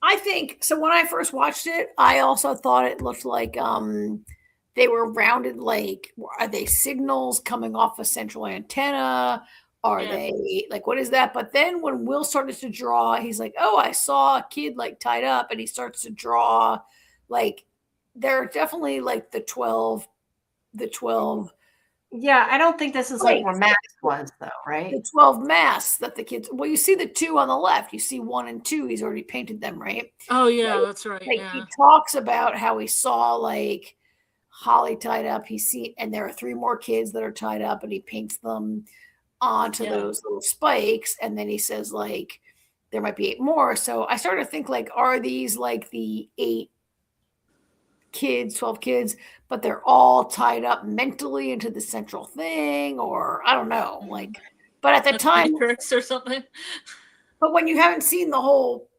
I think so. When I first watched it, I also thought it looked like they were rounded. Like, are they signals coming off a central antenna? Are they like, what is that? But then when Will started to draw, he's like, oh, I saw a kid like tied up, and he starts to draw like they're definitely like the 12. Yeah, I don't think this is like where Max was, though, right? The 12 masks that the kids. Well, you see the 2 on the left. You see 1 and 2. He's already painted them, right? Oh yeah, that's right. Like yeah. He talks about how he saw like Holly tied up. And there are 3 more kids that are tied up, and he paints them onto those little spikes. And then he says like there might be 8 more. So I started to think like, are these like the 8 kids, 12 kids, but they're all tied up mentally into the central thing, or I don't know, like, but at the time, Matrix or something. But when you haven't seen the whole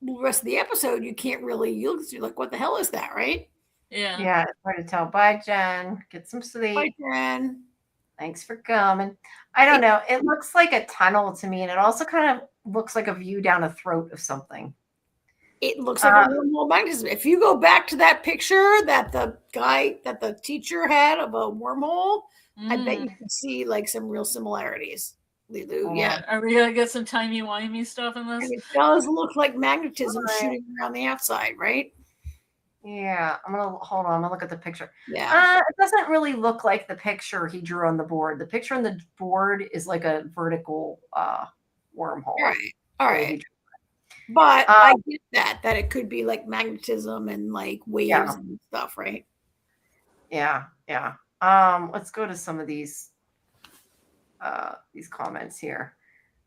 rest of the episode, you can't really, you're like, what the hell is that, right? Yeah, it's hard to tell. Bye, Jen. Get some sleep. Bye, Jen. Thanks for coming. I don't know. It looks like a tunnel to me, and it also kind of looks like a view down a throat of something. It looks like a wormhole magnetism. If you go back to that picture that the teacher had of a wormhole, I bet you can see like some real similarities. Lulu, yeah. Are we gonna get some timey-wimey stuff in this? And it does look like magnetism shooting around the outside, right? Yeah, hold on. I'm gonna look at the picture. Yeah, it doesn't really look like the picture he drew on the board. The picture on the board is like a vertical wormhole. All right. But I get that it could be like magnetism and like waves and stuff, right? Yeah. Let's go to some of these comments here.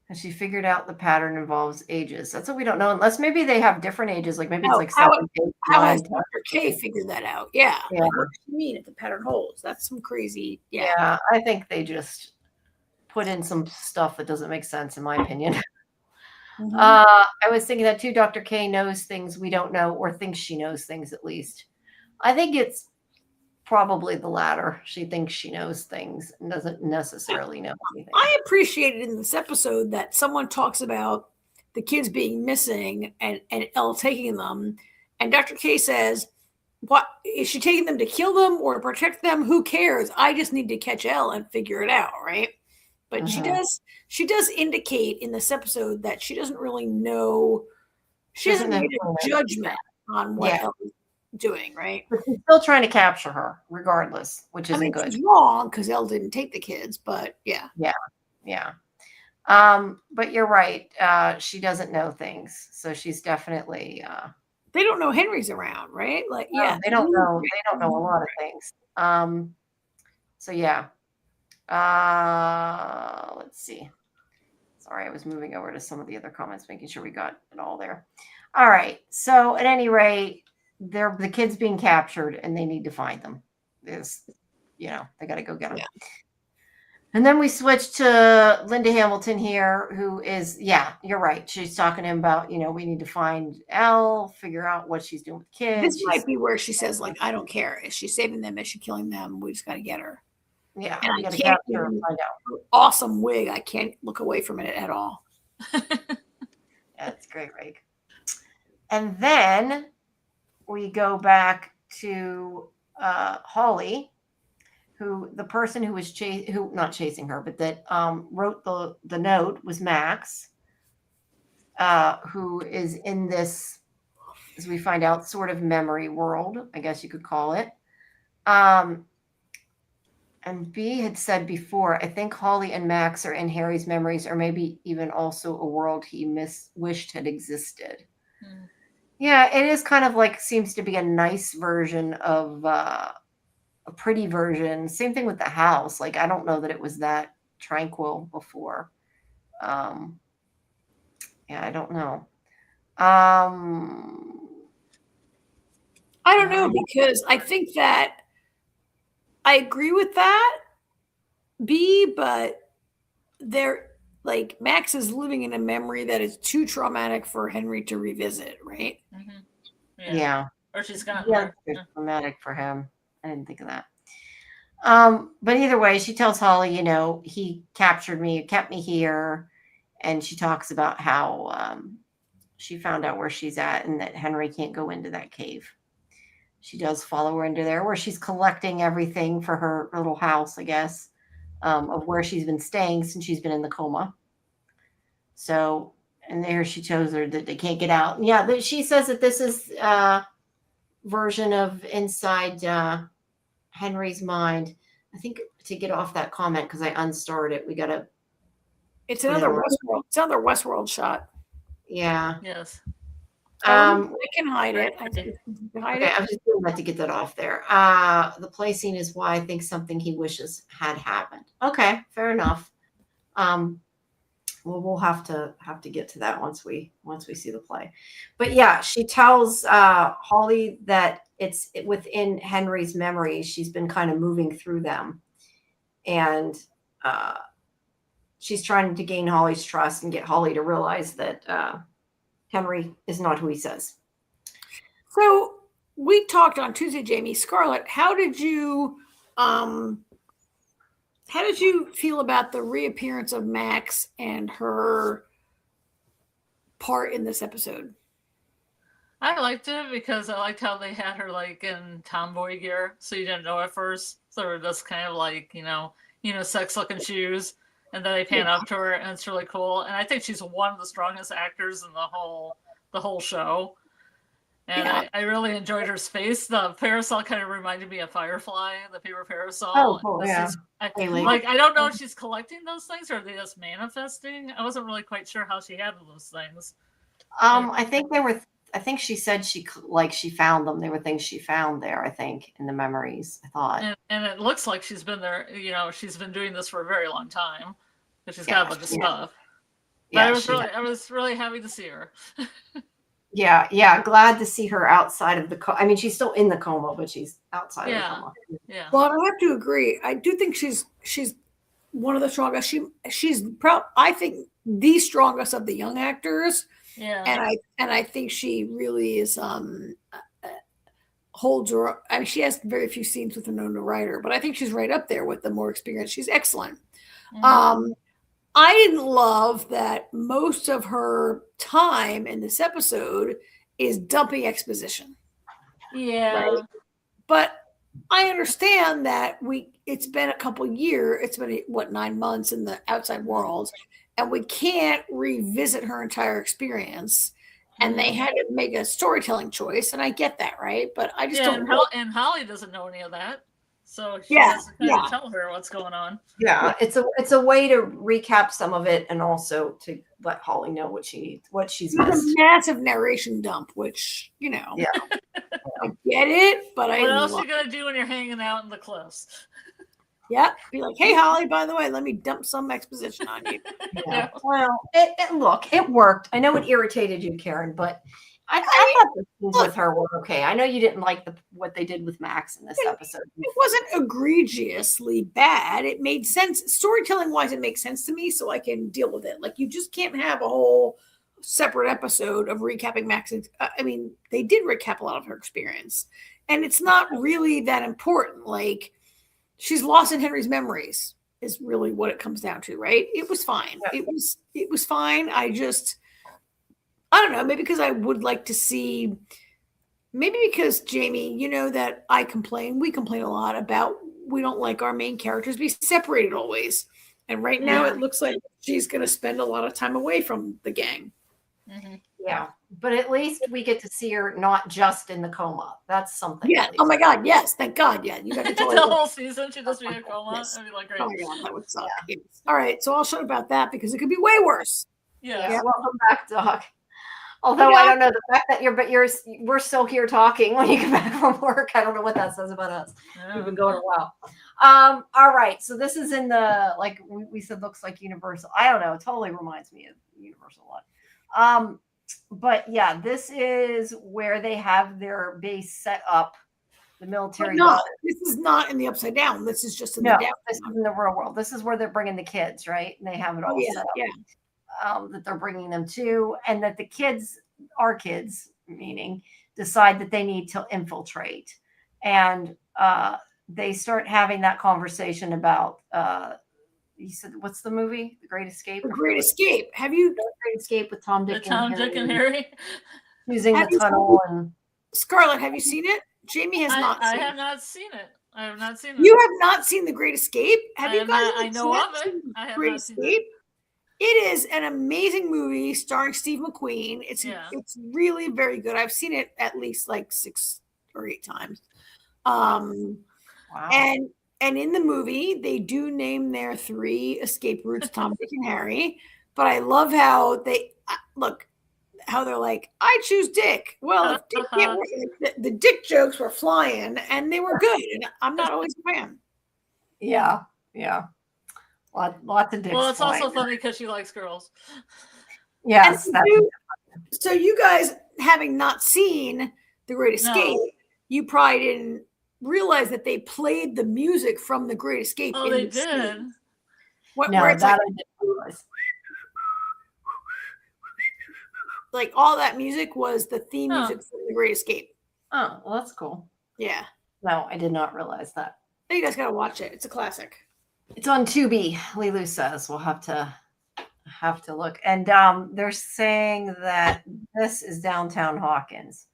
And she figured out the pattern involves ages. That's what we don't know, unless maybe they have different ages. Like maybe it's like 7, 8, 9. How has Dr. K figured that out? Yeah. Yeah. Like, what do you mean if the pattern holds? That's some crazy. Yeah, I think they just put in some stuff that doesn't make sense, in my opinion. Mm-hmm. I was thinking that too. Dr. K knows things we don't know, or thinks she knows things at least. I think it's probably the latter. She thinks she knows things and doesn't necessarily know anything. I appreciated in this episode that someone talks about the kids being missing and Elle taking them. And Dr. K says, what is she taking them to kill them or to protect them? Who cares? I just need to catch Elle and figure it out, right? But she does indicate in this episode that she doesn't really know. She hasn't made a judgment on what Elle is doing, right? But she's still trying to capture her, regardless, which isn't good. She's wrong because Elle didn't take the kids, but yeah. But you're right. She doesn't know things, so she's definitely. They don't know Henry's around, right? Like, no, they don't know. They don't know a lot of things. So yeah. Let's see. Sorry, I was moving over to some of the other comments, making sure we got it all there. All right. So at any rate, they're the kids being captured, and they need to find them. They got to go get them. Yeah. And then we switch to Linda Hamilton here, who is, you're right. She's talking to him about, we need to find Elle, figure out what she's doing with kids. This might be where she says, like, I don't care. Is she saving them? Is she killing them? We just got to get her. Yeah. And I can't find out. Awesome wig. I can't look away from it at all. That's great wig. And then we go back to Holly, who the person who was not chasing her, but that wrote the note was Max, who is in this, as we find out, sort of memory world, I guess you could call it. And B had said before, I think Holly and Max are in Harry's memories, or maybe even also a world he wished had existed. Yeah, it is kind of like, seems to be a nice version of a pretty version. Same thing with the house. Like, I don't know that it was that tranquil before. Yeah, I don't know. I don't know, because I think that I agree with that, B, but they're like, Max is living in a memory that is too traumatic for Henry to revisit, right? Yeah. Or she's gotten there. It's traumatic for him. I didn't think of that. But either way, she tells Holly, he captured me, kept me here. And she talks about how she found out where she's at and that Henry can't go into that cave. She does follow her into there, where she's collecting everything for her little house, I guess, of where she's been staying since she's been in the coma. So, and there she shows her that they can't get out. And yeah, she says that this is a version of inside Henry's mind. I think to get off that comment, because I unstarred it, we got to. It's another Westworld. It's another Westworld shot. Yeah. Yes. I can hide it. I can hide it. I was just doing that to get that off there. The play scene is why I think something he wishes had happened. Okay, fair enough. Well, we'll have to get to that once we see the play. But yeah, she tells Holly that it's within Henry's memories. She's been kind of moving through them, and she's trying to gain Holly's trust and get Holly to realize that Henry is not who he says. So we talked on Tuesday, Jamie. Scarlet, how did you feel about the reappearance of Max and her part in this episode? I liked it because I liked how they had her like in tomboy gear, so you didn't know at first. So they were just kind of like, sex looking shoes. And then they pan up to her, and it's really cool. And I think she's one of the strongest actors in the whole show. And I really enjoyed her space. The parasol kind of reminded me of Firefly, the paper parasol. Oh, cool, yeah. I don't know if she's collecting those things or are they just manifesting. I wasn't really quite sure how she had those things. I think they were. I think she said she found them. They were things she found there, I think, in the memories, I thought. And it looks like she's been there, she's been doing this for a very long time. But she's got a bunch of stuff. But I was really happy to see her. Yeah. Glad to see her outside of the coma. I mean, she's still in the coma, but she's outside of the coma. Yeah. Well, I have to agree. I do think she's one of the strongest. She's I think the strongest of the young actors. Yeah. And I think she really is holds her. I mean, she has very few scenes with Winona Ryder, but I think she's right up there with the more experienced. She's excellent. Mm-hmm. I didn't love that most of her time in this episode is dumping exposition. Yeah. Right? But I understand that it's been a couple years. It's been 9 months in the outside world, and we can't revisit her entire experience. And they had to make a storytelling choice, and I get that, right? But I just don't. And Holly doesn't know any of that, so she has to kind of tell her what's going on. Yeah, it's a way to recap some of it, and also to let Holly know what she's missed. A massive narration dump, which I get it, but what else are you gonna do when you're hanging out in the cliffs? Yeah, be like, hey, Holly, by the way, let me dump some exposition on you. Yeah. Well, it worked. I know it irritated you, Karen, but I thought the scenes with her were okay. I know you didn't like what they did with Max in this episode. It wasn't egregiously bad. It made sense. Storytelling-wise, it makes sense to me, so I can deal with it. Like, you just can't have a whole separate episode of recapping Max. I mean, they did recap a lot of her experience, and it's not really that important. Like, she's lost in Henry's memories is really what it comes down to, right? It was fine. Yeah. It was fine. I don't know, maybe because I would like to see, maybe because, Jamie, you know that we complain a lot about, we don't like our main characters be separated always. And right now it looks like she's going to spend a lot of time away from the gang. Mm-hmm. Yeah. But at least we get to see her not just in the coma. That's something. Yeah. Oh my God. Yes. Thank God. Yeah. You got to the whole season she'd just be in a coma. Yes. I'd be like, great. Oh my God, that would suck. Yeah. All right. So I'll shut about that because it could be way worse. Yeah. Welcome back, Doc. Although I don't know the fact that we're still here talking when you get back from work. I don't know what that says about us. We've been going a while. All right. So this is in the, like we said, looks like Universal. I don't know. It totally reminds me of Universal a lot. But yeah, this is where they have their base set up. The military. This is not in the Upside Down. This is just in the down. This is in the real world. This is where they're bringing the kids, right? And they have it all set up. Yeah. That they're bringing them to, and that the kids, our kids, meaning, decide that they need to infiltrate, and they start having that conversation about. You said, what's the movie? The Great Escape. The Great Escape. Have you? The Great Escape with Tom, Dick, and Harry. Using the tunnel and. Scarlet, have you seen it? Jamie has not. I have not seen it. I have not seen it. You have not seen The Great Escape? Have you guys? I know of it. I have not seen it. It is an amazing movie starring Steve McQueen. It's really very good. I've seen it at least like 6 or 8 times. Wow. And in the movie, they do name their 3 escape routes Tom, Dick, and Harry. But I love how they look. How they're like, I choose Dick. Well, if Dick can't work, the Dick jokes were flying and they were good. And I'm not always a fan. Yeah. Lots of Dicks. Well, it's also funny because she likes girls. Yes. So you guys, having not seen The Great Escape, you probably didn't realize that they played the music from The Great Escape. Oh, they did. No, that I didn't realize. Like all that music was the theme music from The Great Escape. Oh, well, that's cool. Yeah. No, I did not realize that. You guys got to watch it. It's a classic. It's on Tubi. Lilu says we'll have to look. And they're saying that this is downtown Hawkins.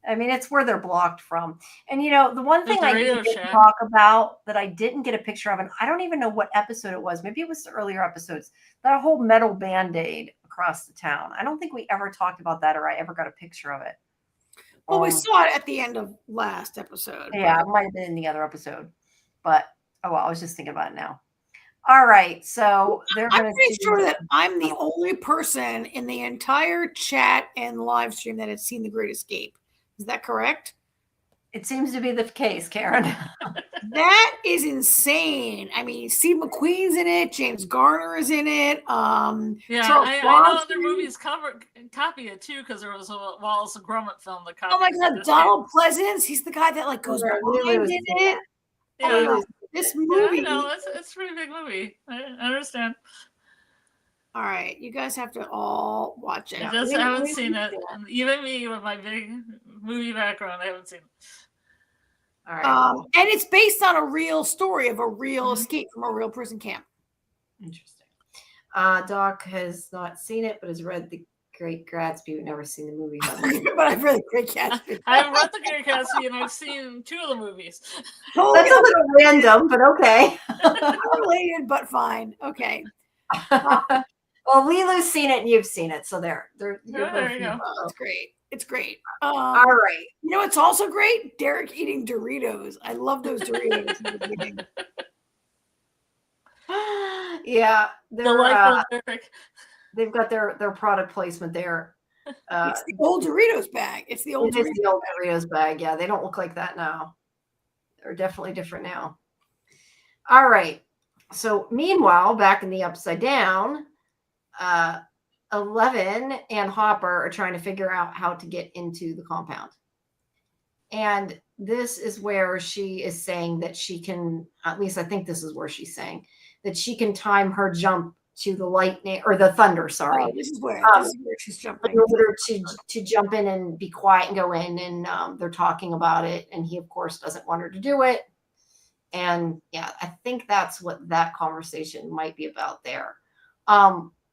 I mean, it's where they're blocked from. And the one thing I didn't talk about that I didn't get a picture of, and I don't even know what episode it was. Maybe it was the earlier episodes. That whole metal Band-Aid across the town. I don't think we ever talked about that, or I ever got a picture of it. Well, we saw it at the end of last episode. Yeah, it might have been in the other episode, but oh well. I was just thinking about it now. All right, so I'm pretty sure that I'm the only person in the entire chat and live stream that has seen The Great Escape. Is that correct? It seems to be the case, Karen. That is insane. I mean, Steve McQueen's in it. James Garner is in it. I know other movies copy it too because there was a Wallace and Gromit film that copied. Oh my God, Donald Pleasance. He's the guy that like goes blind in it. Yeah. This movie. Yeah, no, it's a pretty big movie. I understand. All right, you guys have to all watch it. I just haven't seen it. Even me with my big movie background, I haven't seen it. All right. And it's based on a real story of a real escape from a real prison camp. Interesting. Doc has not seen it, but has read The Great Gatsby. We've never seen the movie. But I've read The Great Gatsby. I've read The Great Gatsby, and I've seen 2 of the movies. That's a little random, but okay. Unrelated, but fine. Okay. Well, Lilu's seen it and you've seen it, so there you go. That's great. It's great. All right. You know, it's also great. Derek eating Doritos. I love those Doritos. Yeah, Derek. They've got their product placement there. It's the old Doritos bag. It's the old Doritos bag. Yeah, they don't look like that now. They're definitely different now. All right. So meanwhile, back in the Upside Down, 11 and Hopper are trying to figure out how to get into the compound. And this is where she is saying that she can, at least I think this is where she's saying, that she can time her jump to the lightning or the thunder, sorry. Oh, this is where she's jumping. In order to jump in and be quiet and go in, and they're talking about it. And he, of course, doesn't want her to do it. And yeah, I think that's what that conversation might be about there.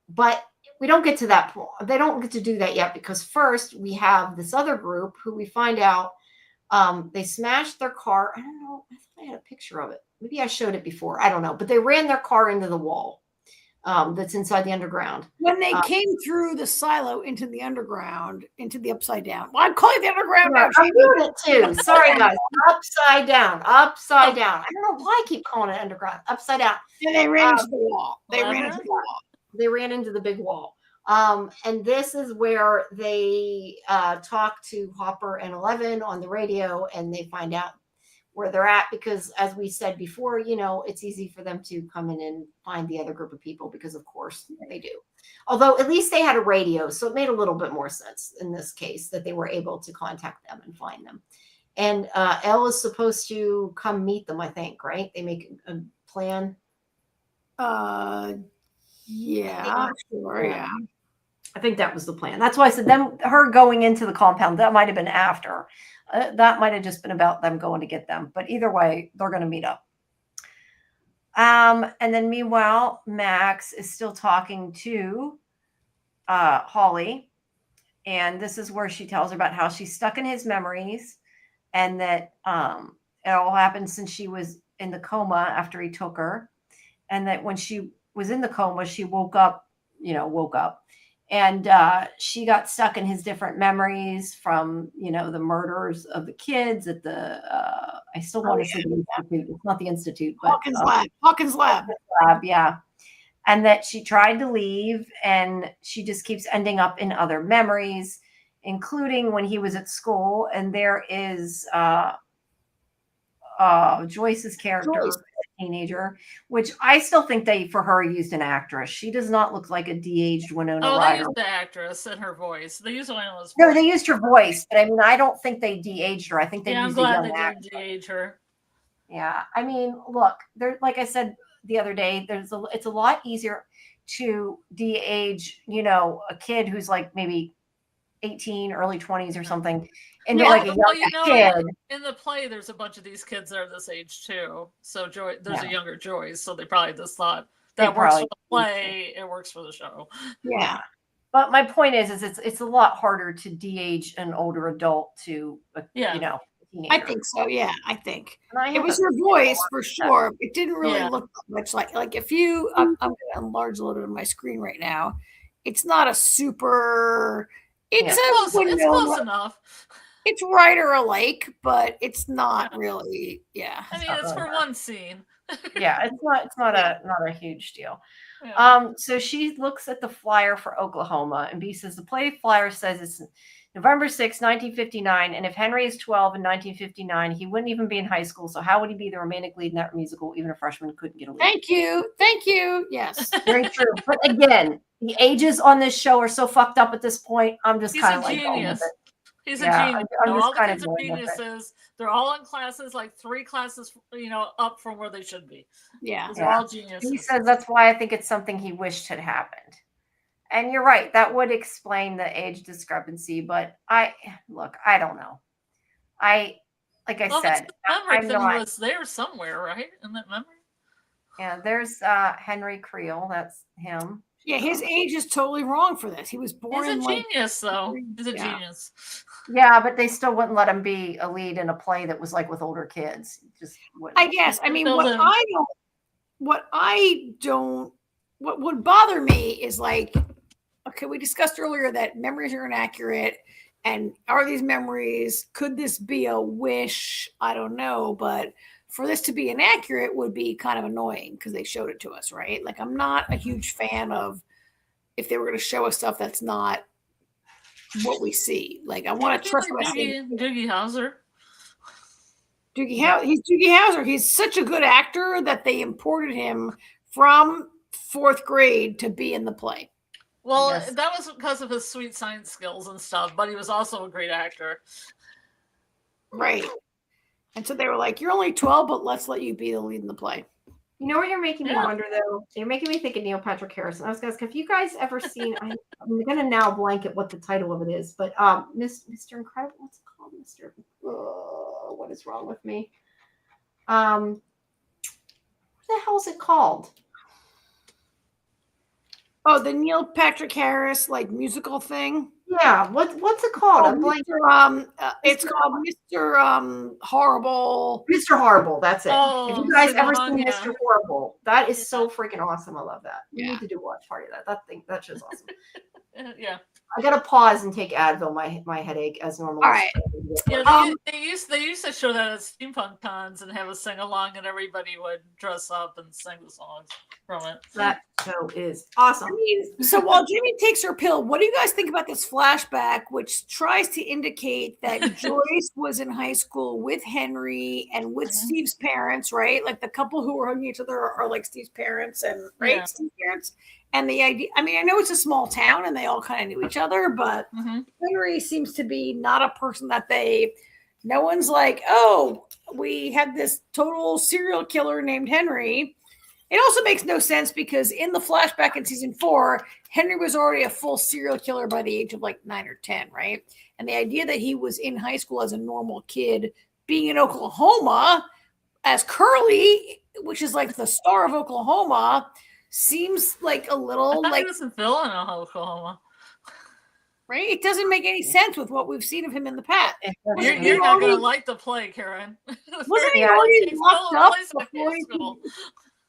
But we don't get to that point. They don't get to do that yet because first we have this other group who we find out they smashed their car. I don't know. I thought I had a picture of it. Maybe I showed it before. I don't know. But they ran their car into the wall. that's inside the underground. When they came through the silo into the underground, into the upside down. Well, I'm calling it the underground now. I'm doing it too. Sorry, guys. Upside down. Upside down. I don't know why I keep calling it underground. Upside down. And they ran into the wall. They ran into the wall. They ran into the big wall. And this is where they talk to Hopper and 11 on the radio, and they find out where they're at, because as we said before, it's easy for them to come in and find the other group of people, because of course they do. Although at least they had a radio, so it made a little bit more sense in this case that they were able to contact them and find them. And Elle is supposed to come meet them, I think, right? They make a plan. Yeah, sure, yeah. I think that was the plan. That's why I said her going into the compound, that might have been after. That might have just been about them going to get them. But either way, they're going to meet up. And then meanwhile, Max is still talking to Holly. And this is where she tells her about how she's stuck in his memories, and that it all happened since she was in the coma after he took her. And that when she was in the coma, she woke up. And she got stuck in his different memories from, the murders of the kids at the, I still want to say the Institute. It's not the Institute, but Hawkins Lab. Yeah. And that she tried to leave, and she just keeps ending up in other memories, including when he was at school. And there is Joyce's character, a teenager, which I still think they, for her, used an actress. She does not look like a de-aged Winona Ryder. They used the actress and her voice. They used Winona's voice. No, they used her voice, but I mean, I don't think they de-aged her. I think they used a young actress. I'm glad they didn't de-age her. Yeah, I mean, look, there. Like I said the other day, it's a lot easier to de-age, a kid who's like maybe 18, early 20s or something, and like a young kid. In the play, there's a bunch of these kids that are this age too. So there's a younger Joyce, so they probably just thought that works for the play. It works for the show. Yeah, but my point is it's a lot harder to de-age an older adult to teenager. I think so. Yeah, I think it was her voice for sure. It didn't really look much like if you. I'm going to enlarge a little bit of my screen right now. It's not a super. It's close enough. It's Ryder alike, but it's not really. Yeah, I mean, it's for one scene. Yeah, it's not a huge deal. Yeah. So she looks at the flyer for Oklahoma, and B says the play flyer says it's November 6, 1959, and if Henry is 12 in 1959, he wouldn't even be in high school. So how would he be the romantic lead in that musical? Even a freshman couldn't get a lead. Thank you. Yes, very true. But again, the ages on this show are so fucked up at this point. I'm just kind of like, genius. He's a genius. All the kids are geniuses. They're all in classes, like 3 classes, up from where they should be. Yeah, they're all geniuses. He says that's why I think it's something he wished had happened. And you're right. That would explain the age discrepancy. But I don't know. I said, the memory thing was there somewhere, right? In that memory. Yeah, there's Henry Creel. That's him. Yeah, his age is totally wrong for this. He was born He's a genius, though. He's a genius. Yeah, but they still wouldn't let him be a lead in a play that was like with older kids. Just wouldn't. I guess. I mean, what would bother me is like, okay, we discussed earlier that memories are inaccurate. And are these memories, could this be a wish? I don't know. But for this to be inaccurate would be kind of annoying because they showed it to us, right? Like, I'm not a huge fan of if they were going to show us stuff that's not what we see. Like, I want to trust what I see. Doogie Howser. He's Doogie Howser. He's such a good actor that they imported him from 4th grade to be in the play. Well, that was because of his sweet science skills and stuff, but he was also a great actor. Right. And so they were like, you're only 12, but let's let you be the lead in the play. You know what you're making me wonder, though? You're making me think of Neil Patrick Harris. I was going to ask, have you guys ever seen, I'm going to now blanket what the title of it is, but Mr. Incredible, what's it called? What is wrong with me? What the hell is it called? Oh, the Neil Patrick Harris, like, musical thing? Yeah, what's it called? I'm blanking. It's called Mr. Horrible. Mr. Horrible, that's it. Oh, if you guys so ever long, seen yeah. Mr. Horrible, that is so freaking awesome. I love that. We Yeah. need to do a watch party of that. That show's awesome. Yeah. I gotta pause and take Advil. My headache as normal. All right. Yeah, they used to show that at steampunk cons and have a sing along, and everybody would dress up and sing the songs from it. That show is awesome. So while Jamie takes her pill, what do you guys think about this flashback, which tries to indicate that Joyce was in high school with Henry and with Steve's parents, right? Like the couple who were hugging each other are like Steve's parents and Steve's parents. And the idea, I mean, I know it's a small town and they all kind of knew each other, but Henry seems to be not a person that no one's like, oh, we had this total serial killer named Henry. It also makes no sense because in the flashback in season 4, Henry was already a full serial killer by the age of like 9 or 10, right? And the idea that he was in high school as a normal kid, being in Oklahoma as Curly, which is like the star of Oklahoma, seems like a little like he doesn't feel in Oklahoma, right? It doesn't make any sense with what we've seen of him in the past. You're not going to like the play, Karen. Wasn't he already locked up before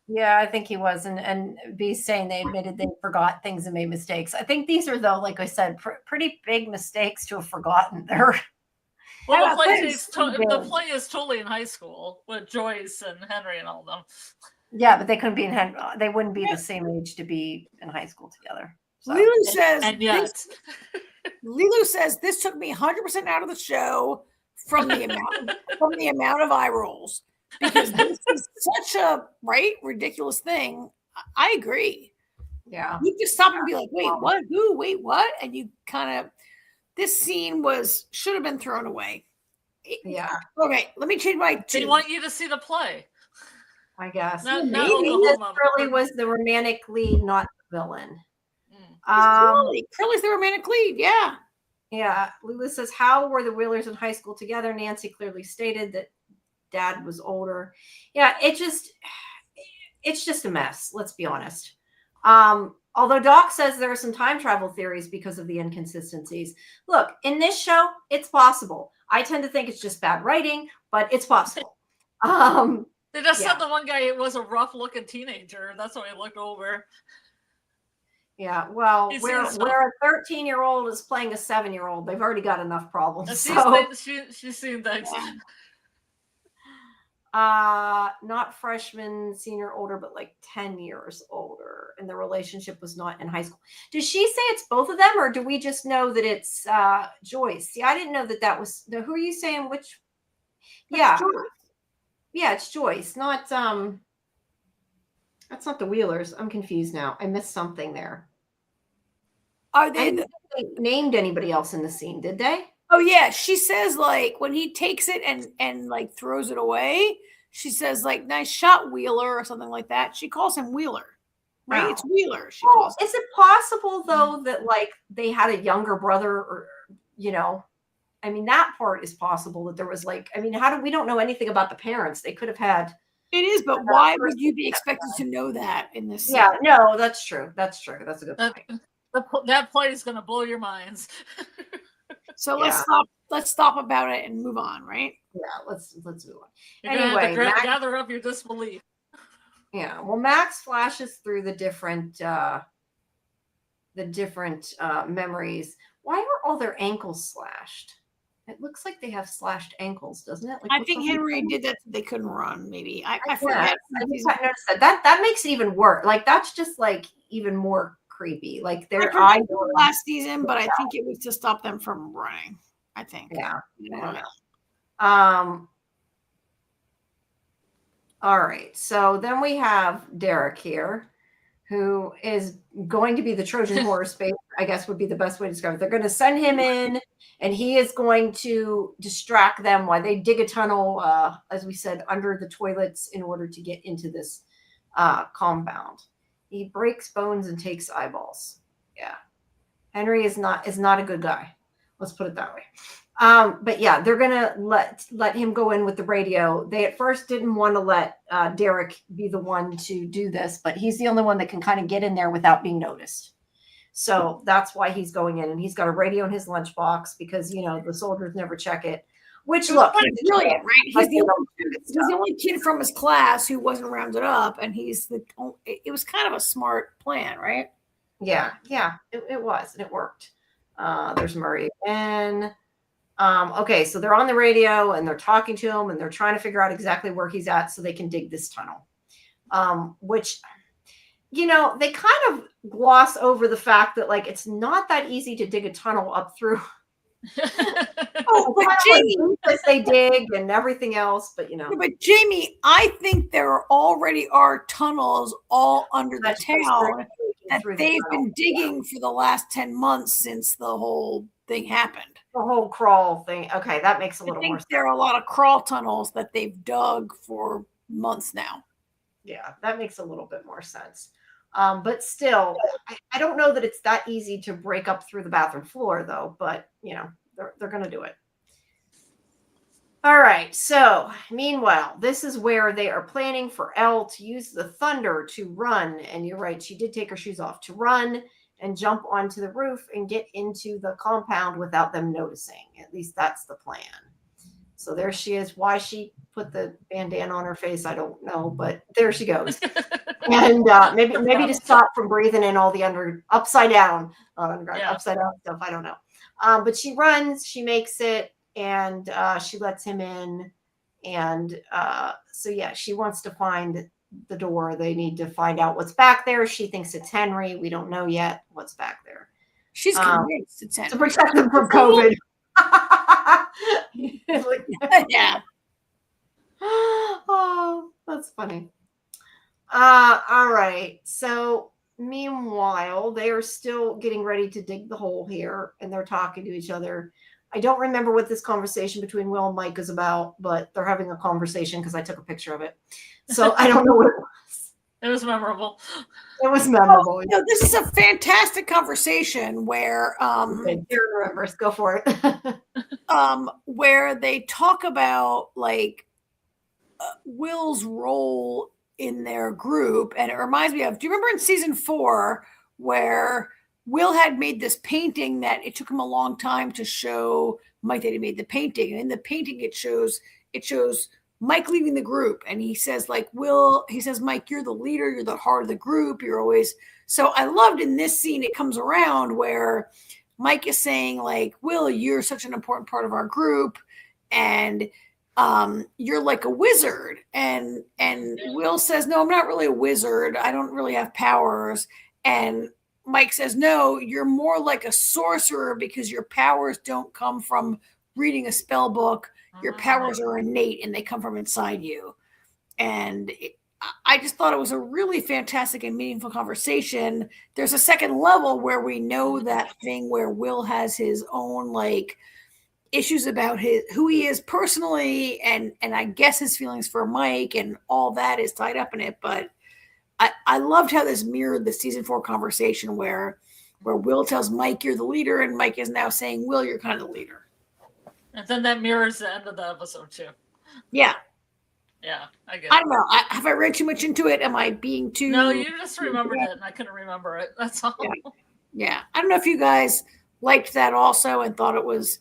Yeah, I think he was, and B saying they admitted they forgot things and made mistakes. I think these are, though, like I said, pretty big mistakes to have forgotten. Well, the play is totally in high school with Joyce and Henry and all of them. Yeah, but they couldn't be they wouldn't be the same age to be in high school together. So. Lilu says this took me 100% out of the show from the amount of eye rolls, because this is such a ridiculous thing. I agree. Yeah, you just stop and be like, wait, what? Who? Wait, what? And you kind of, this scene should have been thrown away. Yeah. Okay, let me change my. They want you to see the play. I guess maybe Curly was the romantic lead, not the villain. Curly's the romantic lead. Yeah. Yeah. Lulu says, how were the Wheelers in high school together? Nancy clearly stated that Dad was older. Yeah, it's just a mess. Let's be honest. Although Doc says there are some time travel theories because of the inconsistencies. Look, in this show, it's possible. I tend to think it's just bad writing, but it's possible. They just said the one guy was a rough-looking teenager. That's what he looked over. Yeah, well, where a 13-year-old is playing a 7-year-old, they've already got enough problems. She's seen things. Not freshman, senior, older, but like 10 years older, and the relationship was not in high school. Does she say it's both of them, or do we just know that it's Joyce? See, I didn't know that was. Who are you saying? Which? Yeah. Yeah, it's Joyce, not that's not the Wheelers. I'm confused now. I missed something there. Are they named anybody else in the scene, did they? Oh yeah, she says like when he takes it and like throws it away, she says like nice shot, Wheeler, or something like that. She calls him Wheeler. Right? Wow. It's Wheeler. Is it possible though that like they had a younger brother, or I mean, that part is possible, that there was like, I mean, we don't know anything about the parents. They could have had. It is, but why would you be expected to know that in this scene? Yeah, no, that's true. That's true. That's a good point. That play is going to blow your minds. So let's stop about it and move on, right? Yeah, let's move on. You're anyway, gather up your disbelief. Yeah, well, Max flashes through the different memories. Why are all their ankles slashed? It looks like they have slashed ankles, doesn't it? Like, I think Henry did that so they couldn't run, maybe. I forget. I noticed that makes it even worse. Like, that's just like even more creepy. Like their eyes were last season, but I think it was to stop them from running. I think. Yeah. All right. So then we have Derek here, who is going to be the Trojan horse, I guess would be the best way to describe it. They're going to send him in, and he is going to distract them while they dig a tunnel, as we said, under the toilets in order to get into this compound. He breaks bones and takes eyeballs. Yeah. Henry is not a good guy. Let's put it that way. But yeah, they're going to let him go in with the radio. They at first didn't want to let Derek be the one to do this, but he's the only one that can kind of get in there without being noticed. So that's why he's going in, and he's got a radio in his lunchbox because, the soldiers never check it. Which, look, he's brilliant, right? He's the only kid from his class who wasn't rounded up, and it was kind of a smart plan, right? Yeah, it was, and it worked. There's Murray again. Okay, so they're on the radio, and they're talking to him, and they're trying to figure out exactly where he's at so they can dig this tunnel. Which, they kind of gloss over the fact that, like, it's not that easy to dig a tunnel up through. But Jamie, they dig and everything else, but But Jamie, I think there already are tunnels all under the town that they've been digging for the last 10 months since the whole thing happened. The whole crawl thing. Okay, that makes a little more sense. There are a lot of crawl tunnels that they've dug for months now. Yeah, that makes a little bit more sense. But still, I don't know that it's that easy to break up through the bathroom floor, though. But, they're going to do it. All right. So, meanwhile, this is where they are planning for Elle to use the thunder to run. And you're right. She did take her shoes off to run and jump onto the roof and get into the compound without them noticing. At least that's the plan. So there she is. Why she put the bandana on her face, I don't know, but there she goes. And maybe to stop from breathing in all the upside down stuff. I don't know. But she runs, she makes it, and she lets him in. And so yeah, she wants to find the door. They need to find out what's back there. She thinks it's Henry. We don't know yet what's back there. She's convinced it's Henry. To protect them from COVID. Yeah. Oh, that's funny. All right. So meanwhile, they are still getting ready to dig the hole here, and they're talking to each other. I don't remember what this conversation between Will and Mike is about, but they're having a conversation because I took a picture of it. So I don't know what it was. It was memorable. It was memorable. This is a fantastic conversation where remembers. Go for it. Where they talk about like Will's role in their group, and it reminds me of, do you remember in season 4 where Will had made this painting that it took him a long time to show Mike that he made the painting, and in the painting it shows Mike leading the group, and he says, like, Mike, you're the leader, you're the heart of the group, you're always. So I loved in this scene, it comes around where Mike is saying, like, Will, you're such an important part of our group, and you're like a wizard. And Will says, no, I'm not really a wizard, I don't really have powers. And Mike says, no, you're more like a sorcerer because your powers don't come from reading a spell book. Your powers are innate and they come from inside you. And I just thought it was a really fantastic and meaningful conversation. There's a second level where we know that thing where Will has his own like issues about who he is personally, and I guess his feelings for Mike and all that is tied up in it. But I loved how this mirrored the season 4 conversation where Will tells Mike, you're the leader, and Mike is now saying, Will, you're kind of the leader. And then that mirrors the end of the episode too. Yeah. Yeah, I get I don't know. Have I read too much into it? Am I being too... No, you just remembered it, and I couldn't remember it. That's all. Yeah. I don't know if you guys liked that also and thought it was...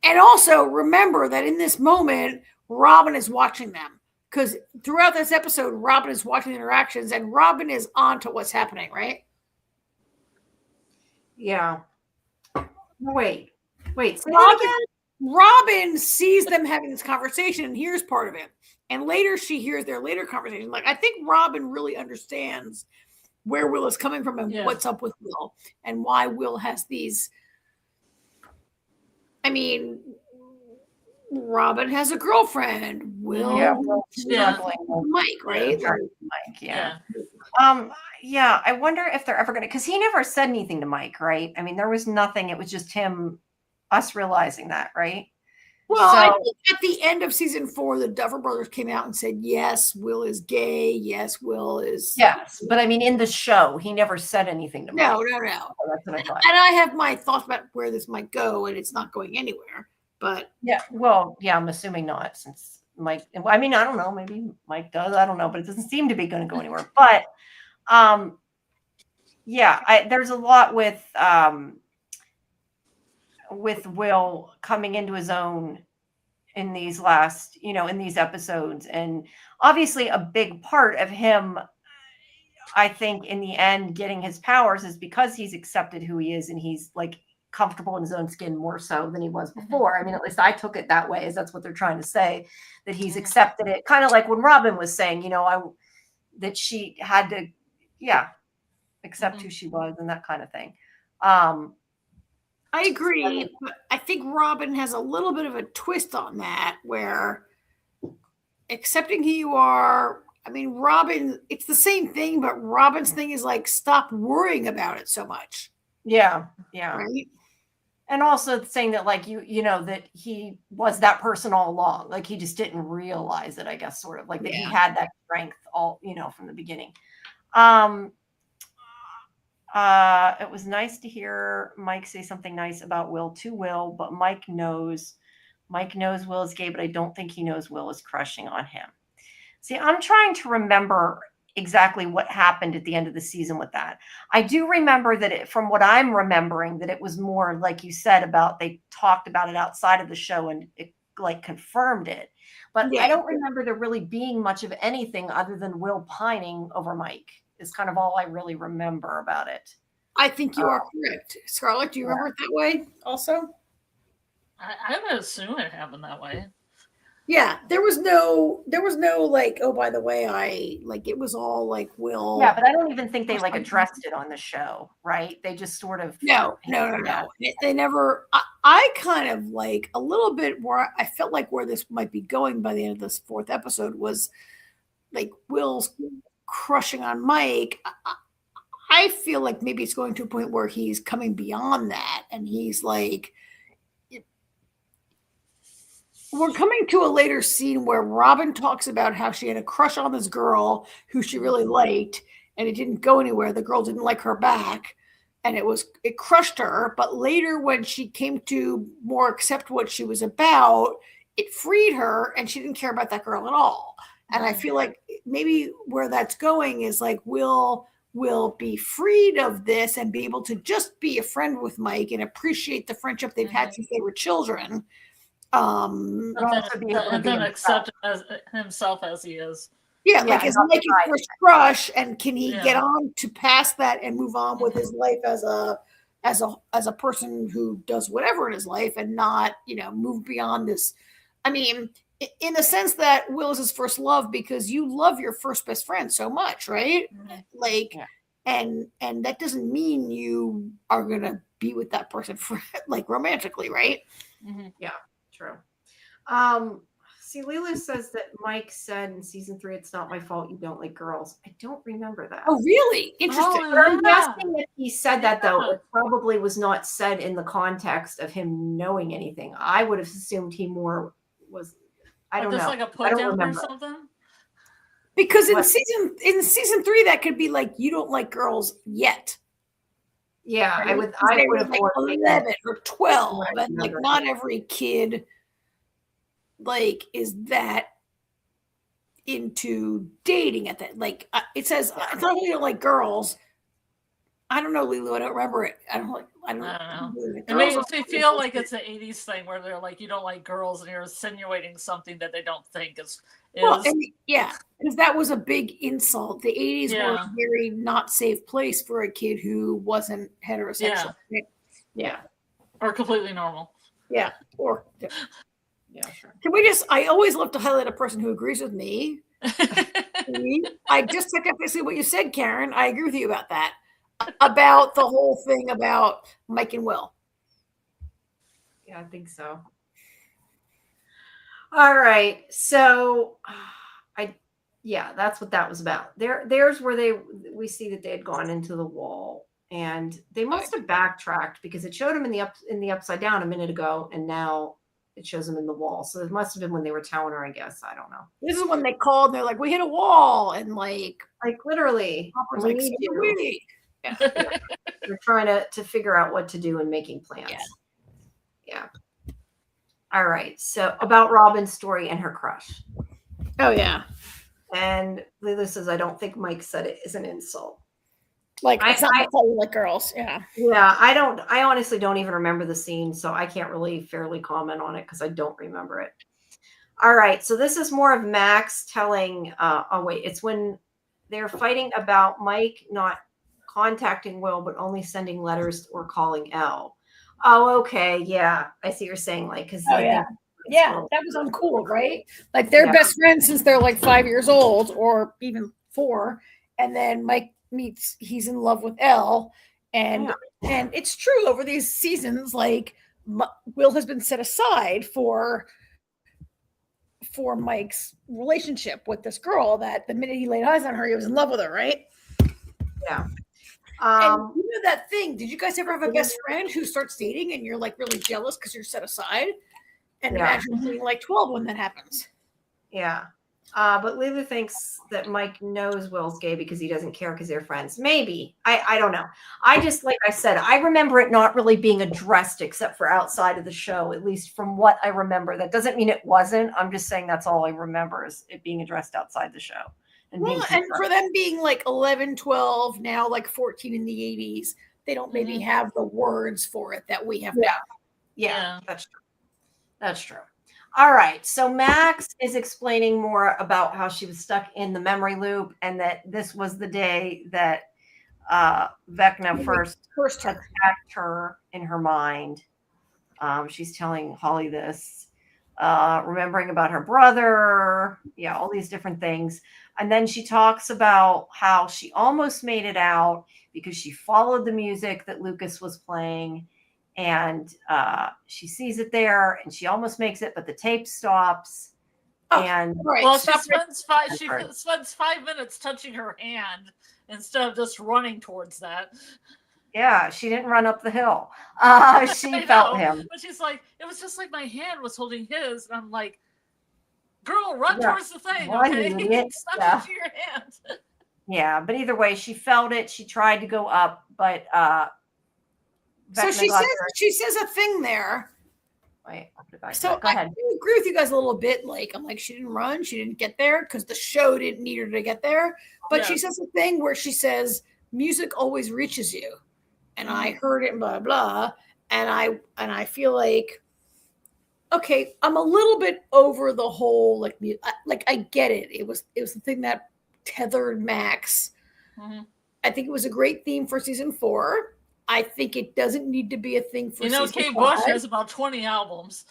And also remember that in this moment, Robin is watching them. Because throughout this episode, Robin is watching the interactions, and Robin is on to what's happening, right? Yeah. Wait. Robin sees them having this conversation and hears part of it. And later she hears their later conversation. Like, I think Robin really understands where Will is coming from and what's up with Will and why Will has these. I mean, Robin has a girlfriend. Will, Mike, right? Mike, yeah. Yeah, I wonder if they're ever going to, because he never said anything to Mike, right? I mean, there was nothing. It was just us realizing that, right? Well, I think at the end of season 4, the Duffer Brothers came out and said, yes, Will is gay. Yes, Will is. Yes, but I mean, in the show, he never said anything to Mike. No. So that's what I thought. And I have my thoughts about where this might go, and it's not going anywhere. But yeah, well, yeah, I'm assuming not, since Mike. I mean, I don't know. Maybe Mike does. I don't know, but it doesn't seem to be going to go anywhere. But Yeah, there's a lot with Will coming into his own in these last, in these episodes. And obviously a big part of him, I think, in the end, getting his powers is because he's accepted who he is and he's like comfortable in his own skin more so than he was before. I mean, at least I took it that way, as that's what they're trying to say, that he's accepted it. Kind of like when Robin was saying, that she had to, accept who she was and that kind of thing. I agree, but I think Robin has a little bit of a twist on that, where accepting who you are. I mean, Robin, it's the same thing, but Robin's thing is like, stop worrying about it so much. Yeah. Right. And also saying that, like, that he was that person all along. Like, he just didn't realize it, I guess, sort of like that he had that strength all, from the beginning. It was nice to hear Mike say something nice about Will to Will, but Mike knows Will is gay, but I don't think he knows Will is crushing on him. See, I'm trying to remember exactly what happened at the end of the season with that. I do remember that from what I'm remembering, that it was more like you said about, they talked about it outside of the show and it like confirmed it. But I don't remember there really being much of anything other than Will pining over Mike is kind of all I really remember about it. I think you are correct. Scarlet, do you remember it that way also? I would assume it happened that way. Yeah, there was no like, oh, by the way, it was all like Will. Yeah, but I don't even think they like addressed it on the show, right? They just sort of no. They never. I kind of like a little bit where I felt like where this might be going by the end of this 4th episode was like Will's crushing on Mike. I feel like maybe it's going to a point where he's coming beyond that, and he's like, we're coming to a later scene where Robin talks about how she had a crush on this girl who she really liked, and it didn't go anywhere. The girl didn't like her back, and it crushed her. But later, when she came to more accept what she was about, it freed her, and she didn't care about that girl at all. And I feel like maybe where that's going is like will be freed of this and be able to just be a friend with Mike and appreciate the friendship they've had since they were children. And then accept himself as he is. Yeah, like is Mike his first crush, and can he get on to pass that and move on with his life as a person who does whatever in his life and not, move beyond this. I mean, in the sense that Will is his first love because you love your first best friend so much, right? Like, and that doesn't mean you are gonna be with that person for like romantically, right? Yeah. True. See, Lila says that Mike said in season 3, it's not my fault you don't like girls. I don't remember that. Oh, really? Interesting. I'm guessing that he said that, though. It probably was not said in the context of him knowing anything. I would have assumed he more was, I don't know. Just like a put down or something? Because in season 3, that could be like, you don't like girls yet. Yeah, right? I would have like 11 or 12, and like not every kid like is that into dating at that. Like it says, it's not you don't like girls. I don't know, Lulu. I don't remember it. I don't know. It makes me feel like it's an 80s thing where they're like, you don't like girls, and you're insinuating something that they don't think is. Well, because that was a big insult. The 80s were a very not safe place for a kid who wasn't heterosexual. Yeah. Or completely normal. Yeah. Or sure. I always love to highlight a person who agrees with me. I just took up basically what you said, Karen. I agree with you about that. About the whole thing about Mike and Will. Yeah, I think so. All right. So that's what that was about. There's where we see that they had gone into the wall, and they must have backtracked because it showed them in the upside down a minute ago, and now it shows them in the wall. So it must have been when they were telling her, I guess. I don't know. This is when they called and they're like, we hit a wall, and like literally we need you. Yeah. They're trying to figure out what to do and making plans. Yeah. All right. So about Robin's story and her crush. Oh, yeah. And Lila says, I don't think Mike said it is an insult. Like, it's not my fault, like girls. Yeah. Yeah. I honestly don't even remember the scene, so I can't really fairly comment on it because I don't remember it. All right. So this is more of Max telling, oh, wait, it's when they're fighting about Mike not contacting Will, but only sending letters or calling Elle. Oh, okay. Yeah. I see what you're saying. Like, because yeah, that was uncool, right? Like they're best friends since they're like 5 years old or even 4. And then Mike he's in love with Elle. And it's true over these seasons, like Will has been set aside for Mike's relationship with this girl that the minute he laid eyes on her, he was in love with her, right? Yeah. And you know that thing, did you guys ever have a best friend who starts dating and you're like really jealous because you're set aside? And imagine being like 12 when that happens. Yeah. But Lulu thinks that Mike knows Will's gay because he doesn't care because they're friends. Maybe. I don't know. I just, like I said, I remember it not really being addressed except for outside of the show, at least from what I remember. That doesn't mean it wasn't. I'm just saying that's all I remember is it being addressed outside the show. And for them being like 11, 12, now like 14 in the 80s, they don't maybe have the words for it that we have now. Yeah, that's true. That's true. All right. So Max is explaining more about how she was stuck in the memory loop and that this was the day that Vecna first attacked her in her mind. She's telling Holly this, remembering about her brother. Yeah, all these different things. And then she talks about how she almost made it out because she followed the music that Lucas was playing. And she sees it there and she almost makes it, but the tape stops. And she spends 5 minutes touching her hand instead of just running towards that. Yeah, she didn't run up the hill. She felt him. But she's like, it was just like my hand was holding his. And I'm like, girl, run towards the thing, okay? Stop touching your hand. Yeah, but either way, she felt it. She tried to go up, but so she says a thing there. Wait, I'll put it back. So go ahead. I agree with you guys a little bit. Like, I'm like, she didn't run, she didn't get there because the show didn't need her to get there. But she says a thing where she says, music always reaches you. And I heard it and blah, blah. And I feel like, okay, I'm a little bit over the whole, like I get it. It was the thing that tethered Max. Mm-hmm. I think it was a great theme for season 4. I think it doesn't need to be a thing for season 5. Kate Bush has about 20 albums.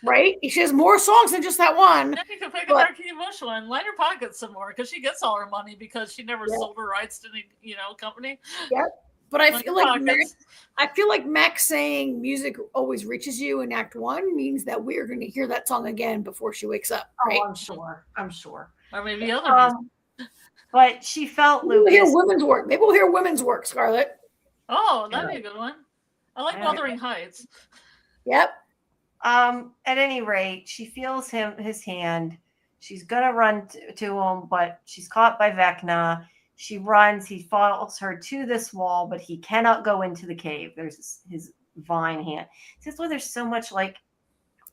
Right? She has more songs than just that one. Yeah, you can pick another Kate Bush one. Line her pockets some more because she gets all her money because she never sold her rights to any, company. Yep. But I feel like Max saying music always reaches you in Act 1 means that we're going to hear that song again before she wakes up. Right? Oh, I'm sure. Or maybe other music. But she felt Lucas. We'll hear women's work. Maybe we'll hear women's work, Scarlet. Oh, that'd be a good one. I like Wuthering Heights. Yep. At any rate, she feels his hand. She's gonna run to him, but she's caught by Vecna. She runs. He follows her to this wall, but he cannot go into the cave. There's his vine hand. That's why there's so much like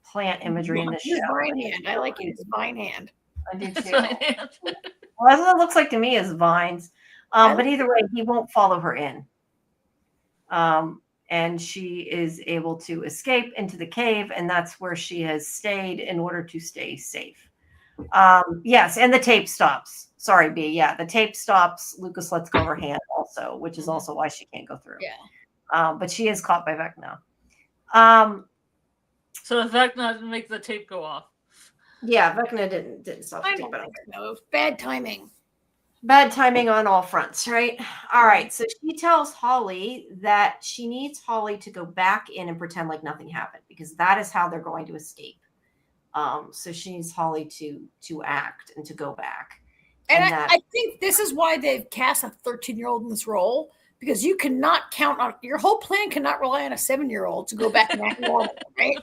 plant imagery in this show. Vine hand. I like it. It's vine hand. I do too. Well, that's what it looks like to me is vines. But either way, he won't follow her in. And she is able to escape into the cave, and that's where she has stayed in order to stay safe. Yes, and the tape stops. Sorry, B. Yeah, the tape stops. Lucas lets go of her hand also, which is also why she can't go through. Yeah. But she is caught by Vecna. So Vecna didn't make the tape go off. Yeah, Vecna didn't stop the tape. No, it was bad timing. Bad timing on all fronts, right? All right. So she tells Holly that she needs Holly to go back in and pretend like nothing happened because that is how they're going to escape. So she needs Holly to act and to go back. And I think this is why they've cast a 13-year-old in this role because you cannot count on your whole plan cannot rely on a 7-year-old to go back and act normal, right?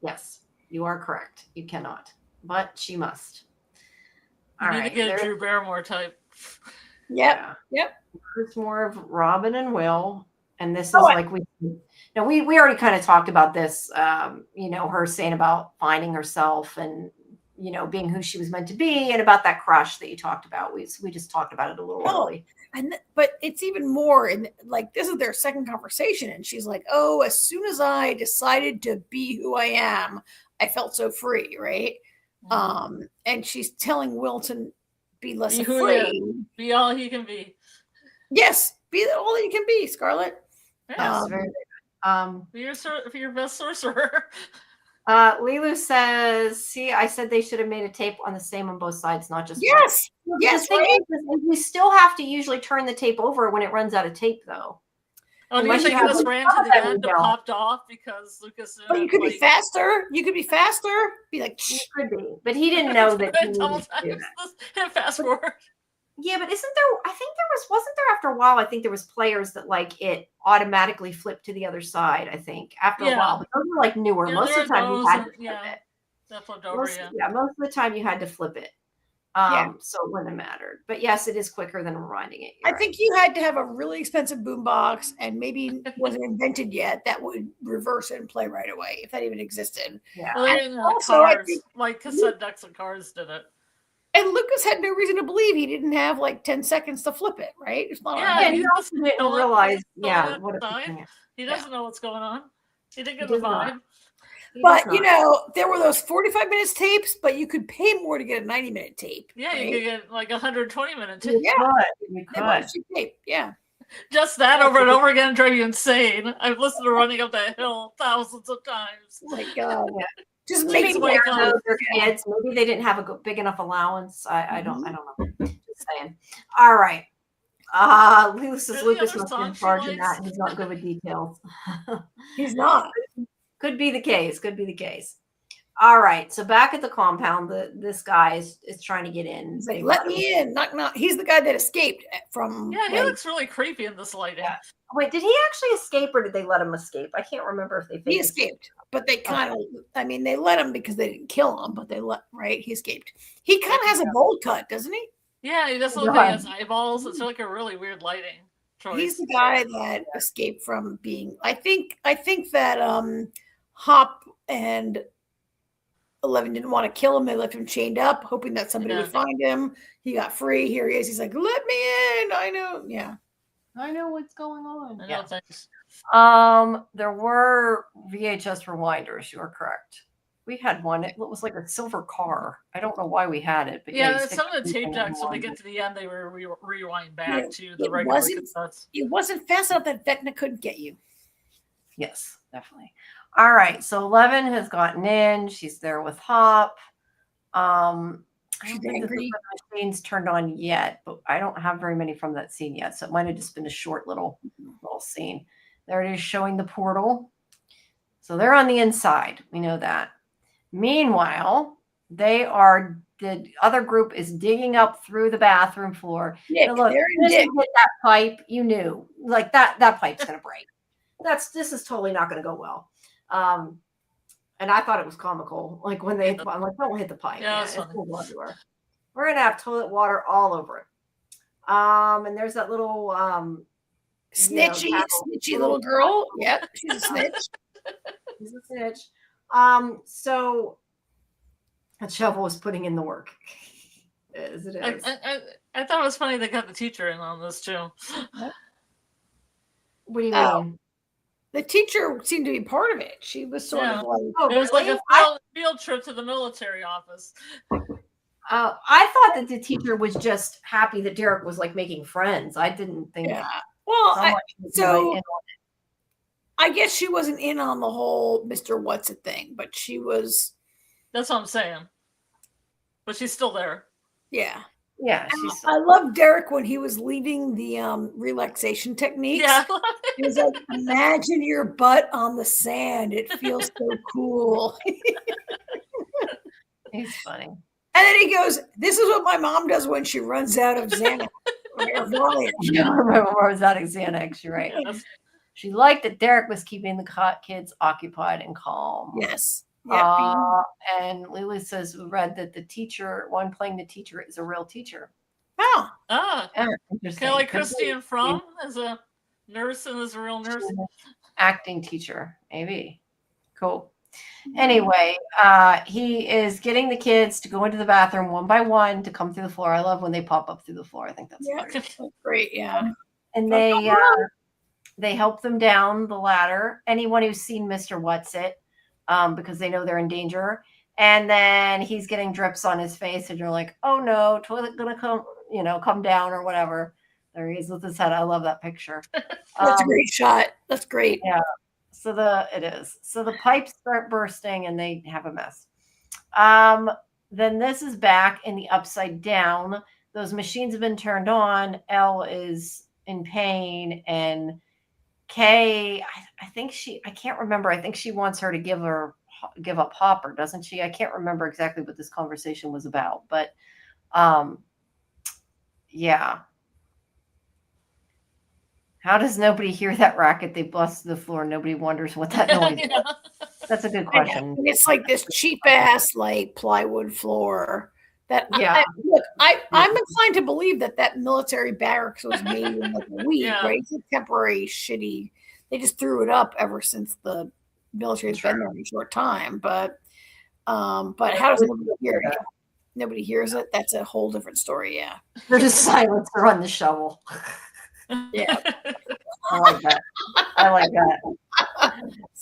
Yes, you are correct. You cannot, but she must. You need to get a Drew Barrymore type. Yep. It's more of Robin and Will, and this is like we already kind of talked about this. Her saying about finding herself and being who she was meant to be, and about that crush that you talked about. We just talked about it a little early. But it's even more in like this is their second conversation, and she's like, "Oh, as soon as I decided to be who I am, I felt so free," right? And she's telling Wilton, "Be less afraid, be all he can be." Yes, be all you can be, Scarlet. Yes, very good. Be your best sorcerer. Lilu says, "See, I said they should have made a tape on the same on both sides, not just yes, one." Yes. The thing is, you still have to usually turn the tape over when it runs out of tape, though. Oh, do you think it just ran to the end and popped off because Lucas? But you could be faster. You could be faster. Be like, you could be, but he didn't know that. He needed to do that. Fast forward. Yeah, but wasn't there after a while, I think there was players that like it automatically flipped to the other side, I think, after a while. But those were like newer. Most of the time you had to flip it. That flipped over, most of the time you had to flip it. So it wouldn't have mattered. But yes, it is quicker than rewinding it. I think you had to have a really expensive boombox and maybe wasn't invented yet that would reverse it and play right away, if that even existed. Yeah. Well, also, cars, I think, like cassette decks and cars did it. And Lucas had no reason to believe he didn't have like 10 seconds to flip it, right? It's not he also didn't realize, he doesn't know what's going on. He didn't get the vibe. But, there were those 45 minutes tapes, but you could pay more to get a 90-minute tape. Yeah, right? You could get like 120-minute tape. You could. Tape. Yeah. Just that over and over again drive you insane. I've listened to Running Up That Hill thousands of times. Oh, my God. Just makes me wake up. Their kids. Maybe they didn't have a big enough allowance. I don't know. Just saying. All right. Lucas must be in charge of that. He's not good with details. He's not. Could be the case. All right. So back at the compound, this guy is trying to get in. He's like, "Let me in." Knock. He's the guy that escaped from. Yeah, he looks really creepy in this lighting. Yeah. Wait, did he actually escape or did they let him escape? I can't remember if they. He escaped, but they kind of. They let him because they didn't kill him, but he escaped. He kind of has a bowl cut, doesn't he? Yeah, he doesn't look like his eyeballs. It's like a really weird lighting choice. He's the guy that escaped from being. I think that Hop and 11 didn't want to kill him. They left him chained up, hoping that somebody would find him. He got free. Here he is. He's like, "Let me in." I know. Yeah. I know what's going on. I know things. There were VHS rewinders. You are correct. We had one. It was like a silver car. I don't know why we had it, but some of the tape decks when they get to the end, they were rewind back to the regular cassettes. It wasn't fast enough that Vecna couldn't get you. Yes, definitely. All right, so 11 has gotten in. She's there with Hop. I don't think the machine's turned on yet, but I don't have very many from that scene yet, so it might have just been a short little scene. There it is, showing the portal. So they're on the inside. We know that. Meanwhile, the other group is digging up through the bathroom floor. Nick, look, hit that pipe. You knew, like that pipe's gonna break. This is totally not going to go well. And I thought it was comical. Like when I'm like, don't hit the pipe. Yeah, it's full everywhere. We're going to have toilet water all over it. And there's that little snitchy little girl. Yep, she's a snitch. She's a snitch. So that shovel was putting in the work. As it is. I thought it was funny they got the teacher in on this too. What do you mean? The teacher seemed to be part of it. She was sort of like, it was like a field trip to the military office. I thought that the teacher was just happy that Derek was like making friends. I didn't think. Yeah. Well, I guess she wasn't in on the whole Mr. What's It thing, but she was. That's what I'm saying. But she's still there. Yeah. Yeah, I love Derek when he was leaving the relaxation techniques. Yeah, he was like, "Imagine your butt on the sand. It feels so cool." He's funny. And then he goes, "This is what my mom does when she runs out of Xanax." I don't remember where I was out of Xanax. You're right. She liked that Derek was keeping the kids occupied and calm. Yes. And Lily says we read that the teacher, one playing the teacher, is a real teacher. Oh. Interesting. Kind of like Christine Fromm as a nurse and as a real nurse. Acting teacher, maybe. Cool. Anyway, he is getting the kids to go into the bathroom one by one to come through the floor. I love when they pop up through the floor. I think that's great. Yeah. And they help them down the ladder. Anyone who's seen Mr. Whatsit, because they know they're in danger. And then he's getting drips on his face, and you're like, "Oh no, toilet gonna come down or whatever." There he is with his head. I love that picture. That's a great shot. That's great. Yeah. So the pipes start bursting, and they have a mess. Then this is back in the upside down. Those machines have been turned on. Elle is in pain, and Kay, I can't remember. I think she wants her to give up Hopper, doesn't she? I can't remember exactly what this conversation was about, but yeah. How does nobody hear that racket? They busted the floor. Nobody wonders what that noise is. That's a good question. It's like this cheap ass like plywood floor. I'm inclined to believe that military barracks was made in like a week, right? It's a temporary shitty. They just threw it up ever since the military's been there in a short time. But how does nobody hear it? Nobody hears it. That's a whole different story. Yeah, they're just silent. They're on the shovel. Yeah, I like that.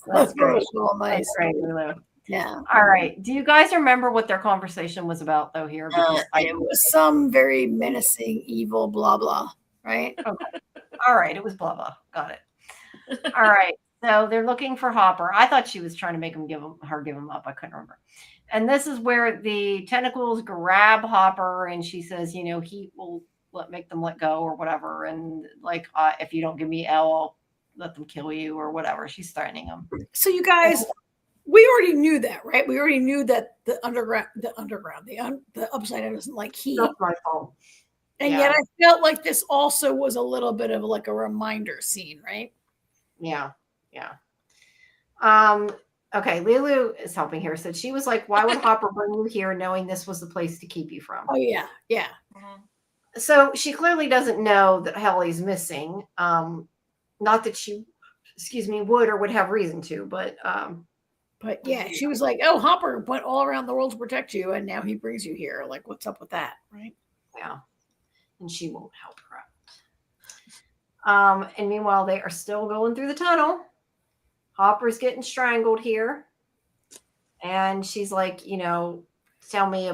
That's great. Nice. That's great, Lulu. Yeah. All right. Do you guys remember what their conversation was about, though? Here, because it was some very menacing, evil, blah blah. Right. Okay. All right. It was blah blah. Got it. All right. So they're looking for Hopper. I thought she was trying to make give him up. I couldn't remember. And this is where the tentacles grab Hopper, and she says, he will make them let go or whatever. And like, if you don't give me Elle, I'll let them kill you or whatever. She's threatening them. So you guys, we already knew that, right? We already knew that the upside down doesn't like heat. That's my fault. And yet I felt like this also was a little bit of like a reminder scene, right? Yeah. Yeah. Okay. Lulu is helping here. So she was like, why would Hopper bring you here knowing this was the place to keep you from? Oh, yeah. Yeah. So she clearly doesn't know that Helly's missing. Not that she, would or would have reason to, but yeah, she was like, oh, Hopper went all around the world to protect you, and now he brings you here. Like, what's up with that, right? Yeah. And she won't help her out. And meanwhile, they are still going through the tunnel. Hopper's getting strangled here. And she's like, tell me,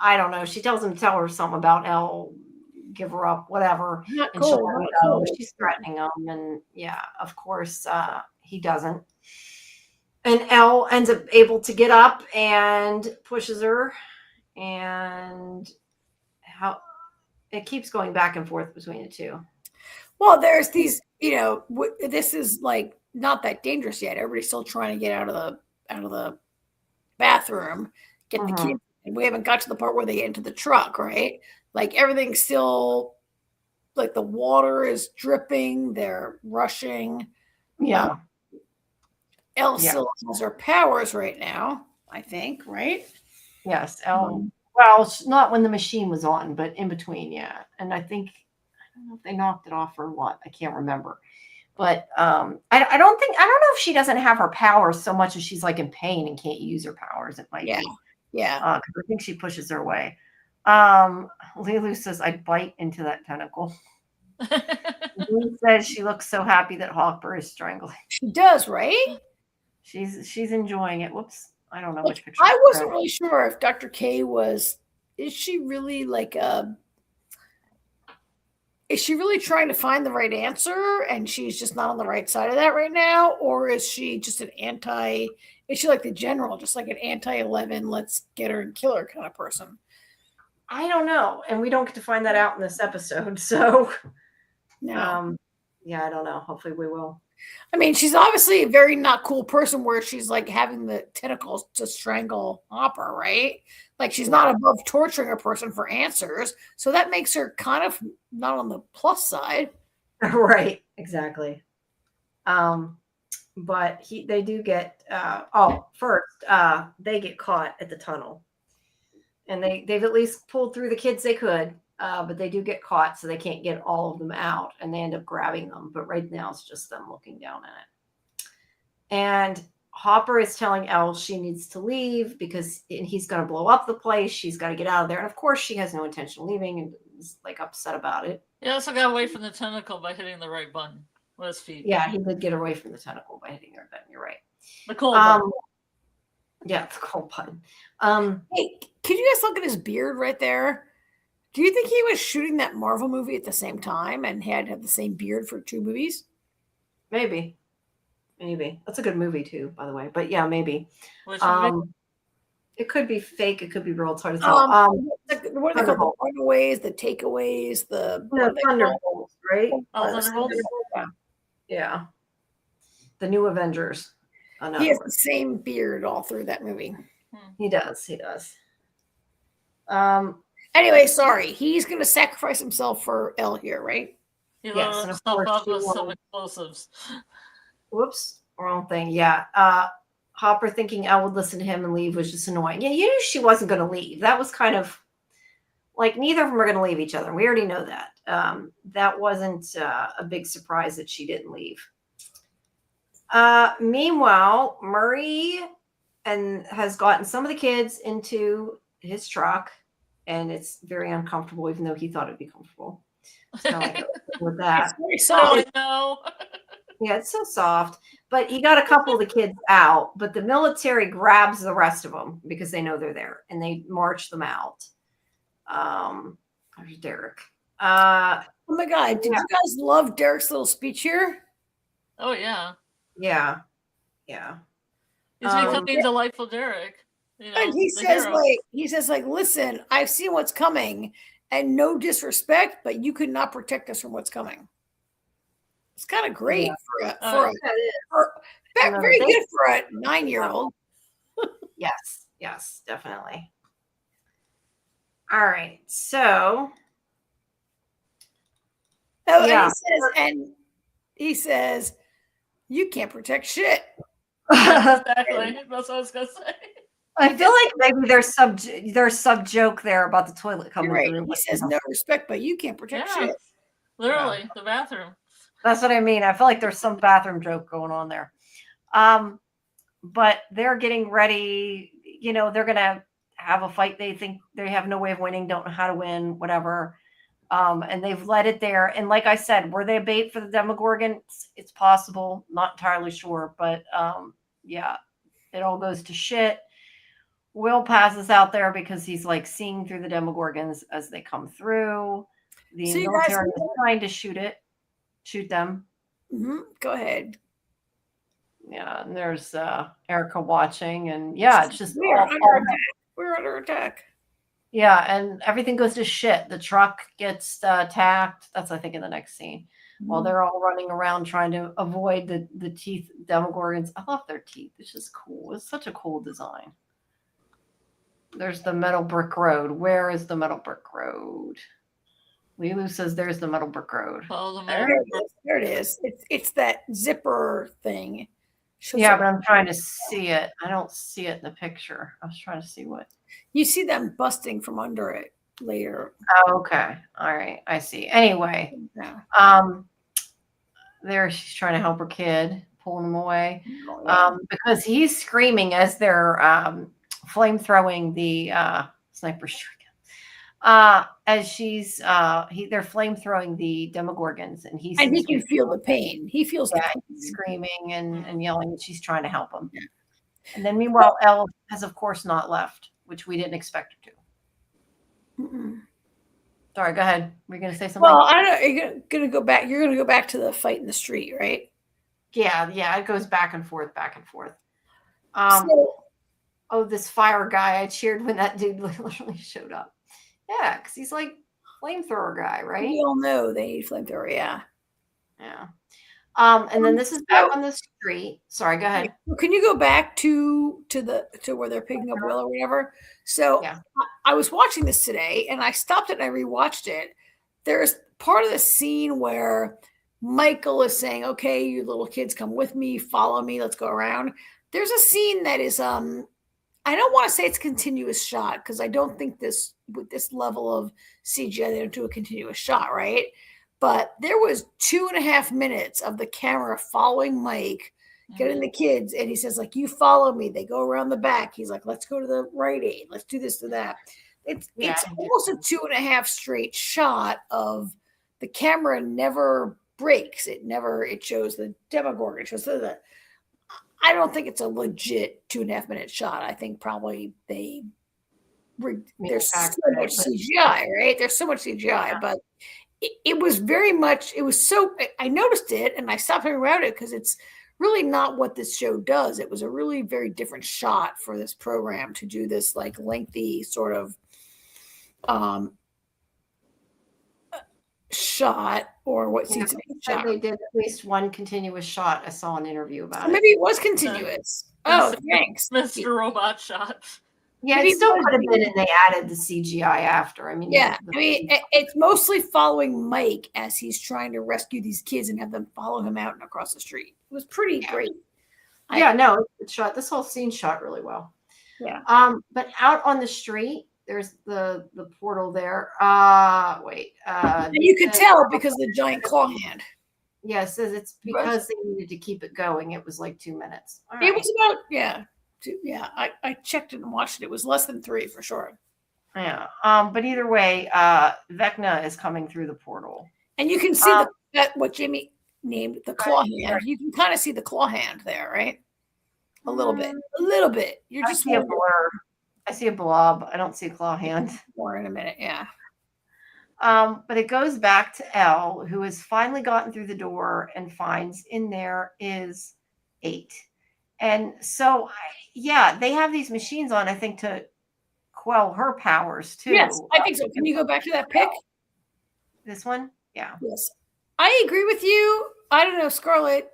I don't know. She tells him to tell her something about Elle, give her up, whatever. Not and cool. She's threatening him. And yeah, of course, he doesn't. And Elle ends up able to get up and pushes her. And it keeps going back and forth between the two. Well, there's these, this is like not that dangerous yet. Everybody's still trying to get out of the bathroom, get the kids. And we haven't got to the part where they get into the truck, right? Like everything's still like the water is dripping. They're rushing. Yeah. Elle still has her powers right now, I think, right? Yes. Elle. Well, not when the machine was on, but in between, yeah. And I don't know if they knocked it off or what. I can't remember. But I don't know if she doesn't have her powers so much as she's like in pain and can't use her powers. It might be. Yeah. I think she pushes her away. Lulu says, I'd bite into that tentacle. Lulu says she looks so happy that Hopper is strangling. She does, right? She's enjoying it. Whoops. I don't know which picture. I wasn't really sure if Dr. K is she really like is she really trying to find the right answer and she's just not on the right side of that right now? Or is she just is she like the general, just like an anti-11, let's get her and kill her kind of person? I don't know. And we don't get to find that out in this episode. So no. I don't know. Hopefully we will. I mean, she's obviously a very not cool person where she's like having the tentacles to strangle Hopper, right? Like she's not above torturing a person for answers. So that makes her kind of not on the plus side. Right. Exactly. But they do get, first, they get caught at the tunnel. And they've at least pulled through the kids they could. But they do get caught, so they can't get all of them out, and they end up grabbing them. But right now, it's just them looking down at it. And Hopper is telling Elle she needs to leave because he's going to blow up the place. She's got to get out of there. And of course, she has no intention of leaving and is like upset about it. He also got away from the tentacle by hitting the right button with his feet. Yeah, he did get away from the tentacle by hitting the right button. You're right. The cold button. Yeah, the cold button. Hey, can you guys look at his beard right there? Do you think he was shooting that Marvel movie at the same time and had to have the same beard for 2 movies? Maybe. That's a good movie too, by the way. But yeah, maybe. Which movie? It could be fake. It could be real. It's hard to tell. What are they called? The runaways, the takeaways, the Thunderbolts, right? Thunderbolts. Yeah. The New Avengers. He has the same beard all through that movie. He does. Anyway, sorry. He's going to sacrifice himself for Elle here, right? Yes, and of course up with some explosives. Whoops, wrong thing. Yeah. Hopper thinking Elle would listen to him and leave was just annoying. Yeah, you knew she wasn't going to leave. That was kind of like neither of them are going to leave each other. We already know that. That wasn't a big surprise that she didn't leave. Meanwhile, Murray has gotten some of the kids into his truck, and it's very uncomfortable, even though he thought it'd be comfortable. So with that, it's very soft. No. Yeah, it's so soft. But he got a couple of the kids out, but the military grabs the rest of them because they know they're there, and they march them out. There's Derek. Oh my God! Did you guys love Derek's little speech here? Oh yeah. Yeah. He's becoming delightful Derek. You know, and he says, listen, I've seen what's coming, and no disrespect, but you could not protect us from what's coming. It's kind of great very good for a 9-year-old. Yes, definitely. All right, so. He says, you can't protect shit. Exactly. That's what I was gonna say. I feel like maybe there's sub joke there about the toilet coming through. He says no respect, but you can't protect shit. Literally, the bathroom. That's what I mean. I feel like there's some bathroom joke going on there. But they're getting ready. You know, they're gonna have a fight. They think they have no way of winning, don't know how to win, whatever. And they've let it there. And like I said, were they a bait for the Demogorgon? It's possible. Not entirely sure. But yeah, it all goes to shit. Will passes out there because he's like seeing through the Demogorgons as they come through. The military is trying to shoot them. Mm-hmm. Go ahead. Yeah, and there's Erica watching, and yeah, it's just we're under attack. Yeah, and everything goes to shit. The truck gets attacked. That's, I think, in the next scene. Mm-hmm. While they're all running around trying to avoid the teeth Demogorgons. I love their teeth. It's just cool. It's such a cool design. There's the metal brick road. Where is the metal brick road? Lilu says there's the metal brick road. There it is. It's that zipper thing. Yeah, but I'm trying to see it. I don't see it in the picture. I was trying to see what. You see them busting from under it later. Oh, okay. All right. I see. Anyway, there she's trying to help her kid, pulling him away. Because he's screaming as they're flame throwing the sniper shotgun. As she's they're flame throwing the Demogorgons, and he can feel the pain. He feels the pain. He's screaming and yelling, and she's trying to help him. Yeah. And then meanwhile, Elle has of course not left, which we didn't expect her to. Mm-mm. Sorry, go ahead. Were you going to say something? Well, I don't know. You're going to go back. You're going to go back to the fight in the street, right? Yeah. It goes back and forth. This fire guy! I cheered when that dude literally showed up. Yeah, because he's like flamethrower guy, right? We all know they need flamethrower. Yeah. And then this is back on the street. Sorry, go ahead. Can you go back to where they're picking up Will or whatever? So I was watching this today, and I stopped it and I rewatched it. There's part of the scene where Michael is saying, "Okay, you little kids, come with me, follow me, let's go around." There's a scene that is I don't want to say it's a continuous shot because I don't think with this level of CGI they don't do a continuous shot, right? But there was 2.5 minutes of the camera following Mike getting the kids, and he says, like, you follow me. They go around the back. He's like, let's go to the Rite Aid. Let's do this to that. It's almost a 2.5 straight shot of the camera never breaks. It shows the Demogorgon. It shows the I don't think it's a legit 2.5 minute shot. I think probably there's so much CGI, right? There's so much CGI, but it was very much, I noticed it and I stopped thinking about it because it's really not what this show does. It was a really very different shot for this program to do this like lengthy sort of shot, or what seems to be a shot. They did at least one continuous shot. I saw an interview about it. Maybe it was continuous. Thanks. Mr. Robot shot. Yeah, it still could have been, and they added the CGI after. I mean, it's mostly following Mike as he's trying to rescue these kids and have them follow him out and across the street. It was pretty great. It's shot. This whole scene shot really well. Yeah. But out on the street, there's the portal there. You could tell because of the giant claw hand. Yeah, it says it's because they needed to keep it going. It was like 2 minutes. It was about I checked it and watched it. It was less than 3 for sure. Yeah. But either way, Vecna is coming through the portal, and you can see that what Jamie named the claw hand. You can kind of see the claw hand there, right? A little bit. You're just see a blur. I see a blob. I don't see a claw hand. More in a minute, yeah. But it goes back to Elle, who has finally gotten through the door and finds in there is 8. And so, they have these machines on, I think, to quell her powers, too. Yes, I think so. Can you go back to that pic? This one? Yeah. Yes. I agree with you. I don't know, Scarlet.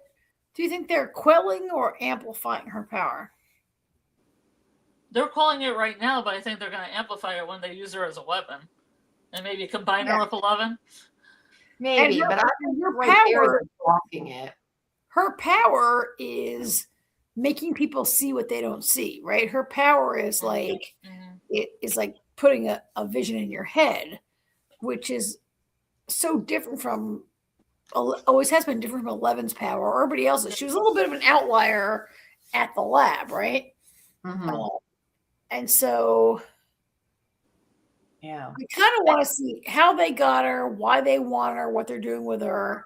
Do you think they're quelling or amplifying her power? They're calling it right now, but I think they're going to amplify it when they use her as a weapon. And maybe combine her with 11. Maybe, but I think her power blocking it. Her power is making people see what they don't see, right? Her power is like it is like putting a vision in your head, which is so different from always has been different from 11's power or everybody else's. She was a little bit of an outlier at the lab, right? And so we kind of want to see how they got her, why they want her, what they're doing with her.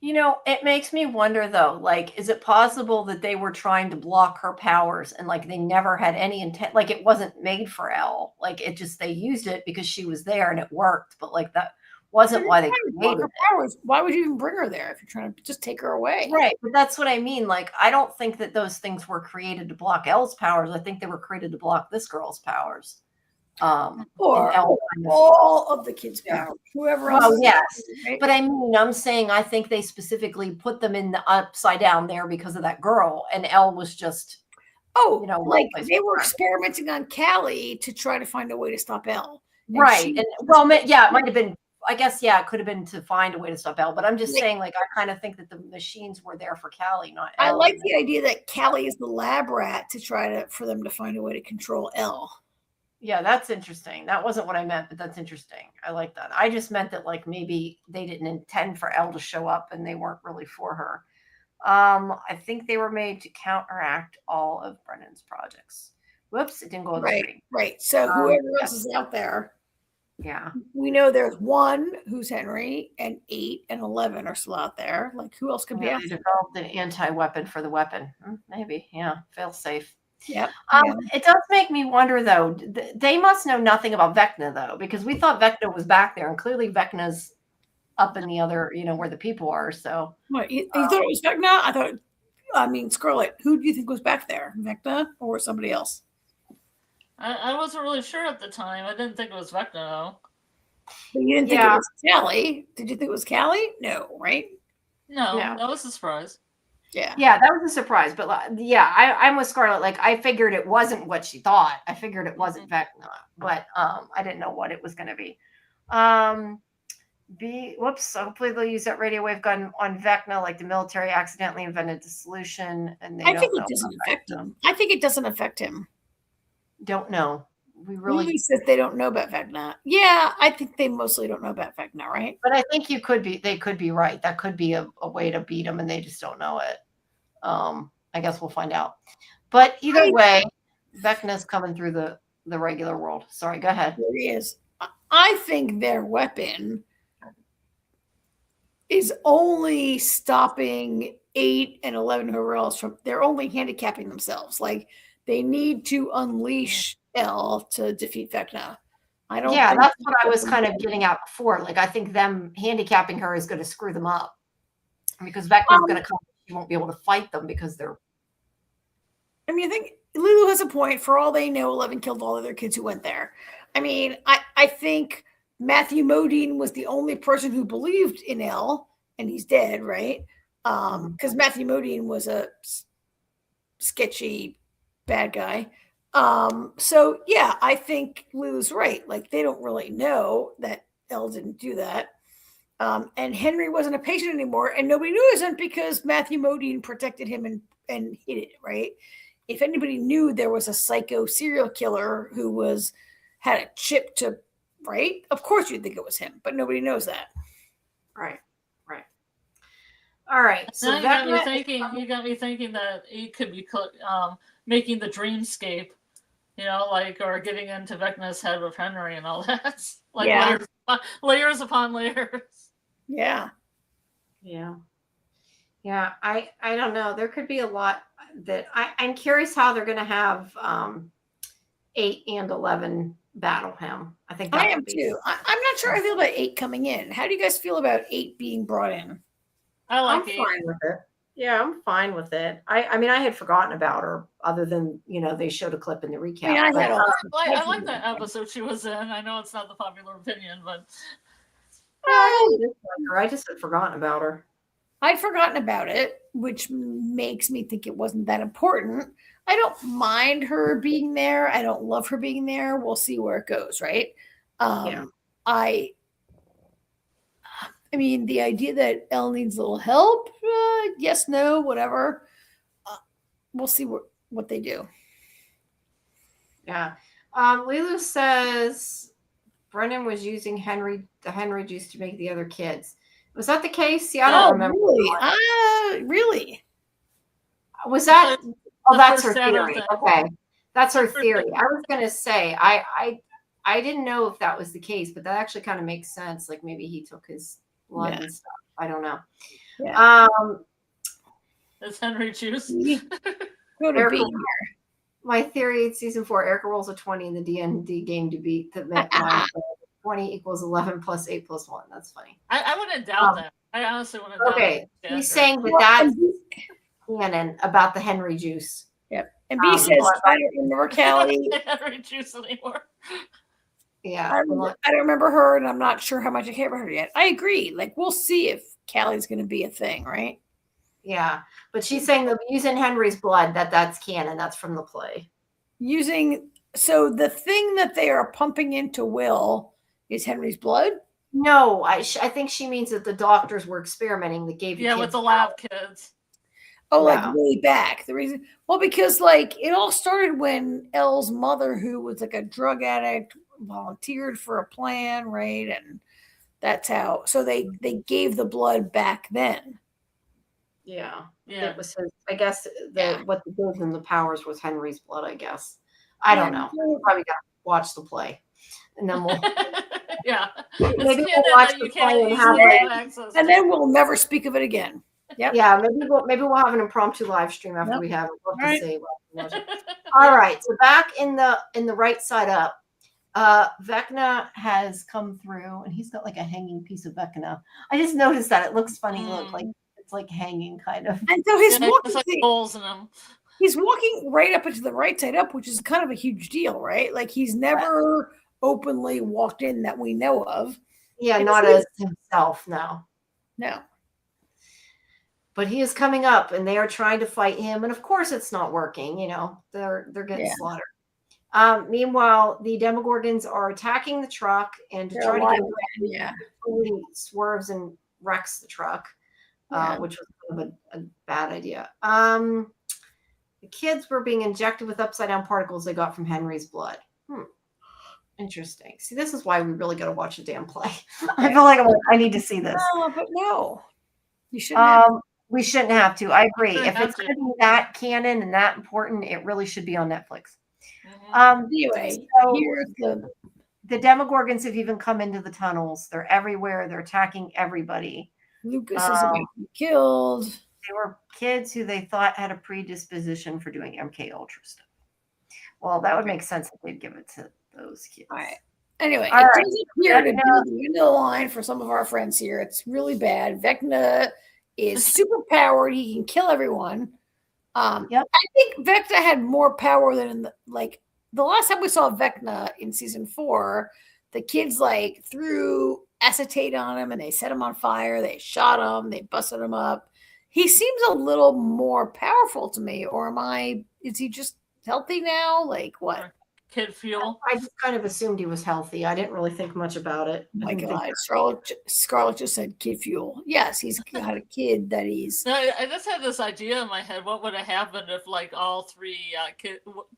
You know, it makes me wonder, though, like, is it possible that they were trying to block her powers and, like, they never had any intent? Like, it wasn't made for Elle. Like, it just, they used it because she was there and it worked. But, like, that wasn't why they created her powers. Why would you even bring her there if you're trying to just take her away? Right. But that's what I mean. Like, I don't think that those things were created to block Elle's powers. I think they were created to block this girl's powers. Or all of the kids' powers. Whoever else. Oh, yes. Right? But I mean, I'm saying I think they specifically put them in the upside down there because of that girl. And Elle was just, like they were experimenting on Callie to try to find a way to stop Elle. Right. And it might have been. I guess, it could have been to find a way to stop Elle, but I'm just saying, like, I kind of think that the machines were there for Callie, not Elle. I like the idea that Callie is the lab rat to for them to find a way to control Elle. Yeah, that's interesting. That wasn't what I meant, but that's interesting. I like that. I just meant that, like, maybe they didn't intend for Elle to show up and they weren't really for her. I think they were made to counteract all of Brennan's projects. Whoops, it didn't go right. So whoever else is out there. Yeah. We know there's 1 who's Henry, and 8 and 11 are still out there. Like, who else could be out there? They developed an anti-weapon for the weapon. Maybe. Yeah. Fail safe. Yeah. It does make me wonder, though. They must know nothing about Vecna, though, because we thought Vecna was back there, and clearly Vecna's up in the other, where the people are. So. What, you thought it was Vecna? Scarlet. Who do you think was back there? Vecna or somebody else? I wasn't really sure at the time. I didn't think it was Vecna, though. But you didn't think it was Callie? Did you think it was Callie? No, right? No, that was a surprise. Yeah. Yeah, that was a surprise. But I'm with Scarlet. Like, I figured it wasn't what she thought. I figured it wasn't Vecna, but I didn't know what it was going to be. Hopefully they'll use that radio wave gun on Vecna, like the military accidentally invented the solution, and I think it doesn't affect him. I think it doesn't affect him. Don't know. we really Lily says they don't know about Vecna. Yeah, I think they mostly don't know about Vecna, right? But I think they could be right. That could be a way to beat them, and they just don't know it. I guess we'll find out. But either way, Vecna's coming through the regular world. Sorry, go ahead. There he is. I think their weapon is only stopping 8 and 11 whoever else from. They're only handicapping themselves. Like they need to unleash L to defeat Vecna. I don't. Yeah, that's what I was kind of getting at before. Like I think them handicapping her is going to screw them up because Vecna's going to come. She won't be able to fight them because they're. I mean, I think Lulu has a point. For all they know, 11 killed all the other kids who went there. I mean, I think Matthew Modine was the only person who believed in L, and he's dead, right? Because Matthew Modine was a sketchy bad guy. So yeah, I think Lulu's right. Like they don't really know that L didn't do that. And Henry wasn't a patient anymore, and nobody knew he wasn't because Matthew Modine protected him and hid it, right? If anybody knew there was a psycho serial killer who had a chip to, right? Of course you'd think it was him, but nobody knows that. Right. All right. So you got me thinking that it could be making the dreamscape, or getting into Vecna's head with Henry and all that. Layers upon layers. Yeah. I don't know. There could be a lot that I'm curious how they're going to have 8 and 11 battle him. I think I am too. I'm not sure how I feel about 8 coming in. How do you guys feel about 8 being brought in? I'm fine with it. Yeah, I'm fine with it. I mean, I had forgotten about her other than, they showed a clip in the recap. I like that episode she was in. I know it's not the popular opinion, but I just had forgotten about her. I'd forgotten about it, which makes me think it wasn't that important. I don't mind her being there. I don't love her being there. We'll see where it goes, right? I mean, the idea that Elle needs a little help, yes, no, whatever. We'll see what they do. Yeah. Lulu says Brennan was using the Henry juice to make the other kids. Was that the case? Yeah, I don't remember. Really? Really? Was that? Oh, that's her theory. Okay, that's her theory. I was going to say I didn't know if that was the case, but that actually kind of makes sense. Like maybe he took his blood and stuff. I don't know. Yeah. That's Henry juice. My theory: season 4, Erica rolls a 20 in the D&D game to beat the 20 equals 11 plus 8 plus 1. That's funny. I wouldn't doubt that. I honestly wouldn't doubt that. Okay, he's saying that's canon about the Henry juice. Yep. And B says, I don't remember Callie. Henry juice anymore. Yeah. I don't remember her, and I'm not sure how much I care about her yet. I agree. Like, we'll see if Callie's going to be a thing, right? Yeah. But she's saying that using Henry's blood, that's canon. That's from the play. So the thing that they are pumping into Will is Henry's blood? No, I think she means that the doctors were experimenting that gave kids with the lab kids. Oh, like way back. The reason, because like it all started when Elle's mother, who was like a drug addict, volunteered for a plan, right? And that's how. So they gave the blood back then. Yeah. It was his. I guess what the gave him the powers was Henry's blood. I guess. I don't know. Probably got to watch the play, and then we'll. Maybe we'll watch the play and have access, and then we'll never speak of it again. Yep. Yeah, maybe we'll have an impromptu live stream after we have it. We'll have to see. All right, so back in the right side up, Vecna has come through, and he's got like a hanging piece of Vecna. I just noticed that it looks funny. Look like it's like hanging kind of. And so his walking like holes in him. He's walking right up into the right side up, which is kind of a huge deal, right? Like he's never openly walked in that we know of. Yeah, not as himself, no. But he is coming up, and they are trying to fight him, and of course, it's not working. They're getting slaughtered. Meanwhile, the Demogorgons are attacking the truck, and to try to get away, he swerves and wrecks the truck, which was kind of a bad idea. The kids were being injected with upside down particles they got from Henry's blood. Interesting. See, this is why we really got to watch a damn play. I feel like I need to see this. No, but no, you shouldn't. We shouldn't have to. I agree. Shouldn't If have it's to. going to be that canon and that important, it really should be on Netflix. Anyway, so here's the Demogorgons have even come into the tunnels. They're everywhere. They're attacking everybody. Lucas is about to be killed. They were kids who they thought had a predisposition for doing MK Ultra stuff. Well, that would make sense if they'd give it to those kids. All right. Anyway, All it right. does appear to be the end of the line for some of our friends here. It's really bad. Vecna is super powered. He can kill everyone. Yep. I think Vecna had more power than in the last time we saw Vecna in season 4. The kids like threw acetate on him and they set him on fire. They shot him. They busted him up. He seems a little more powerful to me. Or is he just healthy now? Like what? Kid fuel. I just kind of assumed he was healthy. I didn't really think much about it. Oh my God, Scarlet just said kid fuel. Yes, he's got a kid that he's. I just had this idea in my head. What would have happened if, like, all 3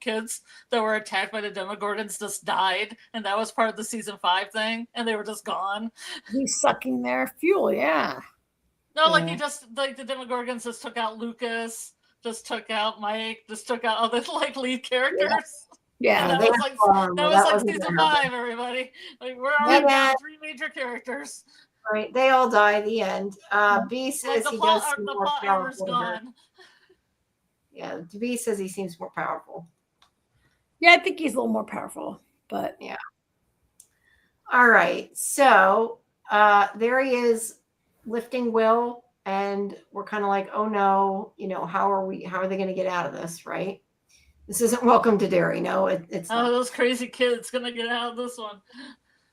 kids that were attacked by the Demogorgons just died, and that was part of the season 5 thing, and they were just gone? He's sucking their fuel. Yeah. No, like the Demogorgons just took out Lucas, just took out Mike, just took out other lead characters. Yeah, that was like season 5, everybody. Like, we're already down 3 major characters. Right, they all die at the end. B says he does seem more powerful. Yeah, B says he seems more powerful. Yeah, I think he's a little more powerful, but yeah. All right, so there he is lifting Will, and we're kind of like, oh no, how are they going to get out of this, right? This isn't Welcome to Derry. No, it's not. Those crazy kids gonna get out of this one.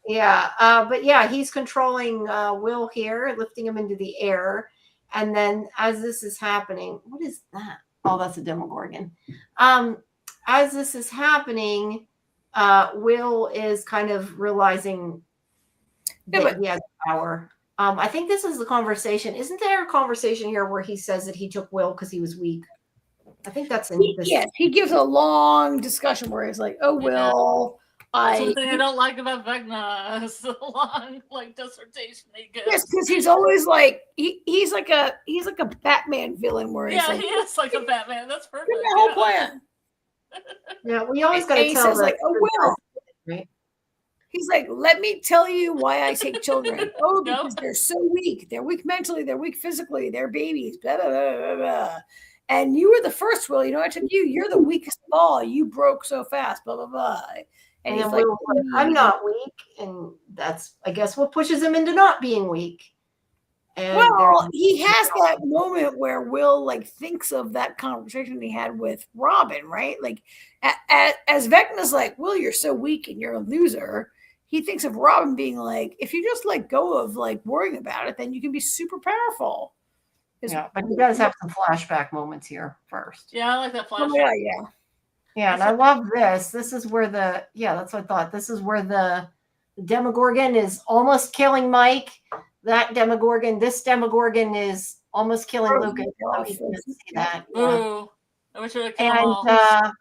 Yeah, but yeah, he's controlling Will here, lifting him into the air, and then as this is happening, what is that? Oh, that's a Demogorgon. As this is happening, Will is kind of realizing that he has power. I think this is the conversation. Isn't there a conversation here where he says that he took Will because he was weak? I think that's in this. Yes, he gives a long discussion where he's like, "Oh, Will, That's one thing I don't like about Vecna. It's a long dissertation he gives. Yes, because he's always like he's like a Batman villain where he's he is like a Batman. That's perfect. The whole plan. Yeah, we always got to tell says like, "Oh, Will." Right? He's like, "Let me tell you why I take children. Oh, because they're so weak. They're weak mentally. They're weak physically. They're babies. Blah blah blah blah blah." And you were the first, Will. I took you. You're the weakest of all. You broke so fast, blah, blah, blah. And he's like, I'm not weak. And that's, I guess, what pushes him into not being weak. And he has that moment where Will, thinks of that conversation he had with Robin, right? Like, as Vecna's like, Will, you're so weak and you're a loser. He thinks of Robin being like, if you just let go of, worrying about it, then you can be super powerful. Yeah, but he does have some flashback moments here first. Yeah, I like that flashback. Oh, yeah. Yeah, and I love this. This is where that's what I thought. This is where the Demogorgon is almost killing Mike. This Demogorgon is almost killing Lucas. See that. Ooh, I wish I would kill and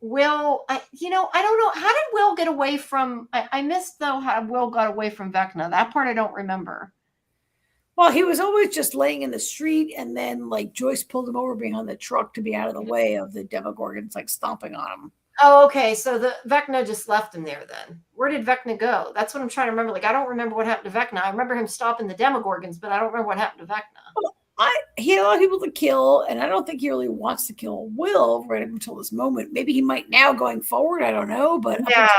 Will, I don't know. How did Will get away from, I missed though how Will got away from Vecna. That part I don't remember. Well, he was always just laying in the street, and then Joyce pulled him over behind the truck to be out of the way of the Demogorgons stomping on him. Oh, okay. So the Vecna just left him there then. Where did Vecna go? That's what I'm trying to remember. I don't remember what happened to Vecna. I remember him stopping the Demogorgons, but I don't remember what happened to Vecna. Well, he had a lot of people to kill, and I don't think he really wants to kill Will right up until this moment. Maybe he might now going forward. I don't know, but yeah.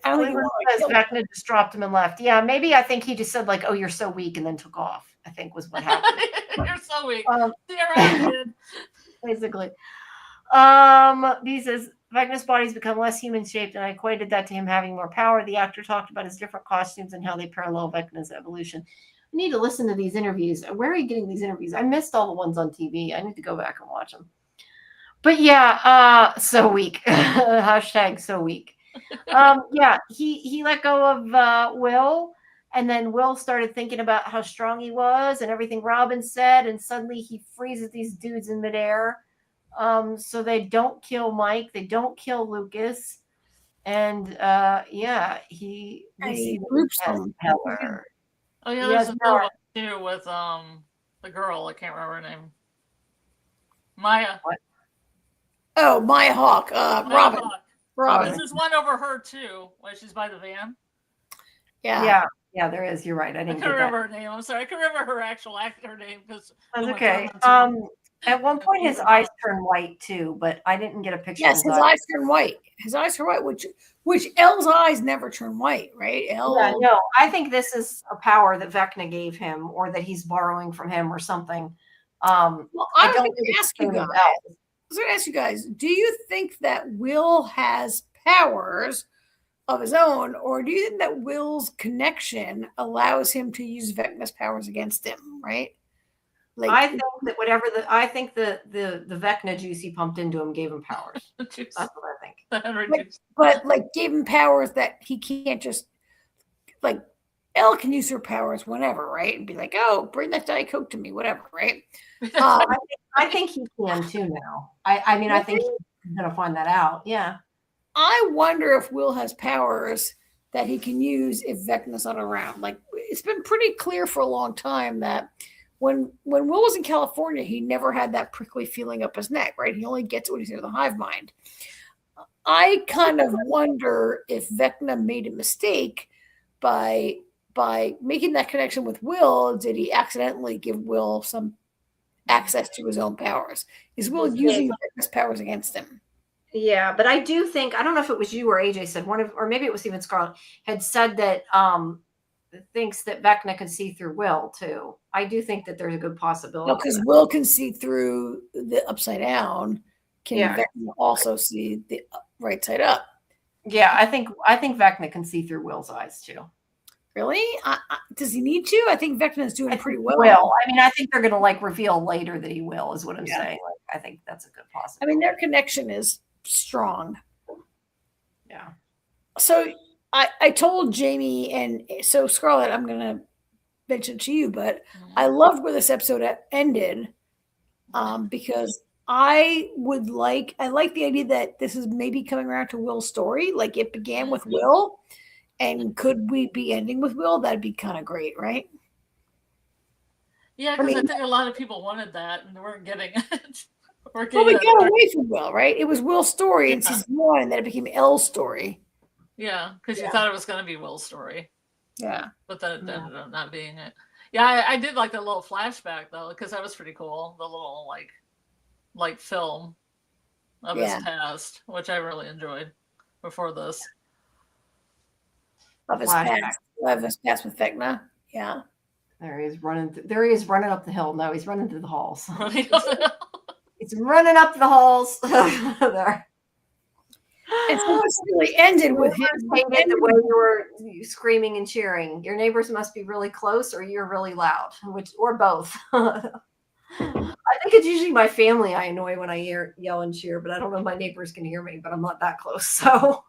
I don't think Vecna just dropped him and left. Yeah, maybe I think he just said oh, you're so weak, and then took off. I think was what happened. You're so weak. Kid. Basically. He says Vecna's body's become less human shaped, and I equated that to him having more power. The actor talked about his different costumes and how they parallel Vecna's evolution. I need to listen to these interviews. Where are you getting these interviews? I missed all the ones on TV. I need to go back and watch them. But yeah, so weak. Hashtag so weak. Yeah, he let go of Will, and then Will started thinking about how strong he was and everything Robin said, and suddenly he freezes these dudes in midair. So they don't kill Mike, they don't kill Lucas. And he groups has them. power. Oh yeah, there's another one too with the girl. I can't remember her name. Maya. What? Oh, Maya Hawke. Robin. Robin. There's one over her too, when she's by the van. Yeah. Yeah, there is. You're right. I can't remember her name. I'm sorry. I can remember her actual actor name because that's okay. At one point, his eyes turn white too, but I didn't get a picture. Yes, his eyes turn white. His eyes turn white, which Elle's eyes never turn white, right? Yeah, no, I think this is a power that Vecna gave him, or that he's borrowing from him, or something. Well, I was going to ask you guys. Do you think that Will has powers of his own, or do you think that Will's connection allows him to use Vecna's powers against him? Right. Like, I think that the Vecna juice he pumped into him gave him powers. That's what I think. But like gave him powers that he can't just like. Elle can use her powers whenever, right? And be like, "Oh, bring that Diet Coke to me," whatever, right? I think he can too now. I mean, I think he's gonna find that out. Yeah. I wonder if Will has powers that he can use if Vecna's not around. Like, it's been pretty clear for a long time that when Will was in California, he never had that prickly feeling up his neck, right? He only gets it when he's near the hive mind. I kind of wonder if Vecna made a mistake by making that connection with Will. Did he accidentally give Will some access to his own powers? Is Will using Vecna's powers against him? Yeah, but I do think, I don't know if it was you or AJ said, or maybe it was even Scarlet, had said that thinks that Vecna can see through Will too. I do think that there's a good possibility. No, because Will can see through the upside down. Can Vecna also see the right side up? Yeah, I think Vecna can see through Will's eyes too. Really? Does he need to? I think Vecna's doing pretty well. Will. I mean, I think they're going to like reveal later that he will, is what I'm saying. Like, I think that's a good possibility. I mean, their connection is strong. Yeah. So I told Jamie, and so Scarlet, I'm going to mention to you, but I loved where this episode ended because I like the idea that this is maybe coming around to Will's story. Like, it began with Will, and could we be ending with Will? That'd be kind of great, right? Yeah, because I think a lot of people wanted that and they weren't getting it. Well, we got away from Will, right? It was Will's story in season 1, and then it became Elle's story. Yeah, because you thought it was going to be Will's story. Yeah. But that ended up not being it. Yeah, I did like the little flashback, though, because that was pretty cool. The little, like film of his past, which I really enjoyed before this. Of his past with Vecna. Yeah. There he is running up the hill. No, he's running through the halls. He's running up the halls. There. And so it's really ended with him. The way you were screaming and cheering. Your neighbors must be really close, or you're really loud, or both. I think it's usually my family I annoy when I yell and cheer, but I don't know if my neighbors can hear me, but I'm not that close. So.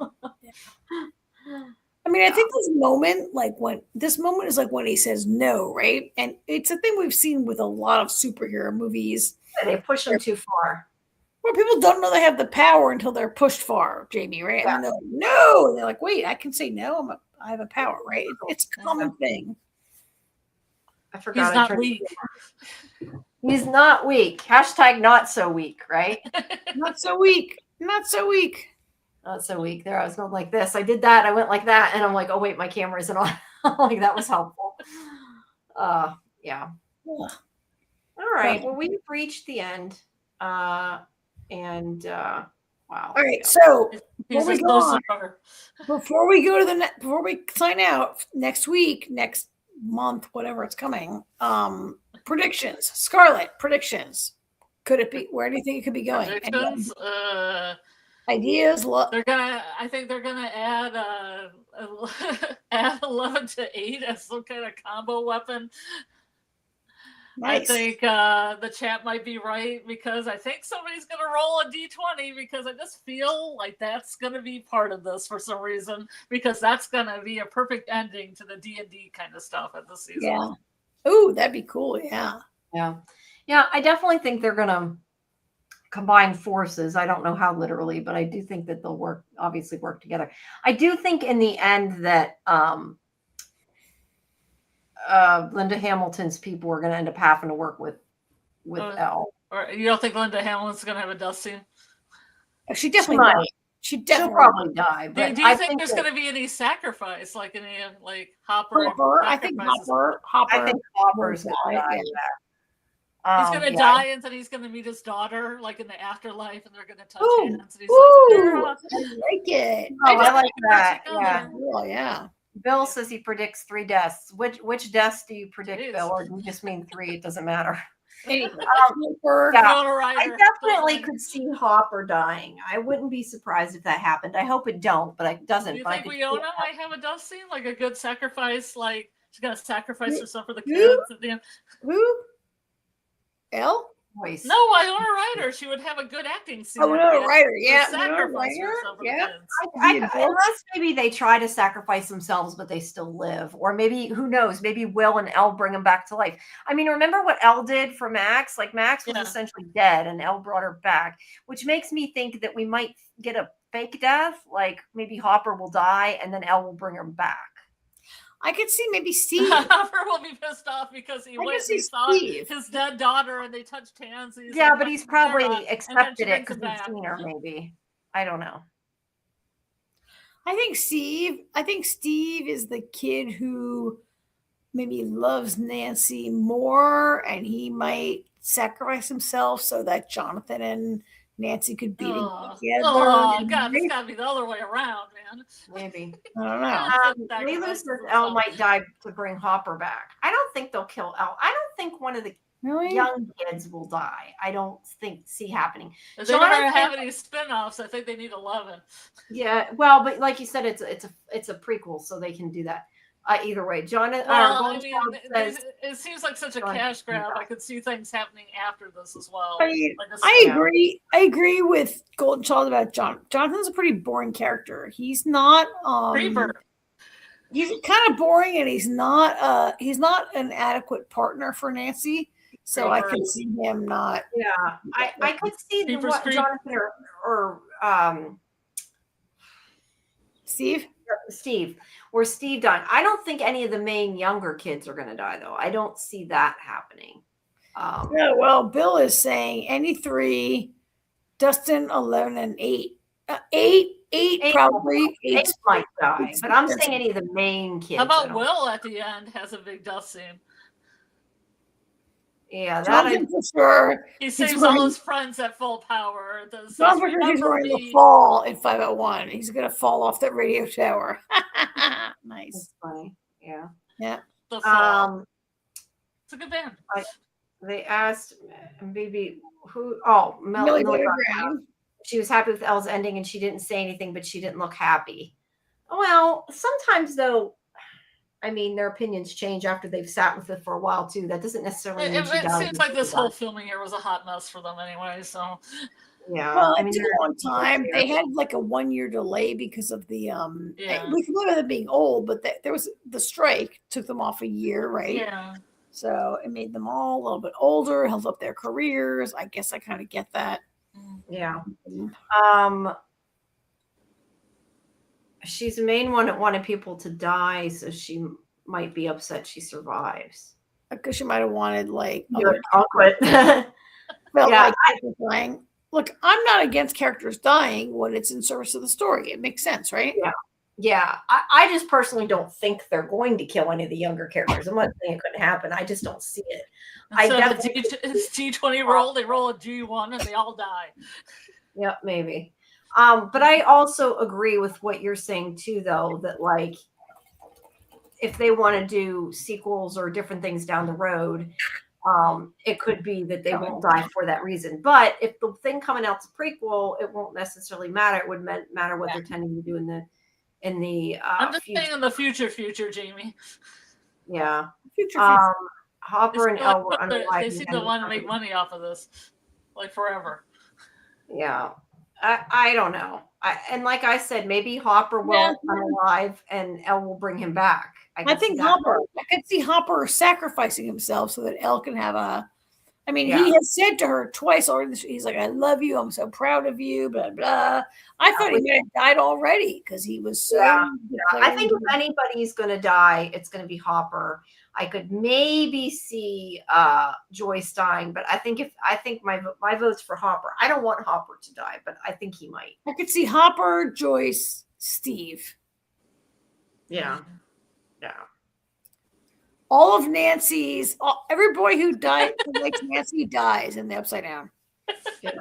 I mean, I think this moment is like when he says no, right? And it's a thing we've seen with a lot of superhero movies. They push them too far. Where people don't know they have the power until they're pushed far, Jamie, right? Yeah. And they're like, no. And they're like, wait, I can say no. I have a power, right? It's a common thing. I forgot. He's not weak. He's not weak. Hashtag not so weak, right? Not so weak. Not so weak. Not so weak. There, I was going like this. I did that. I went like that. And I'm like, oh, wait, my camera isn't on. Like, that was helpful. Yeah. All right. Well, we've reached the end. Wow. All right. So before we sign out next week, next month, whatever it's coming, predictions. Scarlet, predictions. Could it be? Where do you think it could be going? Predictions? Ideas. I think they're gonna add 11 to 8 as some kind of combo weapon. Nice. I think the chat might be right, because I think somebody's going to roll a d20, because I just feel like that's going to be part of this for some reason, because that's going to be a perfect ending to the D&D kind of stuff at this season. Yeah. Ooh, that'd be cool. Yeah. Yeah. Yeah. I definitely think they're going to combine forces. I don't know how literally, but I do think that they'll obviously work together. I do think in the end that Linda Hamilton's people are going to end up having to work with Elle. Or you don't think Linda Hamilton's going to have a death scene? She definitely might. She'll probably die. But do you think there's going to be any sacrifice, like any like Hopper? I think Hopper. I think Hopper's going to die. He's going to die, and then he's going to meet his daughter, like in the afterlife, and they're going to touch hands. And he's like, I like it. I like that. Yeah. Oh, yeah. Bill says he predicts 3 deaths. Which deaths do you predict, Bill, or do you just mean 3? It doesn't matter. I definitely could see Hopper dying. I wouldn't be surprised if that happened. I hope it don't, but it doesn't. Do you think Leona might have a death scene, like a good sacrifice? Like she's gonna sacrifice herself for the kids at the end. Who? Elle? Voice. No, Winona Ryder. She would have a good acting scene. Winona Ryder, yeah. Sacrifice herself for the kids. Unless maybe they try to sacrifice themselves, but they still live. Or maybe, who knows, maybe Will and Elle bring them back to life. I mean, remember what Elle did for Max? Like, Max was essentially dead, and Elle brought her back, which makes me think that we might get a fake death. Like, maybe Hopper will die, and then Elle will bring him back. I could see maybe Steve. Hopper will be pissed off because he went and saw his dead daughter and they touched hands. Yeah, but he's probably accepted it because he's seen her, maybe. I don't know. I think Steve is the kid who maybe loves Nancy more, and he might sacrifice himself so that Jonathan and Nancy could be together. Oh, God, it's got to be the other way around, man. Maybe. I don't know. Lulu says Elle might die to bring Hopper back. I don't think they'll kill Elle. I don't think one of the young kids will die. I don't see happening. If they never have any spin-offs, I think they need 11. Yeah, well, but like you said, it's a prequel, so they can do that. Either way, Jonathan. It seems like such a cash grab. I could see things happening after this as well. I agree. I agree with Golden Child about John. Jonathan's a pretty boring character. He's not. He's kind of boring, and he's not an adequate partner for Nancy. So I could see him not. Yeah, I could see Jonathan or Steve or Steve dying. I don't think any of the main younger kids are going to die, though. I don't see that happening. Yeah, well, Bill is saying any 3, Dustin, 11, and 8. 8 probably. 8 might die, but I'm saying any of the main kids. How about Will at the end has a big death scene? Yeah, that for sure. He saves all his friends at full power. He's going to fall in 501. He's going to fall off that radio tower. Nice. That's funny. Yeah. Yeah. The fall. It's a good band. They asked maybe who. Oh, Millie Brown. She was happy with Elle's ending, and she didn't say anything, but she didn't look happy. Well, sometimes though. I mean, their opinions change after they've sat with it for a while too. That doesn't necessarily mean she does. It seems like this whole filming year was a hot mess for them anyway. So, yeah. Well, I mean, it took a long time. They had like a 1-year delay because of the we can look at them being old, but there was the strike took them off a year, right? Yeah. So it made them all a little bit older, held up their careers. I guess I kind of get that. Yeah. She's the main one that wanted people to die, so she might be upset she survives. Because she might have wanted I'll quit. Look, I'm not against characters dying when it's in service of the story. It makes sense, right? Yeah. Yeah. I just personally don't think they're going to kill any of the younger characters. I'm not saying it couldn't happen. I just don't see it. It's G20 roll. They roll a G1 and they all die. Yep, maybe. But I also agree with what you're saying too, though, that like if they want to do sequels or different things down the road, it could be that they won't die for that reason. But if the thing coming out's a prequel, it won't necessarily matter. It would matter what they're tending to do in the I'm just saying in the future, Jamie. Yeah. Future. Hopper and Elle were unalive. They seem to want to make money off of this, like forever. Yeah. I don't know. And like I said, maybe Hopper will come alive and Elle will bring him back. I think Hopper. I could see Hopper sacrificing himself so that Elle can have I mean, he has said to her twice already. He's like, "I love you. I'm so proud of you." Blah blah. I thought he might have died already because he was so. Yeah. I think if anybody's going to die, it's going to be Hopper. I could maybe see Joyce dying, but I think my vote's for Hopper. I don't want Hopper to die, but I think he might. I could see Hopper, Joyce, Steve. Yeah. All of Nancy's, every boy who died, who likes Nancy dies in the Upside Down. Yeah.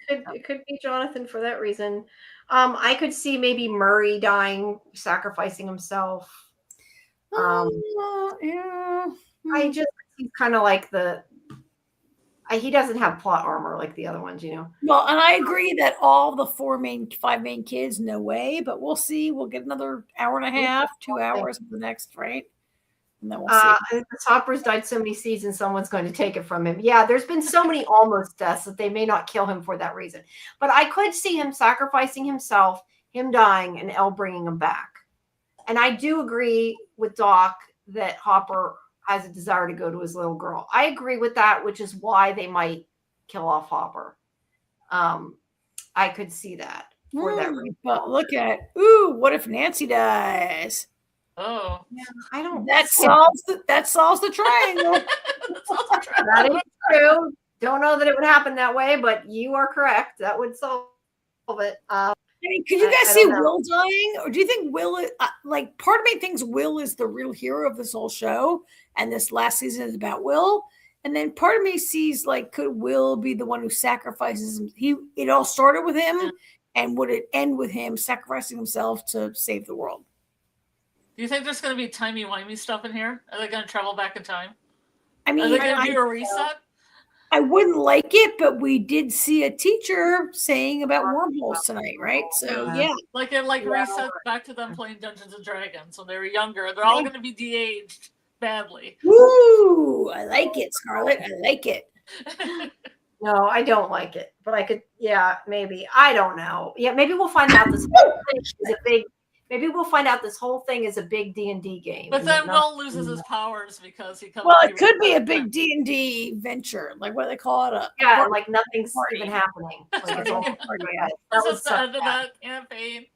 It could be Jonathan for that reason. I could see maybe Murray dying, sacrificing himself. Yeah. I just he's kind of like he doesn't have plot armor like the other ones, Well, and I agree that all the five main kids, no way, but we'll see. We'll get another hour and a half, 2 hours of the next, right? And then we'll see. Hopper's died so many seasons, someone's going to take it from him. Yeah, there's been so many almost deaths that they may not kill him for that reason. But I could see him sacrificing himself, him dying, and Elle bringing him back. And I do agree with Doc that Hopper has a desire to go to his little girl. I agree with that, which is why they might kill off Hopper. I could see that for that reason. But look at, what if Nancy dies? Oh, yeah, I don't. That solves the triangle. That is true. Don't know that it would happen that way, but you are correct. That would solve it. I mean, could you guys see Will dying, or do you think Will is part of me thinks Will is the real hero of this whole show, and this last season is about Will, and then part of me sees could Will be the one who sacrifices him? It all started with him, and would it end with him sacrificing himself to save the world? Do you think there's going to be timey-wimey stuff in here? Are they going to travel back in time? I mean, are they going to do a reset? I wouldn't like it, but we did see a teacher saying about wormholes tonight, right? So yeah. Reset back to them playing Dungeons and Dragons when they were younger. They're all going to be de-aged badly. Ooh, I like it, Scarlet. I like it. No, I don't like it, but I could. Yeah, maybe. I don't know. Yeah, maybe we'll find out this whole thing is a big. Maybe we'll find out this whole thing is a big D&D game. But then Will loses his powers because he comes. Well, it could be a big D&D venture, like what they call it. Like nothing's even happening. This is the end of that campaign.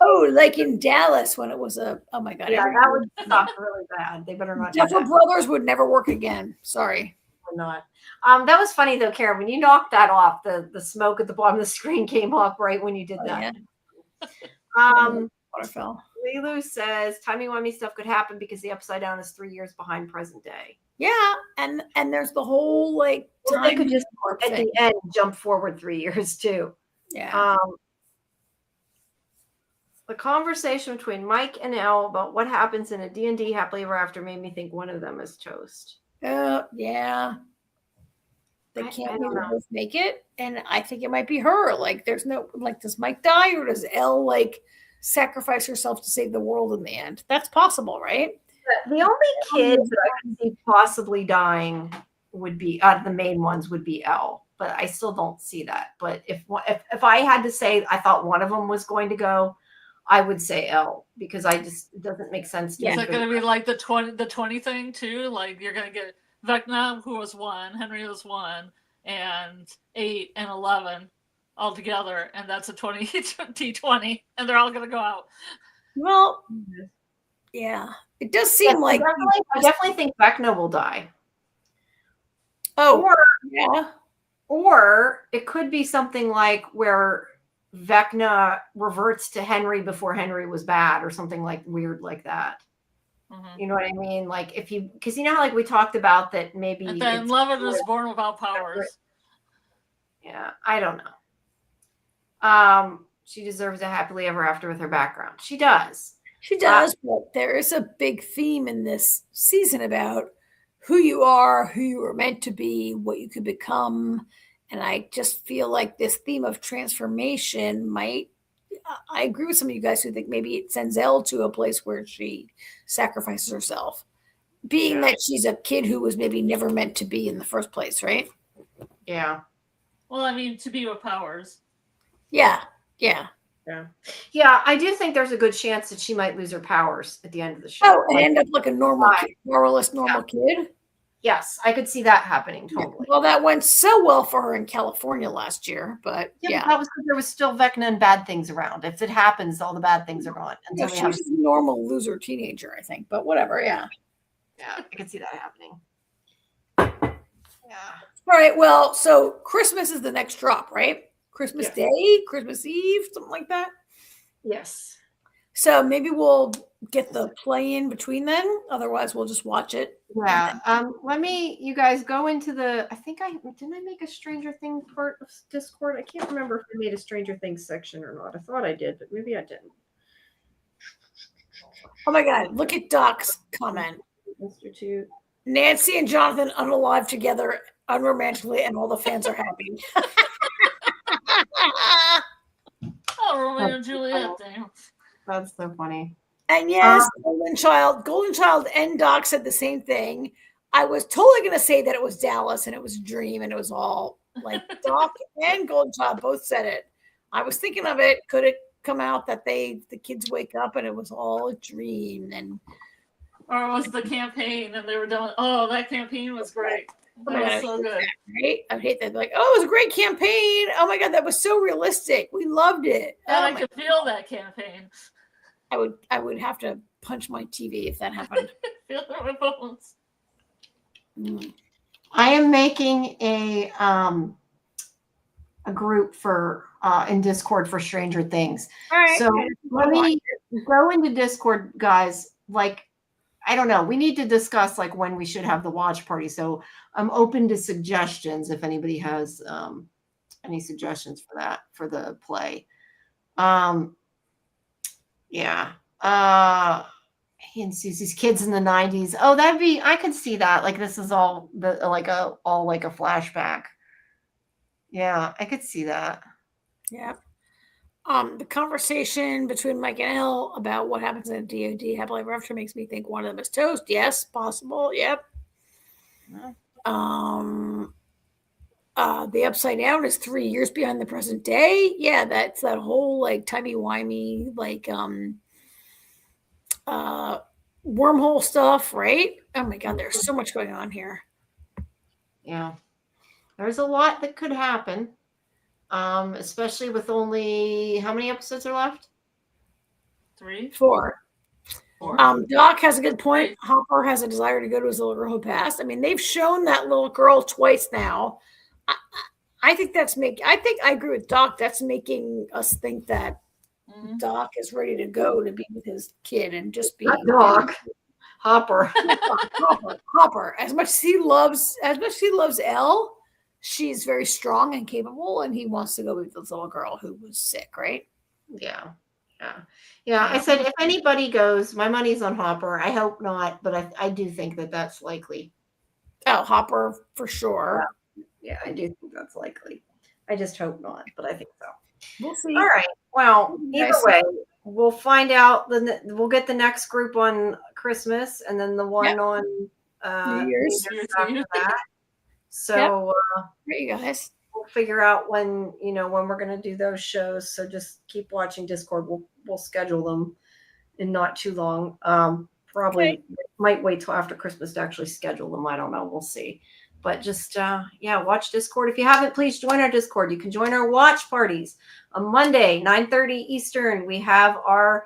Oh, like in Dallas when it was oh my God. Yeah, that would suck really bad. They better not. Duffer Brothers would never work again. Sorry. Not. That was funny though, Karen. When you knocked that off, the smoke at the bottom of the screen came up right when you did that. Yeah. Waterfell. Lilu says timey-wimey stuff could happen because the Upside Down is 3 years behind present day. Yeah, and there's the whole time they could just at the end jump forward 3 years too. Yeah. The conversation between Mike and Elle about what happens in a D&D happily ever after made me think one of them is toast. Yeah. They can't both make it, and I think it might be her. There's no does Mike die or does Elle sacrifice herself to save the world in the end? That's possible, right? The only kids that I could see possibly dying would be the main ones would be Elle, but I still don't see that. But if I had to say, I thought one of them was going to go, I would say Elle because it doesn't make sense to me. Is it going to be like the 20 thing too? Like you're going to get Vecna, who was 1, Henry was 1, and 8 and 11 all together, and that's a 20, and they're all going to go out. Well, yeah, it does seem like I definitely think Vecna will die. Oh, yeah. Or it could be something like where Vecna reverts to Henry before Henry was bad, or something weird like that. Mm-hmm. You know what I mean? Because you know how we talked about that maybe. And then Levin was born without powers. Yeah, I don't know. She deserves a happily ever after with her background. She does. She does, but there is a big theme in this season about who you are, who you were meant to be, what you could become. And I just feel like this theme of transformation I agree with some of you guys who think maybe it sends Elle to a place where she sacrifices herself, being that she's a kid who was maybe never meant to be in the first place, right? Yeah. Well, I mean, to be with powers. Yeah. I do think there's a good chance that she might lose her powers at the end of the show. Oh, and end up like a normal kid, more or less normal kid. Yes, I could see that happening totally. Well, that went so well for her in California last year, but But that was because there was still Vecna and bad things around. If it happens, all the bad things are gone. Yeah, she was a normal loser teenager, I think, but whatever. Yeah. Yeah, I could see that happening. Yeah. All right. Well, so Christmas is the next drop, right? Christmas Day, Christmas Eve, something like that. Yes. So maybe we'll get the play in between then. Otherwise, we'll just watch it. Yeah. Let me, you guys, go into the. Didn't I make a Stranger Things part of Discord? I can't remember if I made a Stranger Things section or not. I thought I did, but maybe I didn't. Oh my God! Look at Doc's comment. Institute. Nancy and Jonathan unalive together unromantically, and all the fans are happy. Oh, Romeo and Juliet thing. That's so funny. And yes, Golden Child and Doc said the same thing. I was totally going to say that it was Dallas and it was a dream and it was all like Doc and Golden Child both said it. I was thinking of it. Could it come out that the kids wake up and it was all a dream? Or it was the campaign and they were done. Oh, that campaign was great. That was so good. Right? I hate that. Like, oh, it was a great campaign. Oh my God, that was so realistic. We loved it. And I could feel that campaign. I would have to punch my TV if that happened. Feel it with bones. I am making a group for in Discord for Stranger Things. All right. So let me go into Discord, guys. Like, I don't know. We need to discuss like when we should have the watch party. So I'm open to suggestions if anybody has any suggestions for that for the play. Yeah. And Susie's kids in the 90s. Oh, I could see that. Like this is all like a flashback. Yeah, I could see that. Yeah. The conversation between Mike and Elle about what happens in DoD Happily Ever After makes me think one of them is toast. Yes, possible. Yep. The Upside Down is 3 years behind the present day. Yeah, that's that whole like timey-wimey like wormhole stuff, right? Oh my God, there's so much going on here. Yeah. There's a lot that could happen. Especially with only how many episodes are left? 3? 4. Doc has a good point. Hopper has a desire to go to his little girl who passed. I mean, they've shown that little girl twice now. I think I agree with Doc. That's making us think that Doc is ready to go to be with his kid and just be Doc. Hopper. Hopper. As much as he loves Elle, she's very strong and capable, and he wants to go with this little girl who was sick, right? Yeah. I said if anybody goes, my money's on Hopper. I hope not, but I do think that that's likely. Oh, Hopper for sure. Yeah, I do think that's likely. I just hope not, but I think so. We'll see. All right. Well, either way, we'll find out. We'll get the next group on Christmas, and then the one on New Year's after that. So, you guys. We'll figure out when we're going to do those shows. So just keep watching Discord. We'll schedule them in not too long. Probably might wait till after Christmas to actually schedule them. I don't know. We'll see. But just, watch Discord. If you haven't, please join our Discord. You can join our watch parties. On Monday, 9:30 Eastern, we have our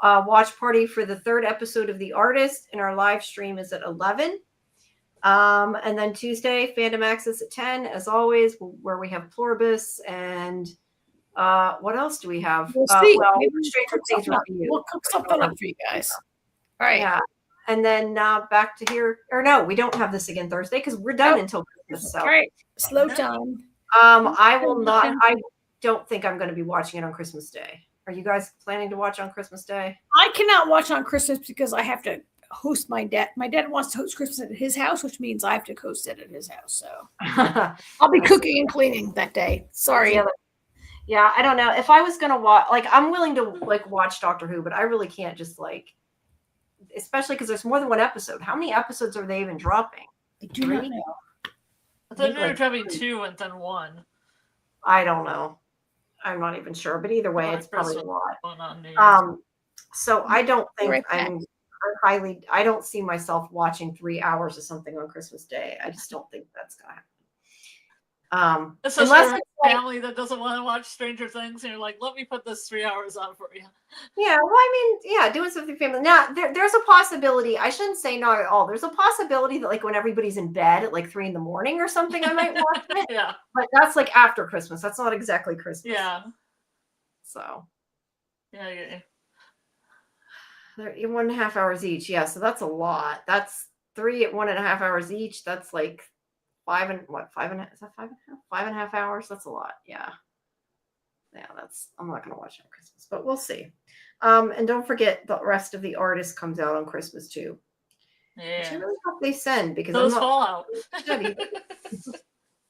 watch party for the 3rd episode of The Artist, and our live stream is at 11. And then Tuesday, Fandom Access at 10, as always, where we have Pluribus and what else do we have? We'll see. Stranger Things review. We'll cook something up for you guys. All right. Yeah. And then back to here. Or no, we don't have this again Thursday because we're done until Christmas. So. All right. Slow time. I will not. I don't think I'm going to be watching it on Christmas Day. Are you guys planning to watch on Christmas Day? I cannot watch on Christmas because I have to host my dad. My dad wants to host Christmas at his house, which means I have to host it at his house. So I'll be cooking and cleaning that day. Sorry. Yeah, I don't know. If I was going to watch, I'm willing to watch Doctor Who, but I really can't just especially because there's more than one episode. How many episodes are they even dropping? I do not know. I thought they were dropping 2 and then 1. I don't know. I'm not even sure, but either way, it's probably a lot. So I don't think I don't see myself watching 3 hours of something on Christmas Day. I just don't think that's gonna happen. Especially unless it's a family that doesn't want to watch Stranger Things, and you're like, let me put this 3 hours on for you. Yeah, well, I mean, yeah, doing something with your family. Now, there's a possibility. I shouldn't say not at all. There's a possibility that, like, when everybody's in bed at like 3 in the morning or something, I might watch it. Yeah, but that's like after Christmas. That's not exactly Christmas. Yeah. So. Yeah. They're 1.5 hours each. Yeah, so that's a lot. That's 3 at 1.5 hours each. That's like 5 and what? 5.5? Is that 5.5? 5.5 hours. That's a lot. Yeah. Yeah, I'm not gonna watch it on Christmas, but we'll see. And don't forget the rest of the artist comes out on Christmas too. Yeah. Which I really hope they send because those Fallout.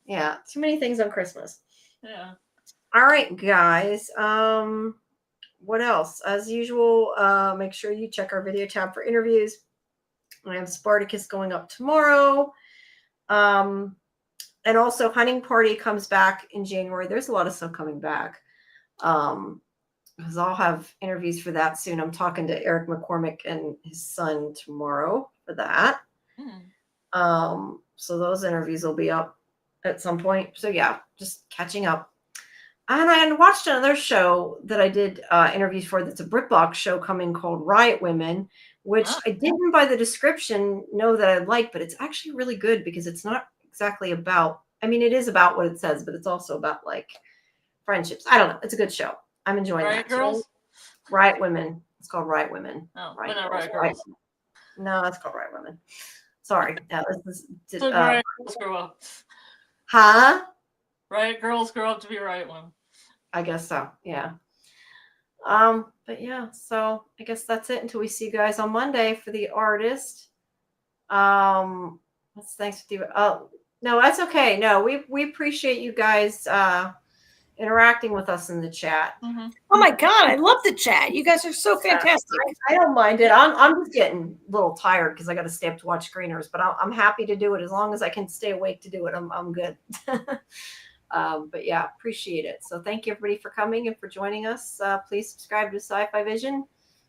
Yeah, too many things on Christmas. Yeah. All right, guys. What else? As usual, make sure you check our video tab for interviews. I have Spartacus going up tomorrow. And also Hunting Party comes back in January. There's a lot of stuff coming back. Because I'll have interviews for that soon. I'm talking to Eric McCormick and his son tomorrow for that. So those interviews will be up at some point. So yeah, just catching up. And I watched another show that I did interviews for that's a BritBox show coming called Riot Women, which I didn't by the description know that I'd like, but it's actually really good because it's not exactly about, I mean, it is about what it says, but it's also about like friendships. I don't know. It's a good show. I'm enjoying Riot that. Girls? So, Riot Women. It's called Riot Women. Oh, Riot not Girls. Riot Girls. No, it's called Riot Women. Sorry. Riot Girls grow up. Huh? Riot Girls grow up to be Riot Women. I guess so. Yeah. But yeah, so I guess that's it until we see you guys on Monday for the artist. What's thanks with you? Oh, no, that's okay. No, we appreciate you guys interacting with us in the chat. Oh my God, I love the chat. You guys are so fantastic. I don't mind it. I'm just getting a little tired because I got to stay up to watch screeners, but I'm happy to do it as long as I can stay awake to do it. I'm good. But yeah, appreciate it. So thank you everybody for coming and for joining us. Please subscribe to Sci-Fi Vision,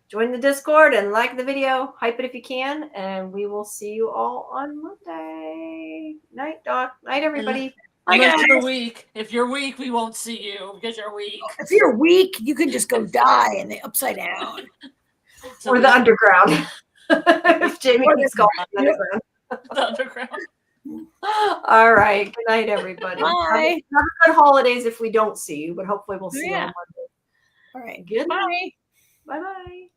join the Discord, and like the video. Hype it if you can, and we will see you all on Monday. Night, Doc. Night, everybody. Unless you're weak. If you're weak, we won't see you because you're weak. If you're weak, you can just go die in the upside down. Or the underground. If Jamie keeps going on the underground. The underground. All right. Good night, everybody. Bye. Have a good holidays if we don't see you, but hopefully we'll see you on Monday. All right. Good Bye. night. Bye-bye.